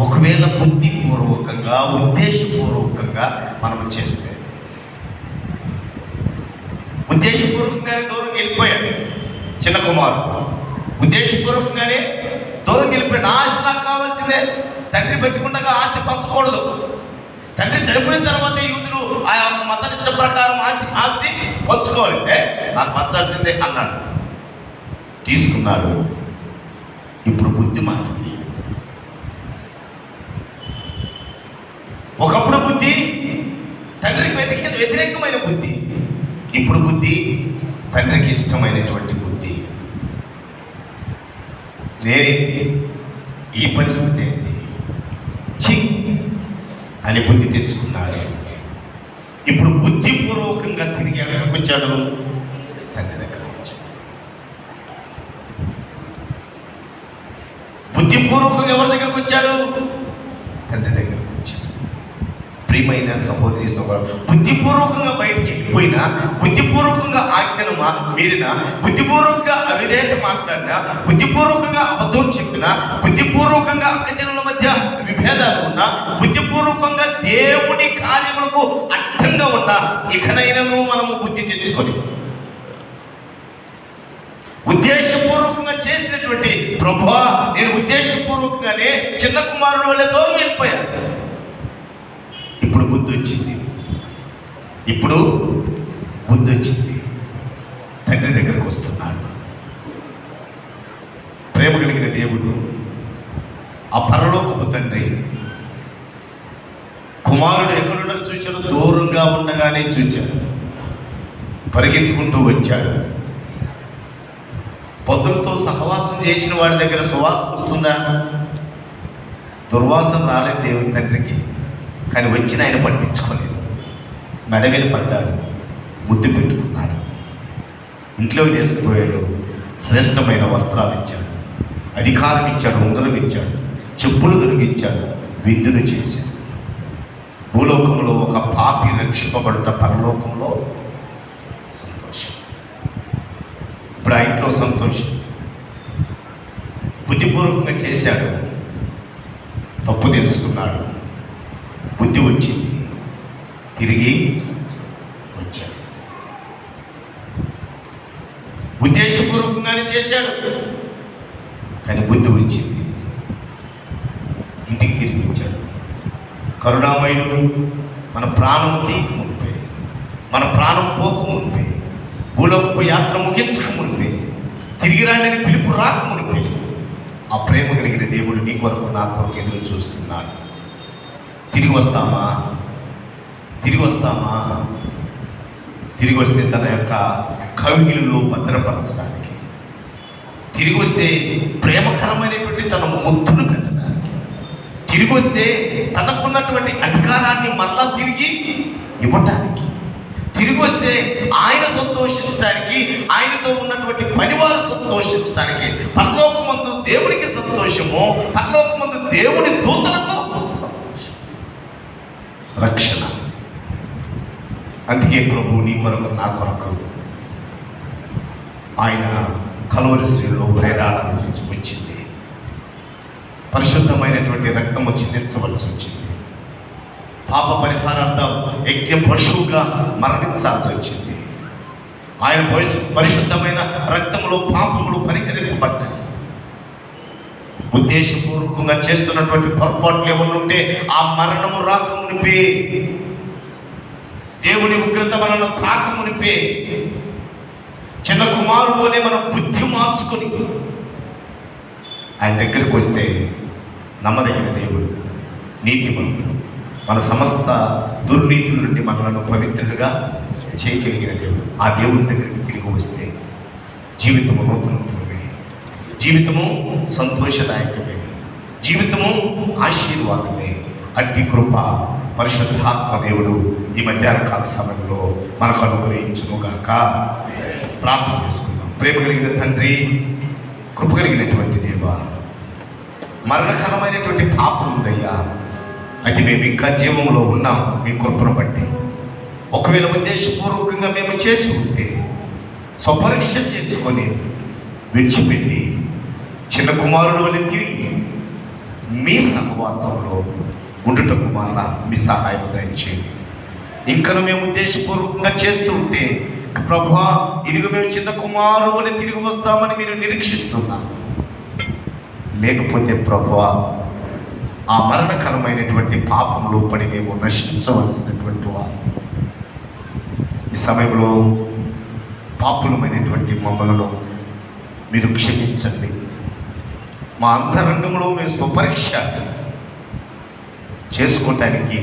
[SPEAKER 1] ఒకవేళ బుద్ధిపూర్వకంగా, ఉద్దేశపూర్వకంగా మనం చేస్తే, ఉద్దేశపూర్వకంగానే దూరం వెళ్ళిపోయాడు చిన్న కుమారుడు. ఉద్దేశపూర్వకంగానే దూరం వెళ్ళిపోయాడు. నా ఆస్తి నాకు కావాల్సిందే. తండ్రి బతికుండగా ఆస్తి పంచకూడదు. తండ్రి చనిపోయిన తర్వాత యూదులు ఆ యొక్క మతనిష్ట ప్రకారం ఆస్తి పంచుకోవాలి. నాకు పంచాల్సిందే అన్నాడు. తీసుకున్నాడు. ఇప్పుడు బుద్ధి మారింది. ఒకప్పుడు బుద్ధి తండ్రికి వ్యతిరేకమైన బుద్ధి, ఇప్పుడు బుద్ధి తండ్రికి ఇష్టమైనటువంటి బుద్ధి. నేనేంటి, ఈ పరిస్థితి ఏంటి, చి అని బుద్ధి తెచ్చుకున్నాడు. ఇప్పుడు బుద్ధిపూర్వకంగా తిరిగి ఎక్కడికి వచ్చాడు? తండ్రి దగ్గర వచ్చాడు. బుద్ధిపూర్వకంగా ఎవరి దగ్గరకు వచ్చాడు? తండ్రి దగ్గరకు వచ్చాడు. ప్రియమైన సహోదరి సహోదరు, బుద్ధిపూర్వకంగా బయటికి వెళ్ళిపోయినా, బుద్ధిపూర్వకంగా ఆజ్ఞను మీరినా, బుద్ధిపూర్వకంగా అవిధేయత మాట్లాడినా, బుద్ధిపూర్వకంగా అబద్ధం చెప్పినా, బుద్ధిపూర్వకంగా అక్కచెల్లెల మధ్య విభేదాలు ఉన్నా, బుద్ధిపూర్వకంగా దేవుని కార్యములకు అడ్డంగా ఉన్నా, ఇకనైనను మనము బుద్ధి తెచ్చుకొని ఉద్దేశపూర్వకంగా చేసినటువంటి ప్రభువా, నేను ఉద్దేశపూర్వకంగానే చిన్న కుమారుడు వల్ల దూరం వెళ్ళిపోయాను. ఇప్పుడు బుద్ధి వచ్చింది. ఇప్పుడు బుద్ధి వచ్చింది. తండ్రి దగ్గరకు వస్తున్నాడు. ప్రేమ కలిగిన దేవుడు, ఆ పరలోకపు తండ్రి కుమారుడు ఎక్కడుండగా చూశాడు? దూరంగా ఉండగానే చూశాడు. పరిగెత్తుకుంటూ వచ్చాడు. పొద్దులతో సహవాసం చేసిన వాడి దగ్గర సువాసన వస్తుందా? దుర్వాసన రాలేదు దేవుని తండ్రికి. కానీ వచ్చిన ఆయన పట్టించుకోలేదు. మెడవేలు పడ్డాడు, ముద్దు పెట్టుకున్నాడు, ఇంట్లోకి తీసుకుపోయాడు. శ్రేష్టమైన వస్త్రాలు ఇచ్చాడు, అధికారం ఇచ్చాడు, ఉంగరం ఇచ్చాడు, చెప్పులు తొలగించాడు, విందును చేశాడు. భూలోకంలో ఒక పాపి రక్షింపబడుట, పరలోకంలో సంతోషం. ఇప్పుడు ఆ ఇంట్లో సంతోషం. బుద్ధిపూర్వకంగా చేశాడు, తప్పు తెలుసుకున్నాడు, బుద్ధి వచ్చింది, తిరిగి వచ్చాడు. ఉద్దేశపూర్వకంగానే చేశాడు, కానీ బుద్ధి వచ్చింది, ఇంటికి తిరిగి వచ్చాడు. కరుణామయుడు మన ప్రాణం తీక మునిపే, మన ప్రాణం పోక మునిపే, భూలోకపు యాత్ర ముగించక మునిపే, తిరిగి రాండి పిలుపు రాక మునిపే, ఆ ప్రేమ కలిగిన దేవుడు నీ కొరకు నా కొరకు ఎదురు చూస్తున్నాడు. తిరిగి వస్తామా? తిరిగి వస్తామా? తిరిగి వస్తే తన యొక్క కవిగిలిలో భద్రపరచడానికి, తిరిగి వస్తే ప్రేమకరమైనటువంటి తన ముద్దును పెట్టడానికి, తిరిగి వస్తే తనకున్నటువంటి అధికారాన్ని మరలా తిరిగి ఇవ్వటానికి, తిరిగి వస్తే ఆయన సంతోషించడానికి, ఆయనతో ఉన్నటువంటి పనివారు సంతోషించడానికి, పరలోకమందు దేవునికి సంతోషము, పరలోకమందు దేవుని దూతలకు సంతోషం, రక్షణ. అందుకే ప్రభు నీ కొరకు నా కొరకు ఆయన కలువరి శ్రీలో వేలాడాల్సి వచ్చింది. పరిశుద్ధమైనటువంటి రక్తము చిందించవలసి వచ్చింది. పాప పరిహారార్థం యజ్ఞ పశువుగా మరణించాల్సి వచ్చింది. ఆయన పరిశుద్ధమైన రక్తములో పాపములు పరిహరింపబడ్డాయి. ఉద్దేశపూర్వకంగా చేస్తున్నటువంటి పొరపాట్లు ఏమన్నా ఉంటే ఆ మరణము రాకమునిపే, దేవుని ఉగ్రత మనల్ని తాకమునిపే, చిన్న కుమారుడు అనే మనం బుద్ధి మార్చుకొని ఆయన దగ్గరికి వస్తే నమ్మదగిన దేవుడు, నీతిమంతుడు, మన సమస్త దుర్నీతుల నుండి మనలను పవిత్రులుగా చేయగలిగిన దేవుడు. ఆ దేవుని దగ్గరికి తిరిగి వస్తే జీవితము నూతనత్వమే, జీవితము సంతోషదాయకమే, జీవితము ఆశీర్వాదమే. అట్టి కృప పరిశుద్ధాత్మ దేవుడు ఈ మధ్యాహ్న కాల సమయంలో మనకు అనుగ్రహించునుగాక. ప్రార్థన చేసుకుందాం. ప్రేమ కలిగిన తండ్రి, కృప కలిగినటువంటి దేవా, మరణకరమైనటువంటి పాపం ఉందయ్యా, అది మేము ఇంకా జీవంలో ఉన్నాం మీ కృపను బట్టి. ఒకవేళ ఉద్దేశపూర్వకంగా మేము చేసి ఉంటే స్వపరీక్ష చేసుకొని విడిచిపెట్టి చిన్న కుమారుడు వల్ల తిరిగి మీ సహవాసంలో ఉండుటకు మీ సహాయం దయచేయండి. ఇంకను మేము ఉద్దేశపూర్వకంగా చేస్తుంటే ప్రభువా ఇదిగో మేము చిన్న కుమారుని తిరిగి వస్తామని మీరు నిరీక్షిస్తున్నారు. లేకపోతే ప్రభువా ఆ మరణకరమైనటువంటి పాపంలో పడి మేము నశించవలసినటువంటి వారు. ఈ సమయంలో పాపులమైనటువంటి మమ్మలను మీరు క్షమించండి. మా అంతరంగంలో మేము స్వపరీక్ష చేసుకోవటానికి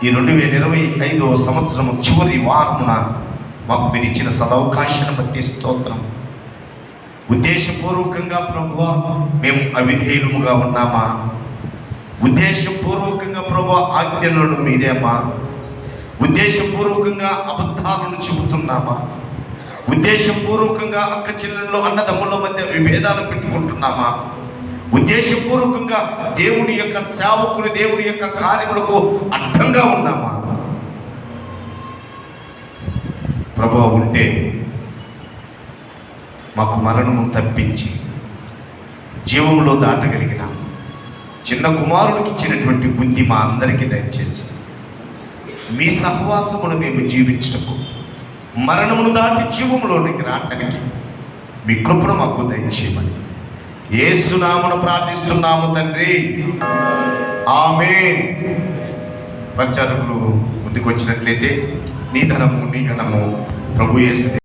[SPEAKER 1] ఈ 2025వ సంవత్సరం చివరి వారమున మాకు మీరు ఇచ్చిన సదవకాశాన్ని బట్టి స్తోత్రం. ఉద్దేశపూర్వకంగా ప్రభువా మేము అవిధేయులముగా ఉన్నామా? ఉద్దేశపూర్వకంగా ప్రభువా ఆజ్ఞలను మీరేమా? ఉద్దేశపూర్వకంగా అబద్ధాలను చెబుతున్నామా? ఉద్దేశపూర్వకంగా అక్క చెల్లెల్లో అన్నదమ్ముల మధ్య విభేదాలు పెట్టుకుంటున్నామా? ఉద్దేశపూర్వకంగా దేవుని యొక్క సేవకుని దేవుని యొక్క కార్యములకు అడ్డంగా ఉన్నామా? ప్రభువా ఉంటే మాకు మరణము తప్పించి జీవంలో దాటగలిగిన చిన్న కుమారుడికి ఇచ్చినటువంటి బుద్ధి మా అందరికీ దయచేసి మీ సహవాసమును మేము జీవించటకు, మరణమును దాటి జీవంలోనికి రావటానికి మీ కృపను మాకు దయచేయమని యేసు నామమున ప్రార్థిస్తున్నాము తండ్రి, ఆమేన్. పరిచారకులు ముందుకు వచ్చినట్లయితే నీ ధనము నీ ఘనము ప్రభు యేసు